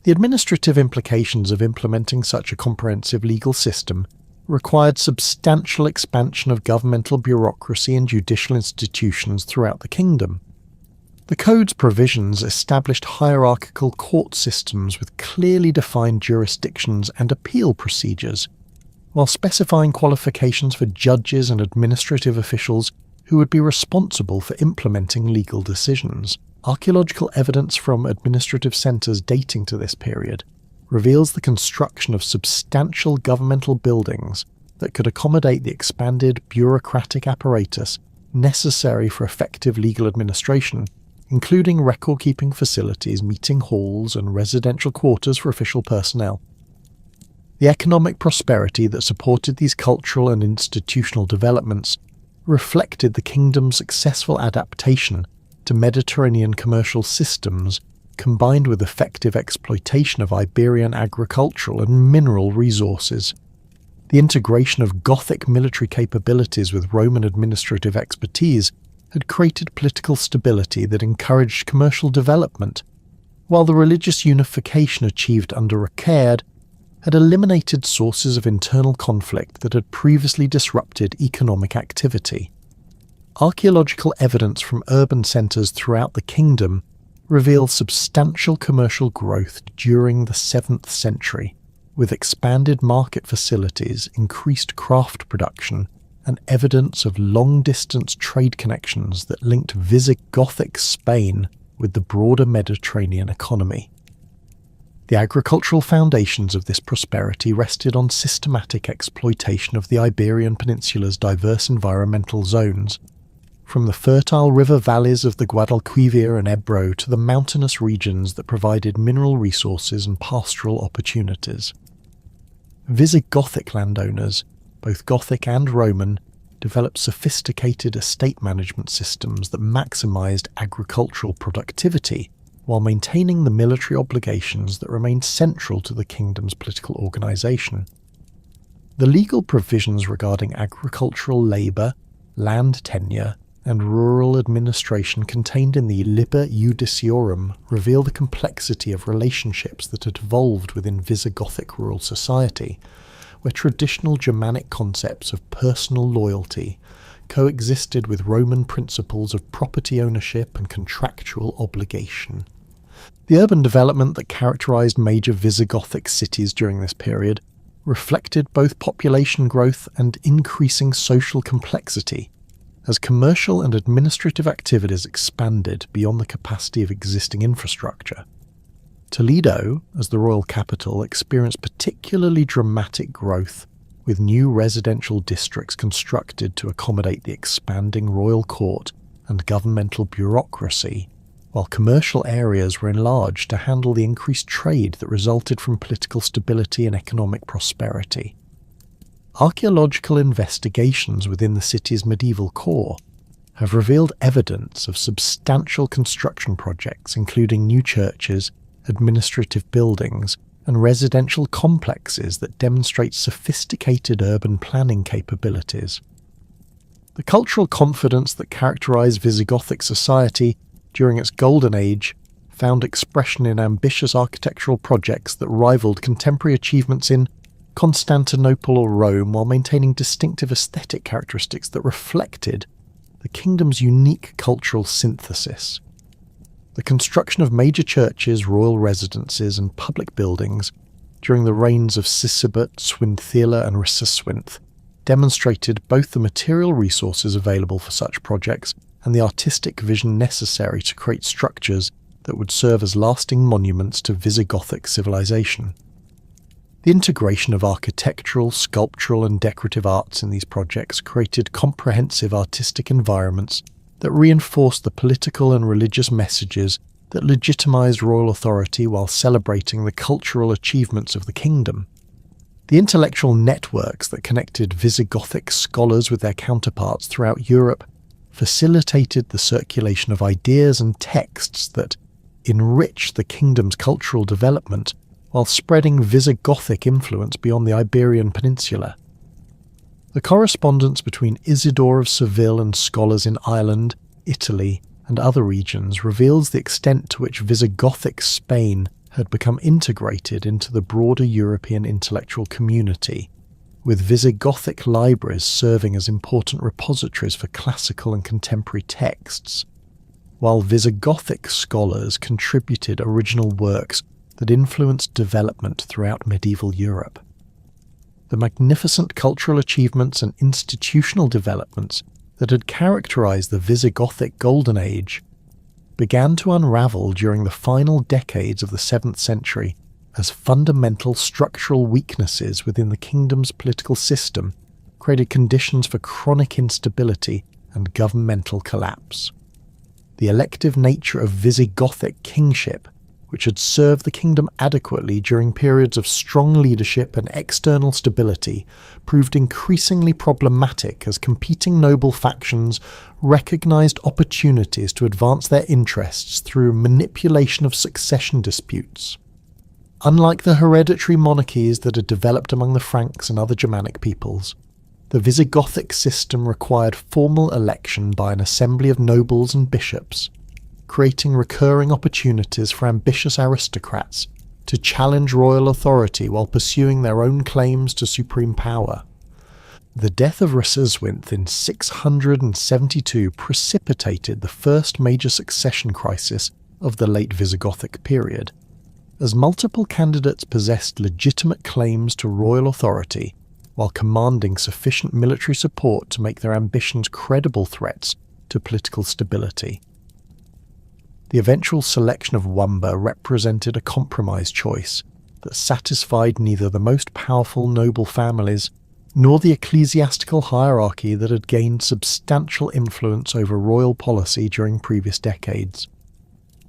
The administrative implications of implementing such a comprehensive legal system required substantial expansion of governmental bureaucracy and judicial institutions throughout the kingdom. The Code's provisions established hierarchical court systems with clearly defined jurisdictions and appeal procedures, while specifying qualifications for judges and administrative officials who would be responsible for implementing legal decisions. Archaeological evidence from administrative centres dating to this period reveals the construction of substantial governmental buildings that could accommodate the expanded bureaucratic apparatus necessary for effective legal administration, including record-keeping facilities, meeting halls, and residential quarters for official personnel. The economic prosperity that supported these cultural and institutional developments reflected the kingdom's successful adaptation to Mediterranean commercial systems, combined with effective exploitation of Iberian agricultural and mineral resources. The integration of Gothic military capabilities with Roman administrative expertise had created political stability that encouraged commercial development, while the religious unification achieved under Reshaped had eliminated sources of internal conflict that had previously disrupted economic activity. Archaeological evidence from urban centres throughout the kingdom reveals substantial commercial growth during the 7th century, with expanded market facilities, increased craft production, and evidence of long-distance trade connections that linked Visigothic Spain with the broader Mediterranean economy. The agricultural foundations of this prosperity rested on systematic exploitation of the Iberian Peninsula's diverse environmental zones, from the fertile river valleys of the Guadalquivir and Ebro to the mountainous regions that provided mineral resources and pastoral opportunities. Visigothic landowners, both Gothic and Roman, developed sophisticated estate management systems that maximised agricultural productivity while maintaining the military obligations that remained central to the kingdom's political organisation. The legal provisions regarding agricultural labour, land tenure, and rural administration contained in the Liber Judiciorum reveal the complexity of relationships that had evolved within Visigothic rural society, where traditional Germanic concepts of personal loyalty coexisted with Roman principles of property ownership and contractual obligation. The urban development that characterised major Visigothic cities during this period reflected both population growth and increasing social complexity, as commercial and administrative activities expanded beyond the capacity of existing infrastructure. Toledo, as the royal capital, experienced particularly dramatic growth, with new residential districts constructed to accommodate the expanding royal court and governmental bureaucracy, while commercial areas were enlarged to handle the increased trade that resulted from political stability and economic prosperity. Archaeological investigations within the city's medieval core have revealed evidence of substantial construction projects, including new churches, administrative buildings, and residential complexes that demonstrate sophisticated urban planning capabilities. The cultural confidence that characterised Visigothic society during its golden age found expression in ambitious architectural projects that rivaled contemporary achievements in Constantinople or Rome, while maintaining distinctive aesthetic characteristics that reflected the kingdom's unique cultural synthesis. The construction of major churches, royal residences, and public buildings during the reigns of Sigebert, Swinthila, and Resuswinth demonstrated both the material resources available for such projects and the artistic vision necessary to create structures that would serve as lasting monuments to Visigothic civilization. The integration of architectural, sculptural, and decorative arts in these projects created comprehensive artistic environments that reinforced the political and religious messages that legitimized royal authority while celebrating the cultural achievements of the kingdom. The intellectual networks that connected Visigothic scholars with their counterparts throughout Europe facilitated the circulation of ideas and texts that enriched the kingdom's cultural development while spreading Visigothic influence beyond the Iberian Peninsula. The correspondence between Isidore of Seville and scholars in Ireland, Italy, and other regions reveals the extent to which Visigothic Spain had become integrated into the broader European intellectual community, with Visigothic libraries serving as important repositories for classical and contemporary texts, while Visigothic scholars contributed original works that influenced development throughout medieval Europe. The magnificent cultural achievements and institutional developments that had characterized the Visigothic Golden Age began to unravel during the final decades of the 7th century as fundamental structural weaknesses within the kingdom's political system created conditions for chronic instability and governmental collapse. The elective nature of Visigothic kingship which had served the kingdom adequately during periods of strong leadership and external stability, proved increasingly problematic as competing noble factions recognized opportunities to advance their interests through manipulation of succession disputes. Unlike the hereditary monarchies that had developed among the Franks and other Germanic peoples, the Visigothic system required formal election by an assembly of nobles and bishops, creating recurring opportunities for ambitious aristocrats to challenge royal authority while pursuing their own claims to supreme power. The death of Rhysyswynth in 672 precipitated the first major succession crisis of the late Visigothic period, as multiple candidates possessed legitimate claims to royal authority while commanding sufficient military support to make their ambitions credible threats to political stability. The eventual selection of Wamba represented a compromise choice that satisfied neither the most powerful noble families nor the ecclesiastical hierarchy that had gained substantial influence over royal policy during previous decades.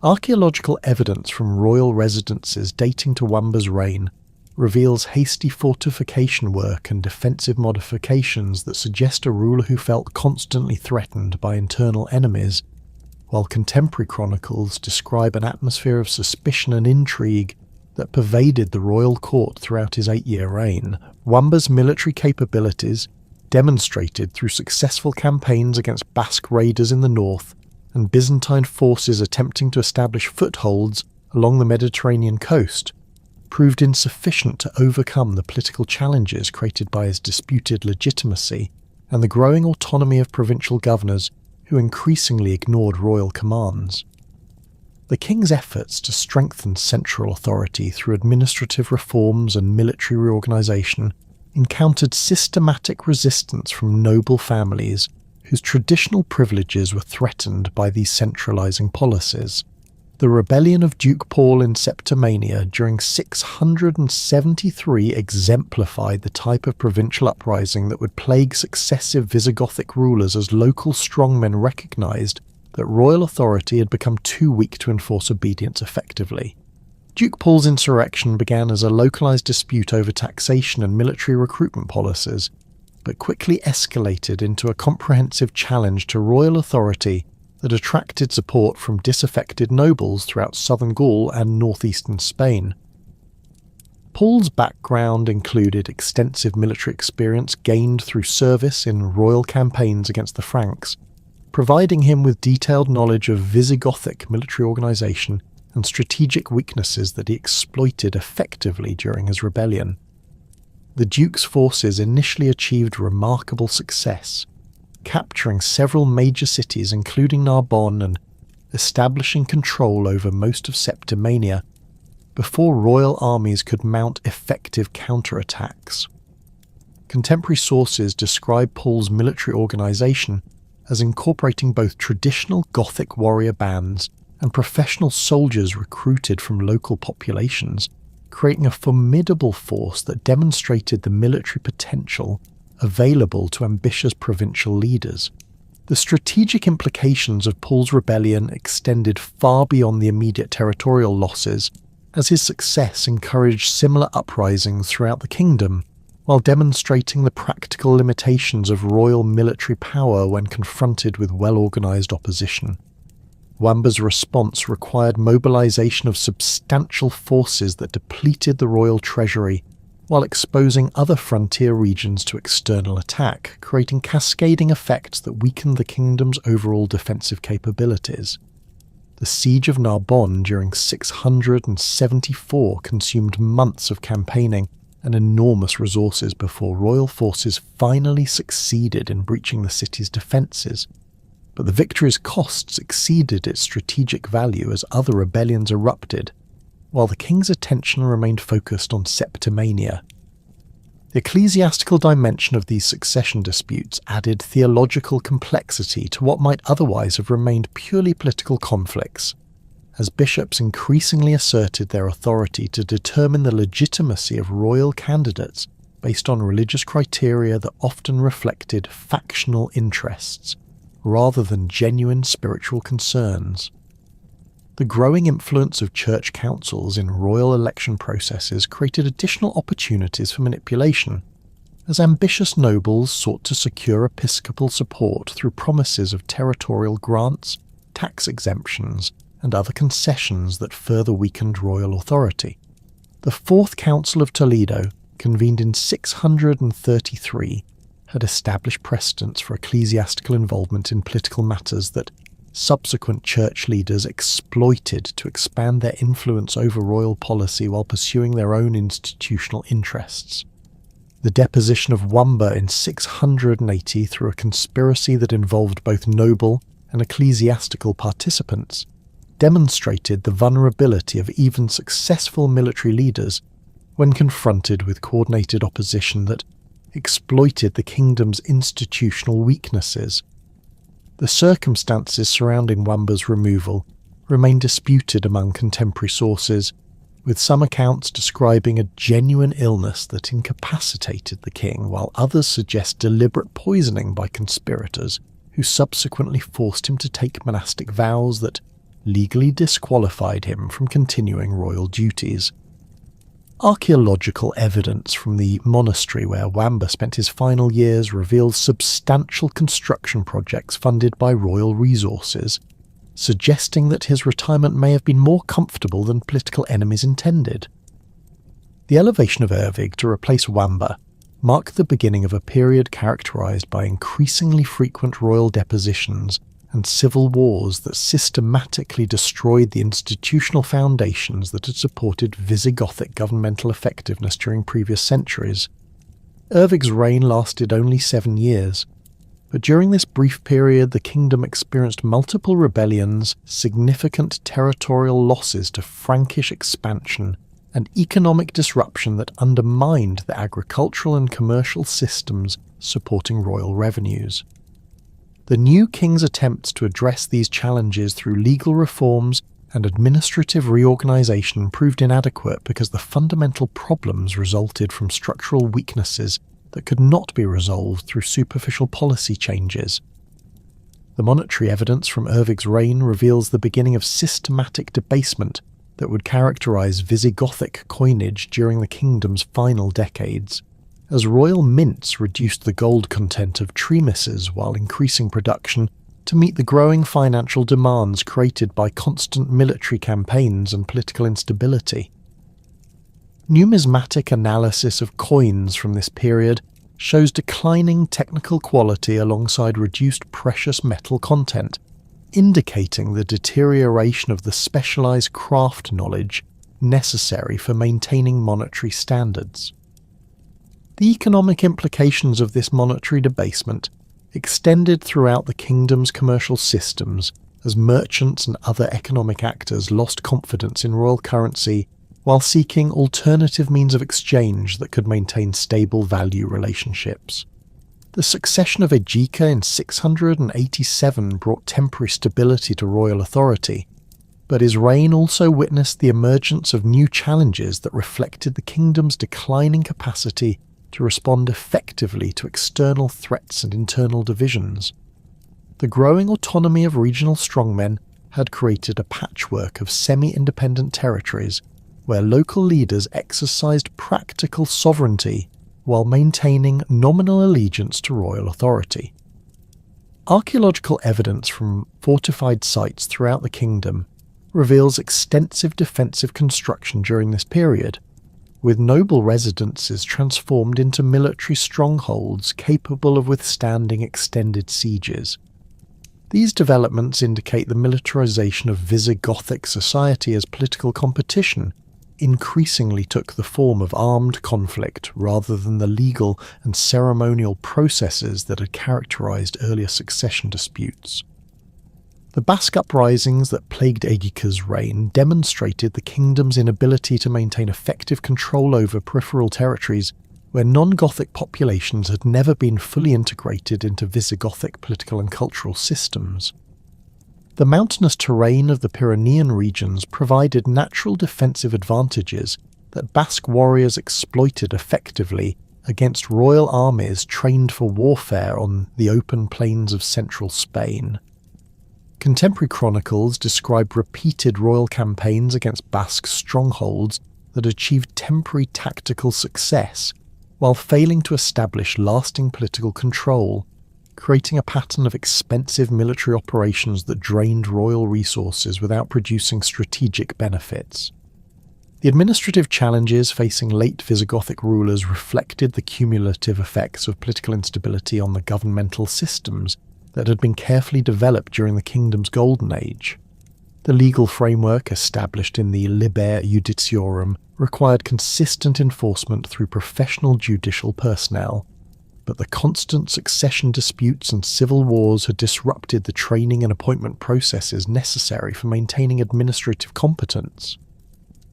Archaeological evidence from royal residences dating to Wamba's reign reveals hasty fortification work and defensive modifications that suggest a ruler who felt constantly threatened by internal enemies, while contemporary chronicles describe an atmosphere of suspicion and intrigue that pervaded the royal court throughout his 8-year reign. Wamba's military capabilities, demonstrated through successful campaigns against Basque raiders in the north and Byzantine forces attempting to establish footholds along the Mediterranean coast, proved insufficient to overcome the political challenges created by his disputed legitimacy and the growing autonomy of provincial governors who increasingly ignored royal commands. The king's efforts to strengthen central authority through administrative reforms and military reorganisation encountered systematic resistance from noble families whose traditional privileges were threatened by these centralising policies. The rebellion of Duke Paul in Septimania during 673 exemplified the type of provincial uprising that would plague successive Visigothic rulers as local strongmen recognised that royal authority had become too weak to enforce obedience effectively. Duke Paul's insurrection began as a localised dispute over taxation and military recruitment policies, but quickly escalated into a comprehensive challenge to royal authority that attracted support from disaffected nobles throughout southern Gaul and northeastern Spain. Paul's background included extensive military experience gained through service in royal campaigns against the Franks, providing him with detailed knowledge of Visigothic military organisation and strategic weaknesses that he exploited effectively during his rebellion. The Duke's forces initially achieved remarkable success, capturing several major cities including Narbonne and establishing control over most of Septimania before royal armies could mount effective counterattacks. Contemporary sources describe Paul's military organisation as incorporating both traditional Gothic warrior bands and professional soldiers recruited from local populations, creating a formidable force that demonstrated the military potential available to ambitious provincial leaders. The strategic implications of Paul's rebellion extended far beyond the immediate territorial losses, as his success encouraged similar uprisings throughout the kingdom, while demonstrating the practical limitations of royal military power when confronted with well-organised opposition. Wamba's response required mobilization of substantial forces that depleted the royal treasury, while exposing other frontier regions to external attack, creating cascading effects that weakened the kingdom's overall defensive capabilities. The siege of Narbonne during 674 consumed months of campaigning and enormous resources before royal forces finally succeeded in breaching the city's defences. But the victory's costs exceeded its strategic value as other rebellions erupted, while the king's attention remained focused on Septimania. The ecclesiastical dimension of these succession disputes added theological complexity to what might otherwise have remained purely political conflicts, as bishops increasingly asserted their authority to determine the legitimacy of royal candidates based on religious criteria that often reflected factional interests, rather than genuine spiritual concerns. The growing influence of church councils in royal election processes created additional opportunities for manipulation, as ambitious nobles sought to secure episcopal support through promises of territorial grants, tax exemptions, and other concessions that further weakened royal authority. The Fourth Council of Toledo, convened in 633, had established precedents for ecclesiastical involvement in political matters that subsequent church leaders exploited to expand their influence over royal policy while pursuing their own institutional interests. The deposition of Wamba in 680 through a conspiracy that involved both noble and ecclesiastical participants demonstrated the vulnerability of even successful military leaders when confronted with coordinated opposition that exploited the kingdom's institutional weaknesses. The circumstances surrounding Wamba's removal remain disputed among contemporary sources, with some accounts describing a genuine illness that incapacitated the king, while others suggest deliberate poisoning by conspirators who subsequently forced him to take monastic vows that legally disqualified him from continuing royal duties. Archaeological evidence from the monastery where Wamba spent his final years reveals substantial construction projects funded by royal resources, suggesting that his retirement may have been more comfortable than political enemies intended. The elevation of Ervig to replace Wamba marked the beginning of a period characterized by increasingly frequent royal depositions and civil wars that systematically destroyed the institutional foundations that had supported Visigothic governmental effectiveness during previous centuries. Ervig's reign lasted only 7 years, but during this brief period the kingdom experienced multiple rebellions, significant territorial losses to Frankish expansion, and economic disruption that undermined the agricultural and commercial systems supporting royal revenues. The new king's attempts to address these challenges through legal reforms and administrative reorganization proved inadequate because the fundamental problems resulted from structural weaknesses that could not be resolved through superficial policy changes. The monetary evidence from Ervig's reign reveals the beginning of systematic debasement that would characterize Visigothic coinage during the kingdom's final decades, as royal mints reduced the gold content of treamises while increasing production to meet the growing financial demands created by constant military campaigns and political instability. Numismatic analysis of coins from this period shows declining technical quality alongside reduced precious metal content, indicating the deterioration of the specialized craft knowledge necessary for maintaining monetary standards. The economic implications of this monetary debasement extended throughout the kingdom's commercial systems as merchants and other economic actors lost confidence in royal currency while seeking alternative means of exchange that could maintain stable value relationships. The succession of Egica in 687 brought temporary stability to royal authority, but his reign also witnessed the emergence of new challenges that reflected the kingdom's declining capacity to respond effectively to external threats and internal divisions. The growing autonomy of regional strongmen had created a patchwork of semi-independent territories where local leaders exercised practical sovereignty while maintaining nominal allegiance to royal authority. Archaeological evidence from fortified sites throughout the kingdom reveals extensive defensive construction during this period, with noble residences transformed into military strongholds capable of withstanding extended sieges. These developments indicate the militarization of Visigothic society as political competition increasingly took the form of armed conflict rather than the legal and ceremonial processes that had characterized earlier succession disputes. The Basque uprisings that plagued Egica's reign demonstrated the kingdom's inability to maintain effective control over peripheral territories where non-Gothic populations had never been fully integrated into Visigothic political and cultural systems. The mountainous terrain of the Pyrenean regions provided natural defensive advantages that Basque warriors exploited effectively against royal armies trained for warfare on the open plains of central Spain. Contemporary chronicles describe repeated royal campaigns against Basque strongholds that achieved temporary tactical success while failing to establish lasting political control, creating a pattern of expensive military operations that drained royal resources without producing strategic benefits. The administrative challenges facing late Visigothic rulers reflected the cumulative effects of political instability on the governmental systems that had been carefully developed during the kingdom's golden age. The legal framework established in the Liber Judiciorum required consistent enforcement through professional judicial personnel, but the constant succession disputes and civil wars had disrupted the training and appointment processes necessary for maintaining administrative competence.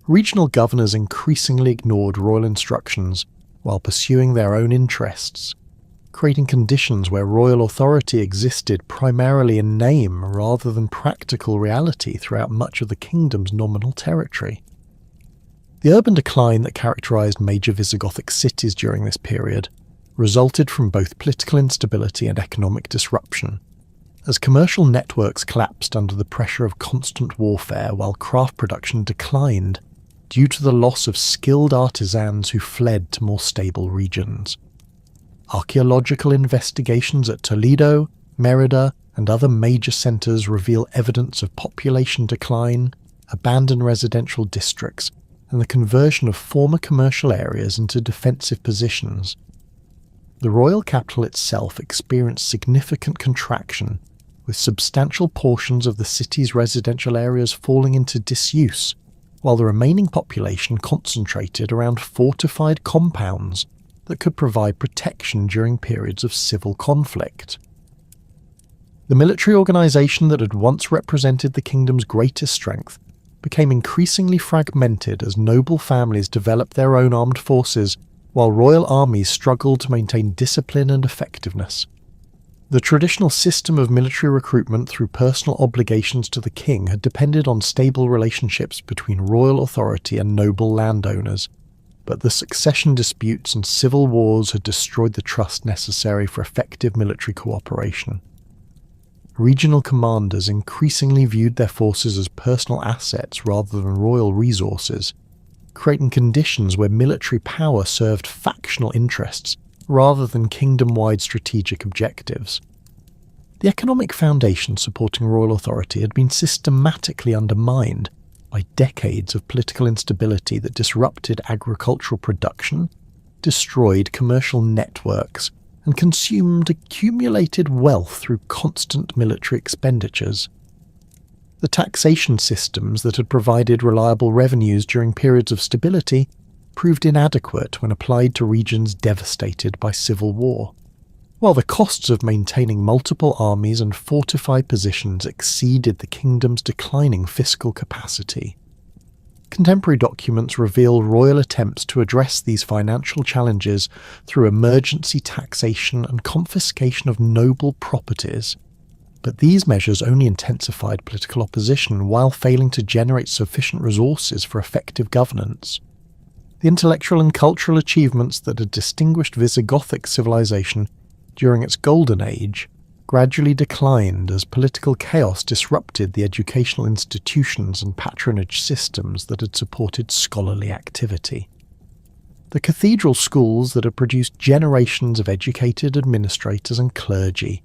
Regional governors increasingly ignored royal instructions while pursuing their own interests, creating conditions where royal authority existed primarily in name rather than practical reality throughout much of the kingdom's nominal territory. The urban decline that characterized major Visigothic cities during this period resulted from both political instability and economic disruption, as commercial networks collapsed under the pressure of constant warfare while craft production declined due to the loss of skilled artisans who fled to more stable regions. Archaeological investigations at Toledo, Merida, and other major centres reveal evidence of population decline, abandoned residential districts, and the conversion of former commercial areas into defensive positions. The royal capital itself experienced significant contraction, with substantial portions of the city's residential areas falling into disuse, while the remaining population concentrated around fortified compounds that could provide protection during periods of civil conflict. The military organisation that had once represented the kingdom's greatest strength became increasingly fragmented as noble families developed their own armed forces, while royal armies struggled to maintain discipline and effectiveness. The traditional system of military recruitment through personal obligations to the king had depended on stable relationships between royal authority and noble landowners, but the succession disputes and civil wars had destroyed the trust necessary for effective military cooperation. Regional commanders increasingly viewed their forces as personal assets rather than royal resources, creating conditions where military power served factional interests rather than kingdom-wide strategic objectives. The economic foundation supporting royal authority had been systematically undermined by decades of political instability that disrupted agricultural production, destroyed commercial networks, and consumed accumulated wealth through constant military expenditures. The taxation systems that had provided reliable revenues during periods of stability proved inadequate when applied to regions devastated by civil war, while the costs of maintaining multiple armies and fortified positions exceeded the kingdom's declining fiscal capacity. Contemporary documents reveal royal attempts to address these financial challenges through emergency taxation and confiscation of noble properties, but these measures only intensified political opposition while failing to generate sufficient resources for effective governance. The intellectual and cultural achievements that had distinguished Visigothic civilization during its golden age gradually declined as political chaos disrupted the educational institutions and patronage systems that had supported scholarly activity. The cathedral schools that had produced generations of educated administrators and clergy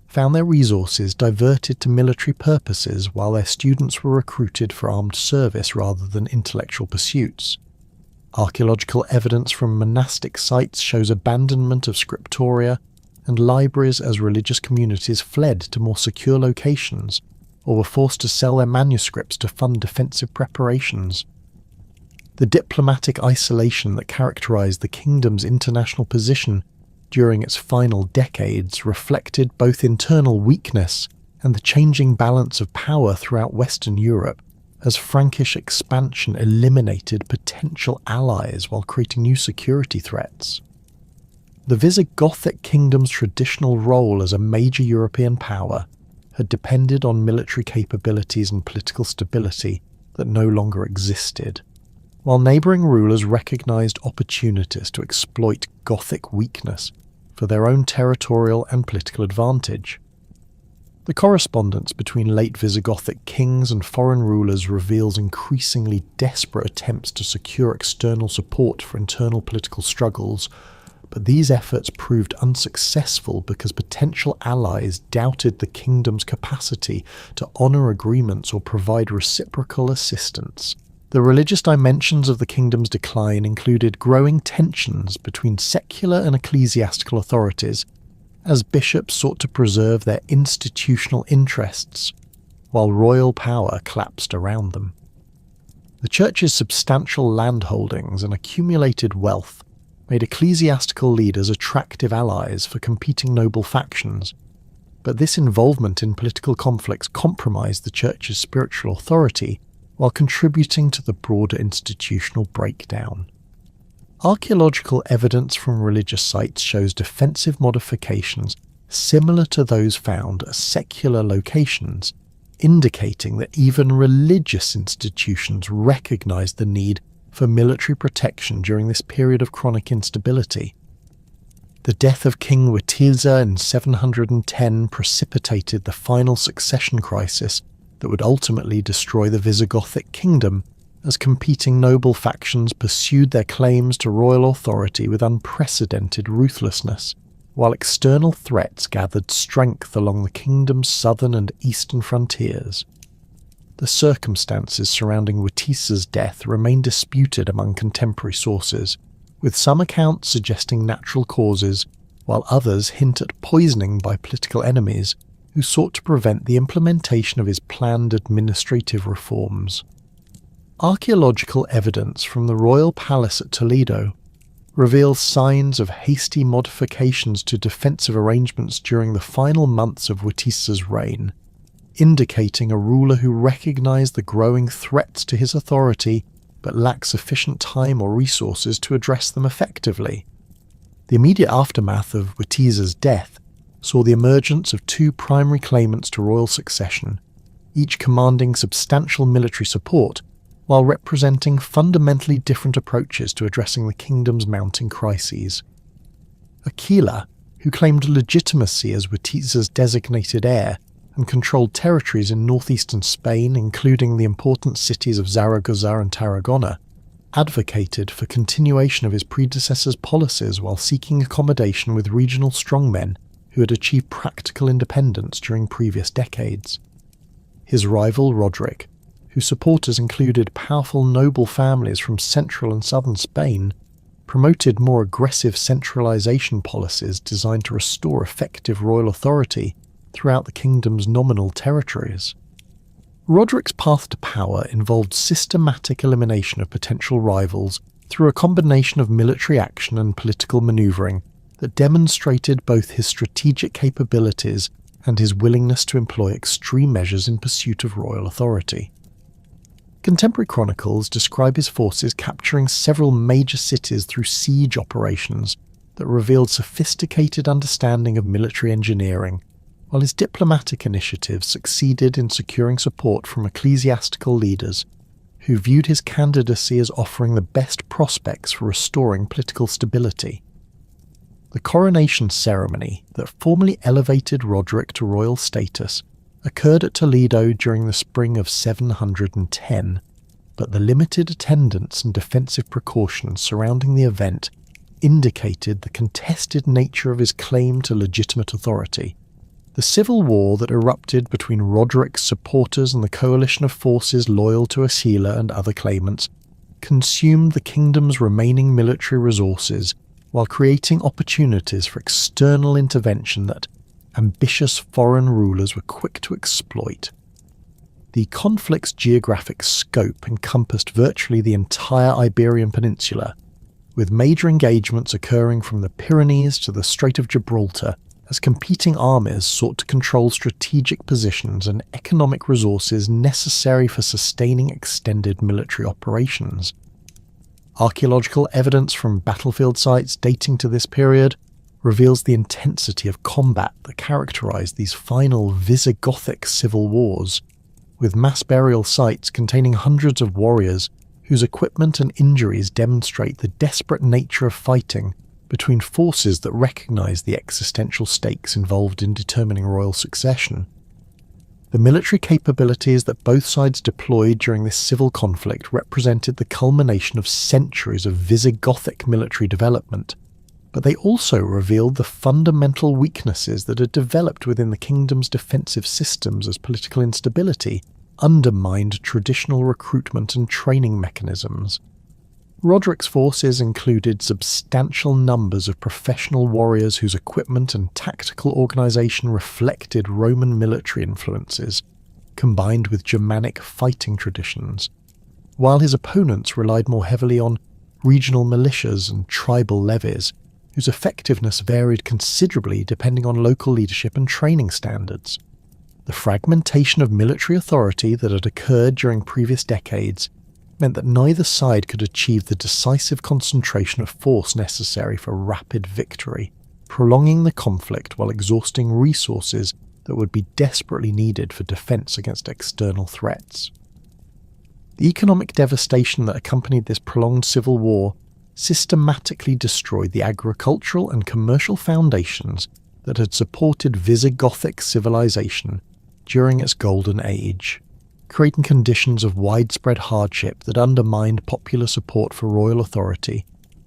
found their resources diverted to military purposes while their students were recruited for armed service rather than intellectual pursuits. Archaeological evidence from monastic sites shows abandonment of scriptoria and libraries as religious communities fled to more secure locations or were forced to sell their manuscripts to fund defensive preparations. The diplomatic isolation that characterized the kingdom's international position during its final decades reflected both internal weakness and the changing balance of power throughout Western Europe, as Frankish expansion eliminated potential allies while creating new security threats. The Visigothic kingdom's traditional role as a major European power had depended on military capabilities and political stability that no longer existed, while neighbouring rulers recognised opportunities to exploit Gothic weakness for their own territorial and political advantage. The correspondence between late Visigothic kings and foreign rulers reveals increasingly desperate attempts to secure external support for internal political struggles, but these efforts proved unsuccessful because potential allies doubted the kingdom's capacity to honour agreements or provide reciprocal assistance. The religious dimensions of the kingdom's decline included growing tensions between secular and ecclesiastical authorities, as bishops sought to preserve their institutional interests, while royal power collapsed around them. The church's substantial landholdings and accumulated wealth made ecclesiastical leaders attractive allies for competing noble factions, but this involvement in political conflicts compromised the church's spiritual authority while contributing to the broader institutional breakdown. Archaeological evidence from religious sites shows defensive modifications similar to those found at secular locations, indicating that even religious institutions recognized the need for military protection during this period of chronic instability. The death of King Witiza in 710 precipitated the final succession crisis that would ultimately destroy the Visigothic kingdom, as competing noble factions pursued their claims to royal authority with unprecedented ruthlessness, while external threats gathered strength along the kingdom's southern and eastern frontiers. The circumstances surrounding Witiza's death remain disputed among contemporary sources, with some accounts suggesting natural causes, while others hint at poisoning by political enemies who sought to prevent the implementation of his planned administrative reforms. Archaeological evidence from the royal palace at Toledo reveals signs of hasty modifications to defensive arrangements during the final months of Witiza's reign, indicating a ruler who recognized the growing threats to his authority but lacked sufficient time or resources to address them effectively. The immediate aftermath of Witiza's death saw the emergence of two primary claimants to royal succession, each commanding substantial military support while representing fundamentally different approaches to addressing the kingdom's mounting crises. Aquila, who claimed legitimacy as Witiza's designated heir and controlled territories in northeastern Spain, including the important cities of Zaragoza and Tarragona, advocated for continuation of his predecessor's policies while seeking accommodation with regional strongmen who had achieved practical independence during previous decades. His rival Roderick, whose supporters included powerful noble families from central and southern Spain, promoted more aggressive centralization policies designed to restore effective royal authority throughout the kingdom's nominal territories. Roderick's path to power involved systematic elimination of potential rivals through a combination of military action and political maneuvering that demonstrated both his strategic capabilities and his willingness to employ extreme measures in pursuit of royal authority. Contemporary chronicles describe his forces capturing several major cities through siege operations that revealed sophisticated understanding of military engineering, while his diplomatic initiatives succeeded in securing support from ecclesiastical leaders who viewed his candidacy as offering the best prospects for restoring political stability. The coronation ceremony that formally elevated Roderick to royal status occurred at Toledo during the spring of 710, but the limited attendance and defensive precautions surrounding the event indicated the contested nature of his claim to legitimate authority. The civil war that erupted between Roderick's supporters and the coalition of forces loyal to Aquila and other claimants consumed the kingdom's remaining military resources while creating opportunities for external intervention that ambitious foreign rulers were quick to exploit. The conflict's geographic scope encompassed virtually the entire Iberian Peninsula, with major engagements occurring from the Pyrenees to the Strait of Gibraltar as competing armies sought to control strategic positions and economic resources necessary for sustaining extended military operations. Archaeological evidence from battlefield sites dating to this period reveals the intensity of combat that characterized these final Visigothic civil wars, with mass burial sites containing hundreds of warriors whose equipment and injuries demonstrate the desperate nature of fighting between forces that recognized the existential stakes involved in determining royal succession. The military capabilities that both sides deployed during this civil conflict represented the culmination of centuries of Visigothic military development, but they also revealed the fundamental weaknesses that had developed within the kingdom's defensive systems as political instability undermined traditional recruitment and training mechanisms. Roderick's forces included substantial numbers of professional warriors whose equipment and tactical organisation reflected Roman military influences, combined with Germanic fighting traditions, while his opponents relied more heavily on regional militias and tribal levies, whose effectiveness varied considerably depending on local leadership and training standards. The fragmentation of military authority that had occurred during previous decades meant that neither side could achieve the decisive concentration of force necessary for rapid victory, prolonging the conflict while exhausting resources that would be desperately needed for defence against external threats. The economic devastation that accompanied this prolonged civil war systematically destroyed the agricultural and commercial foundations that had supported Visigothic civilization during its golden age, creating conditions of widespread hardship that undermined popular support for royal authority,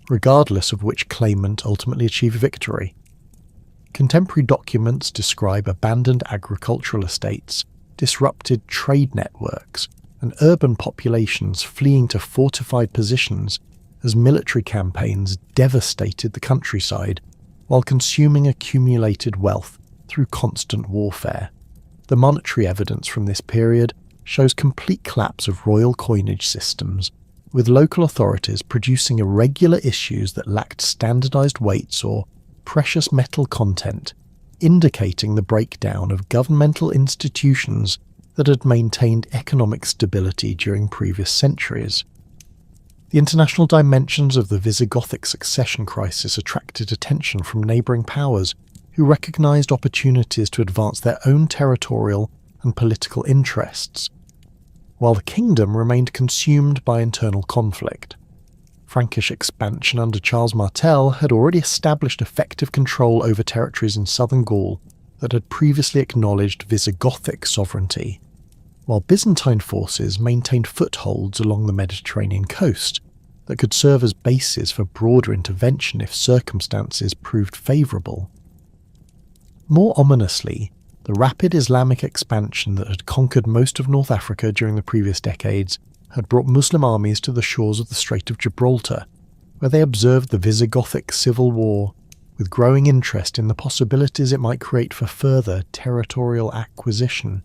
regardless of which claimant ultimately achieved victory. Contemporary documents describe abandoned agricultural estates, disrupted trade networks, and urban populations fleeing to fortified positions as military campaigns devastated the countryside while consuming accumulated wealth through constant warfare. The monetary evidence from this period shows complete collapse of royal coinage systems, with local authorities producing irregular issues that lacked standardized weights or precious metal content, indicating the breakdown of governmental institutions that had maintained economic stability during previous centuries. The international dimensions of the Visigothic succession crisis attracted attention from neighbouring powers who recognised opportunities to advance their own territorial and political interests, while the kingdom remained consumed by internal conflict. Frankish expansion under Charles Martel had already established effective control over territories in southern Gaul that had previously acknowledged Visigothic sovereignty, while Byzantine forces maintained footholds along the Mediterranean coast that could serve as bases for broader intervention if circumstances proved favourable. More ominously, the rapid Islamic expansion that had conquered most of North Africa during the previous decades had brought Muslim armies to the shores of the Strait of Gibraltar, where they observed the Visigothic civil war, with growing interest in the possibilities it might create for further territorial acquisition.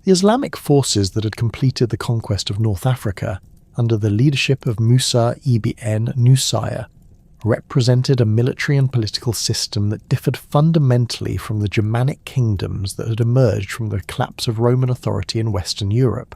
The Islamic forces that had completed the conquest of North Africa under the leadership of Musa ibn Nusayr represented a military and political system that differed fundamentally from the Germanic kingdoms that had emerged from the collapse of Roman authority in Western Europe.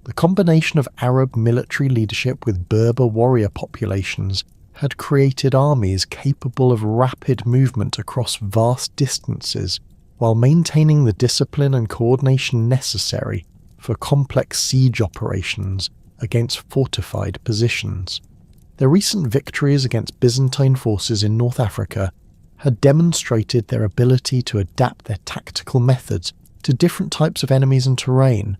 The combination of Arab military leadership with Berber warrior populations had created armies capable of rapid movement across vast distances while maintaining the discipline and coordination necessary for complex siege operations against fortified positions. Their recent victories against Byzantine forces in North Africa had demonstrated their ability to adapt their tactical methods to different types of enemies and terrain,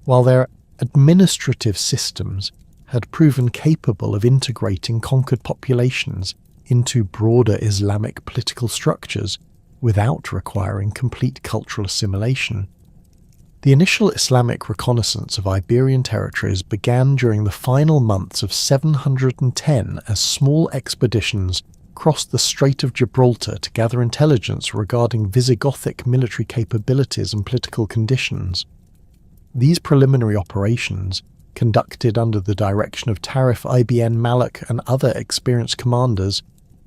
while their administrative systems had proven capable of integrating conquered populations into broader Islamic political structures without requiring complete cultural assimilation. The initial Islamic reconnaissance of Iberian territories began during the final months of 710 as small expeditions crossed the Strait of Gibraltar to gather intelligence regarding Visigothic military capabilities and political conditions. These preliminary operations, conducted under the direction of Tarif ibn Malik and other experienced commanders,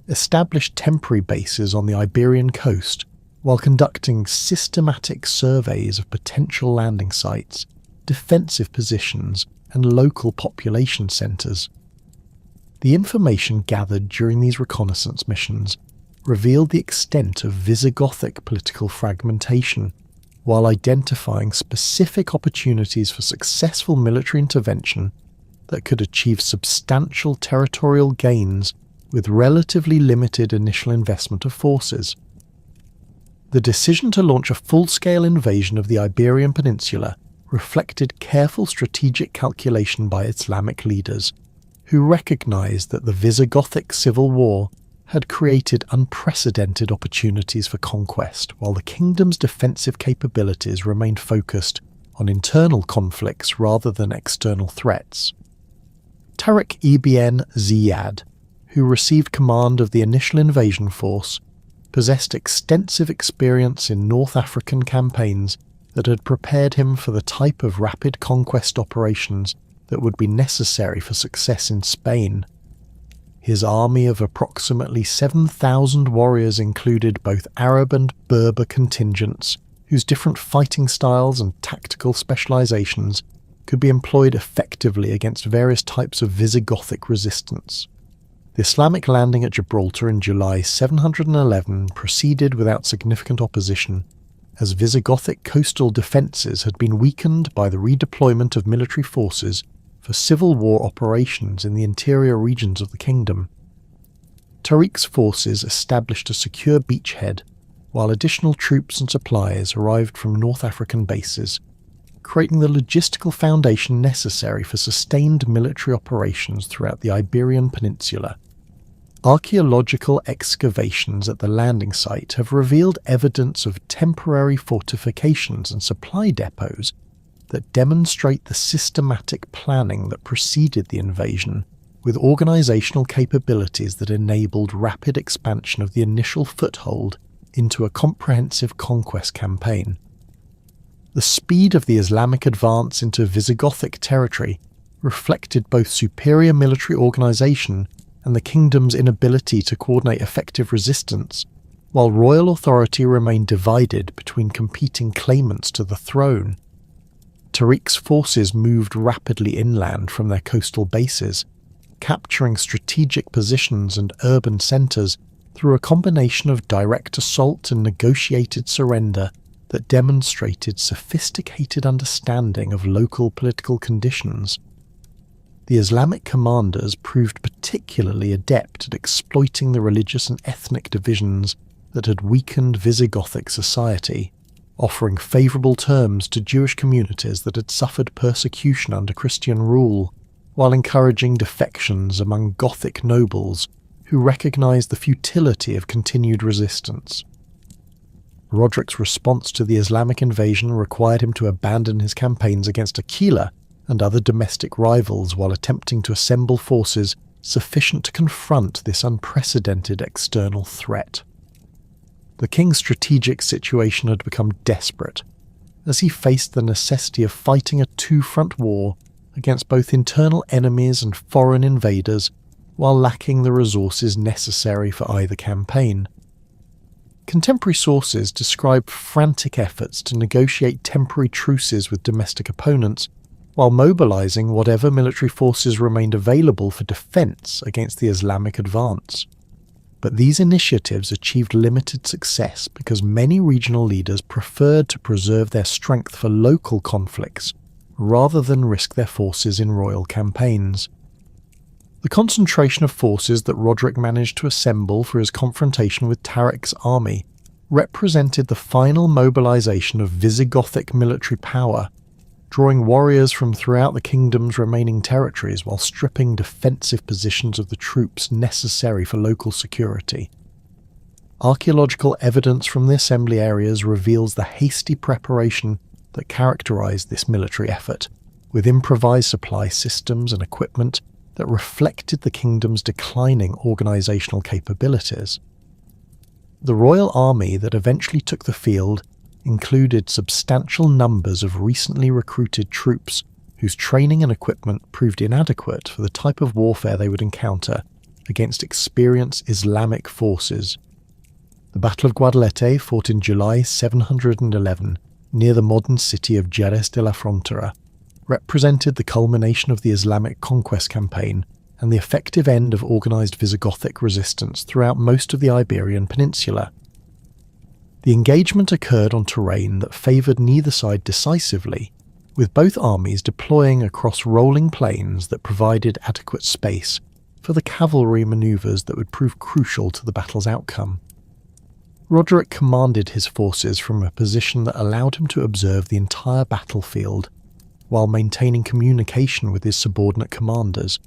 established temporary bases on the Iberian coast while conducting systematic surveys of potential landing sites, defensive positions, and local population centres. The information gathered during these reconnaissance missions revealed the extent of Visigothic political fragmentation, while identifying specific opportunities for successful military intervention that could achieve substantial territorial gains with relatively limited initial investment of forces. The decision to launch a full-scale invasion of the Iberian Peninsula reflected careful strategic calculation by Islamic leaders, who recognized that the Visigothic civil war had created unprecedented opportunities for conquest, while the kingdom's defensive capabilities remained focused on internal conflicts rather than external threats. Tariq ibn Ziyad, who received command of the initial invasion force, possessed extensive experience in North African campaigns that had prepared him for the type of rapid conquest operations that would be necessary for success in Spain. His army of approximately 7,000 warriors included both Arab and Berber contingents, whose different fighting styles and tactical specializations could be employed effectively against various types of Visigothic resistance. The Islamic landing at Gibraltar in July 711 proceeded without significant opposition, as Visigothic coastal defences had been weakened by the redeployment of military forces for civil war operations in the interior regions of the kingdom. Tariq's forces established a secure beachhead, while additional troops and supplies arrived from North African bases, creating the logistical foundation necessary for sustained military operations throughout the Iberian Peninsula. Archaeological excavations at the landing site have revealed evidence of temporary fortifications and supply depots that demonstrate the systematic planning that preceded the invasion, with organizational capabilities that enabled rapid expansion of the initial foothold into a comprehensive conquest campaign. The speed of the Islamic advance into Visigothic territory reflected both superior military organization and the kingdom's inability to coordinate effective resistance, while royal authority remained divided between competing claimants to the throne. Tariq's forces moved rapidly inland from their coastal bases, capturing strategic positions and urban centres through a combination of direct assault and negotiated surrender that demonstrated sophisticated understanding of local political conditions. The Islamic commanders proved particularly adept at exploiting the religious and ethnic divisions that had weakened Visigothic society, offering favourable terms to Jewish communities that had suffered persecution under Christian rule, while encouraging defections among Gothic nobles who recognised the futility of continued resistance. Roderick's response to the Islamic invasion required him to abandon his campaigns against Aquila and other domestic rivals while attempting to assemble forces sufficient to confront this unprecedented external threat. The king's strategic situation had become desperate, as he faced the necessity of fighting a two-front war against both internal enemies and foreign invaders, while lacking the resources necessary for either campaign. Contemporary sources describe frantic efforts to negotiate temporary truces with domestic opponents, while mobilizing whatever military forces remained available for defense against the Islamic advance. But these initiatives achieved limited success because many regional leaders preferred to preserve their strength for local conflicts rather than risk their forces in royal campaigns. The concentration of forces that Roderick managed to assemble for his confrontation with Tariq's army represented the final mobilization of Visigothic military power, drawing warriors from throughout the kingdom's remaining territories while stripping defensive positions of the troops necessary for local security. Archaeological evidence from the assembly areas reveals the hasty preparation that characterized this military effort, with improvised supply systems and equipment that reflected the kingdom's declining organizational capabilities. The royal army that eventually took the field included substantial numbers of recently recruited troops whose training and equipment proved inadequate for the type of warfare they would encounter against experienced Islamic forces. The Battle of Guadalete, fought in July 711 near the modern city of Jerez de la Frontera, represented the culmination of the Islamic conquest campaign and the effective end of organised Visigothic resistance throughout most of the Iberian Peninsula. The engagement occurred on terrain that favoured neither side decisively, with both armies deploying across rolling plains that provided adequate space for the cavalry manoeuvres that would prove crucial to the battle's outcome. Roderick commanded his forces from a position that allowed him to observe the entire battlefield, while maintaining communication with his subordinate commanders,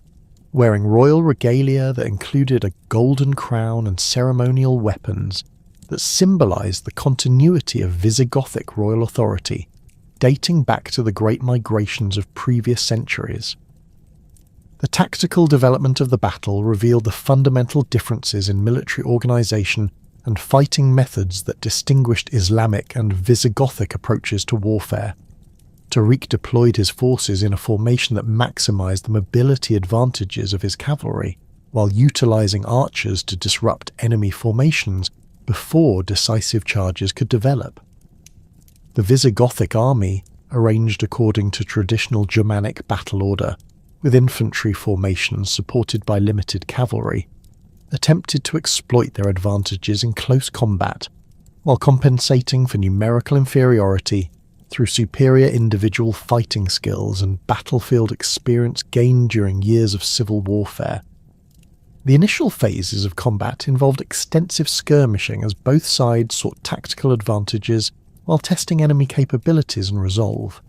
wearing royal regalia that included a golden crown and ceremonial weapons that symbolized the continuity of Visigothic royal authority, dating back to the great migrations of previous centuries. The tactical development of the battle revealed the fundamental differences in military organization and fighting methods that distinguished Islamic and Visigothic approaches to warfare. Tariq deployed his forces in a formation that maximized the mobility advantages of his cavalry, while utilizing archers to disrupt enemy formations before decisive charges could develop. The Visigothic army, arranged according to traditional Germanic battle order, with infantry formations supported by limited cavalry, attempted to exploit their advantages in close combat, while compensating for numerical inferiority through superior individual fighting skills and battlefield experience gained during years of civil warfare. The initial phases of combat involved extensive skirmishing as both sides sought tactical advantages while testing enemy capabilities and resolve.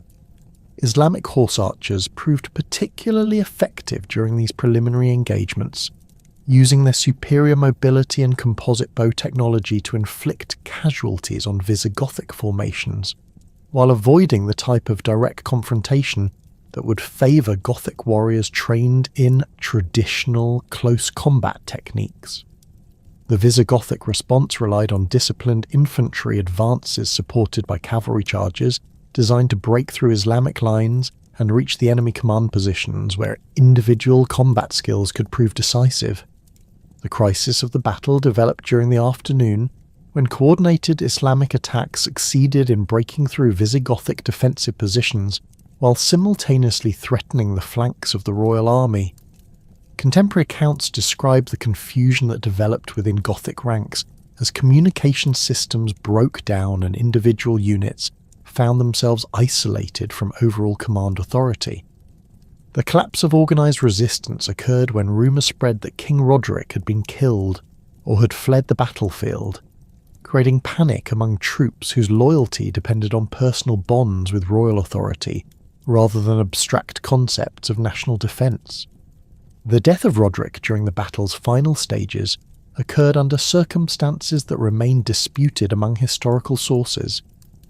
Islamic horse archers proved particularly effective during these preliminary engagements, using their superior mobility and composite bow technology to inflict casualties on Visigothic formations, while avoiding the type of direct confrontation that would favour Gothic warriors trained in traditional close combat techniques. The Visigothic response relied on disciplined infantry advances supported by cavalry charges designed to break through Islamic lines and reach the enemy command positions where individual combat skills could prove decisive. The crisis of the battle developed during the afternoon, when coordinated Islamic attacks succeeded in breaking through Visigothic defensive positions while simultaneously threatening the flanks of the royal army. Contemporary accounts describe the confusion that developed within Gothic ranks as communication systems broke down and individual units found themselves isolated from overall command authority. The collapse of organised resistance occurred when rumours spread that King Roderick had been killed or had fled the battlefield, creating panic among troops whose loyalty depended on personal bonds with royal authority rather than abstract concepts of national defence. The death of Roderick during the battle's final stages occurred under circumstances that remain disputed among historical sources,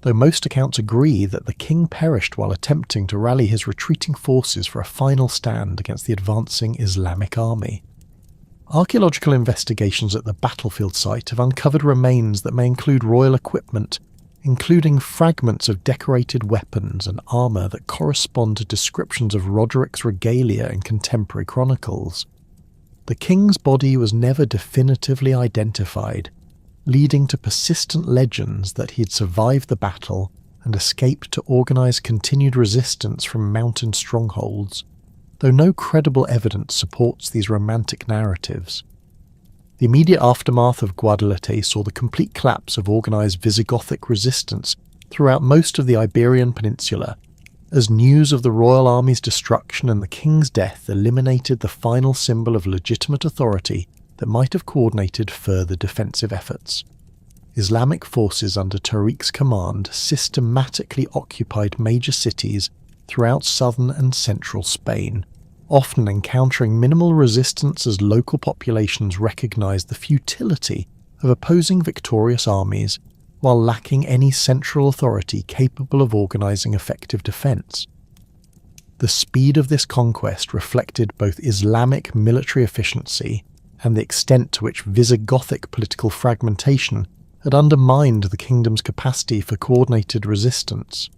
though most accounts agree that the king perished while attempting to rally his retreating forces for a final stand against the advancing Islamic army. Archaeological investigations at the battlefield site have uncovered remains that may include royal equipment, including fragments of decorated weapons and armour that correspond to descriptions of Roderick's regalia in contemporary chronicles. The king's body was never definitively identified, leading to persistent legends that he had survived the battle and escaped to organise continued resistance from mountain strongholds, though no credible evidence supports these romantic narratives. The immediate aftermath of Guadalete saw the complete collapse of organised Visigothic resistance throughout most of the Iberian Peninsula, as news of the royal army's destruction and the king's death eliminated the final symbol of legitimate authority that might have coordinated further defensive efforts. Islamic forces under Tariq's command systematically occupied major cities throughout southern and central Spain, often encountering minimal resistance as local populations recognized the futility of opposing victorious armies while lacking any central authority capable of organizing effective defense. The speed of this conquest reflected both Islamic military efficiency and the extent to which Visigothic political fragmentation had undermined the kingdom's capacity for coordinated resistance.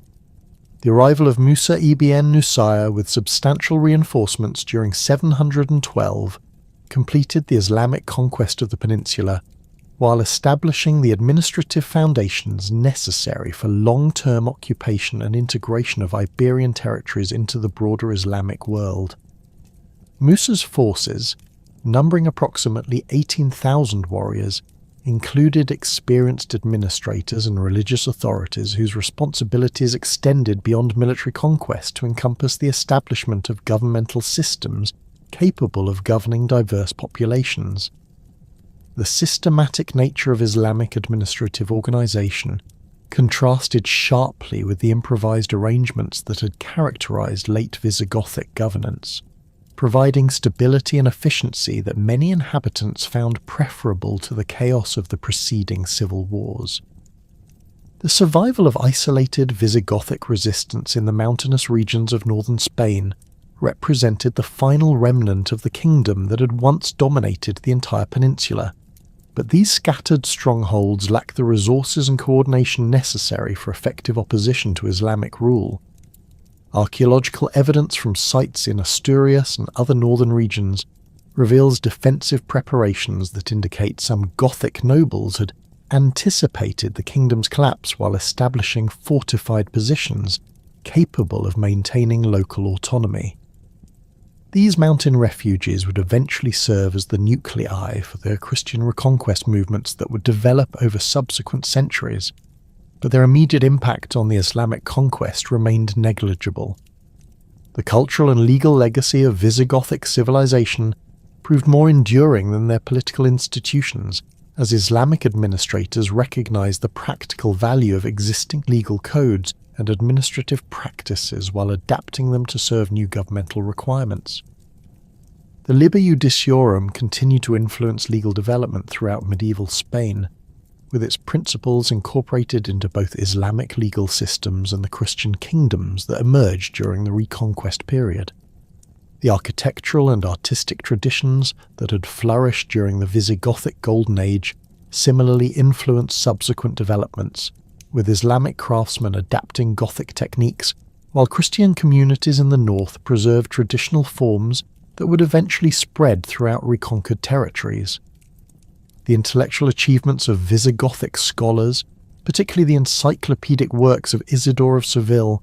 The arrival of Musa ibn Nusayr with substantial reinforcements during 712 completed the Islamic conquest of the peninsula, while establishing the administrative foundations necessary for long-term occupation and integration of Iberian territories into the broader Islamic world. Musa's forces, numbering approximately 18,000 warriors, included experienced administrators and religious authorities whose responsibilities extended beyond military conquest to encompass the establishment of governmental systems capable of governing diverse populations. the systematic nature of Islamic administrative organization contrasted sharply with the improvised arrangements that had characterized late Visigothic governance, providing stability and efficiency that many inhabitants found preferable to the chaos of the preceding civil wars. The survival of isolated Visigothic resistance in the mountainous regions of northern Spain represented the final remnant of the kingdom that had once dominated the entire peninsula, but these scattered strongholds lacked the resources and coordination necessary for effective opposition to Islamic rule. Archaeological evidence from sites in Asturias and other northern regions reveals defensive preparations that indicate some Gothic nobles had anticipated the kingdom's collapse while establishing fortified positions capable of maintaining local autonomy. These mountain refuges would eventually serve as the nuclei for the Christian reconquest movements that would develop over subsequent centuries, but their immediate impact on the Islamic conquest remained negligible. The cultural and legal legacy of Visigothic civilization proved more enduring than their political institutions, as Islamic administrators recognized the practical value of existing legal codes and administrative practices while adapting them to serve new governmental requirements. The Liber Judiciorum continued to influence legal development throughout medieval Spain, with its principles incorporated into both Islamic legal systems and the Christian kingdoms that emerged during the Reconquest period. The architectural and artistic traditions that had flourished during the Visigothic Golden Age similarly influenced subsequent developments, with Islamic craftsmen adapting Gothic techniques, while Christian communities in the north preserved traditional forms that would eventually spread throughout reconquered territories. The intellectual achievements of Visigothic scholars, particularly the encyclopedic works of Isidore of Seville,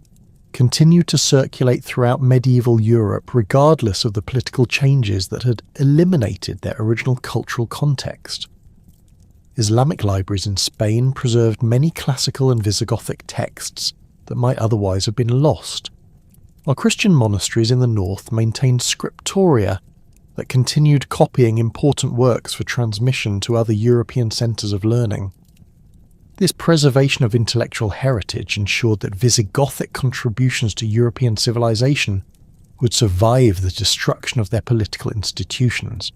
continued to circulate throughout medieval Europe regardless of the political changes that had eliminated their original cultural context. Islamic libraries in Spain preserved many classical and Visigothic texts that might otherwise have been lost, while Christian monasteries in the north maintained scriptoria that continued copying important works for transmission to other European centres of learning. This preservation of intellectual heritage ensured that Visigothic contributions to European civilization would survive the destruction of their political institutions.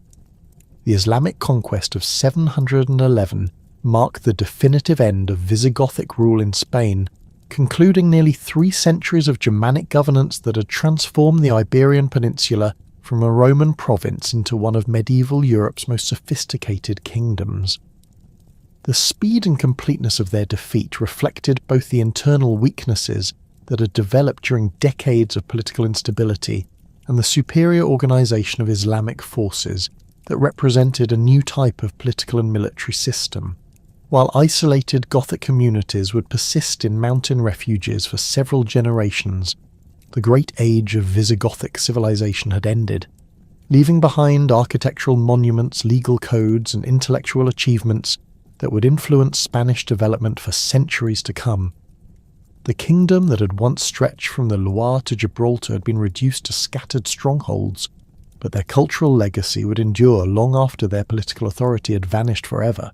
The Islamic conquest of 711 marked the definitive end of Visigothic rule in Spain, concluding nearly 3 centuries of Germanic governance that had transformed the Iberian Peninsula from a Roman province into one of medieval Europe's most sophisticated kingdoms. The speed and completeness of their defeat reflected both the internal weaknesses that had developed during decades of political instability and the superior organization of Islamic forces that represented a new type of political and military system. While isolated Gothic communities would persist in mountain refuges for several generations, the great age of Visigothic civilization had ended, leaving behind architectural monuments, legal codes, and intellectual achievements that would influence Spanish development for centuries to come. The kingdom that had once stretched from the Loire to Gibraltar had been reduced to scattered strongholds, but their cultural legacy would endure long after their political authority had vanished forever.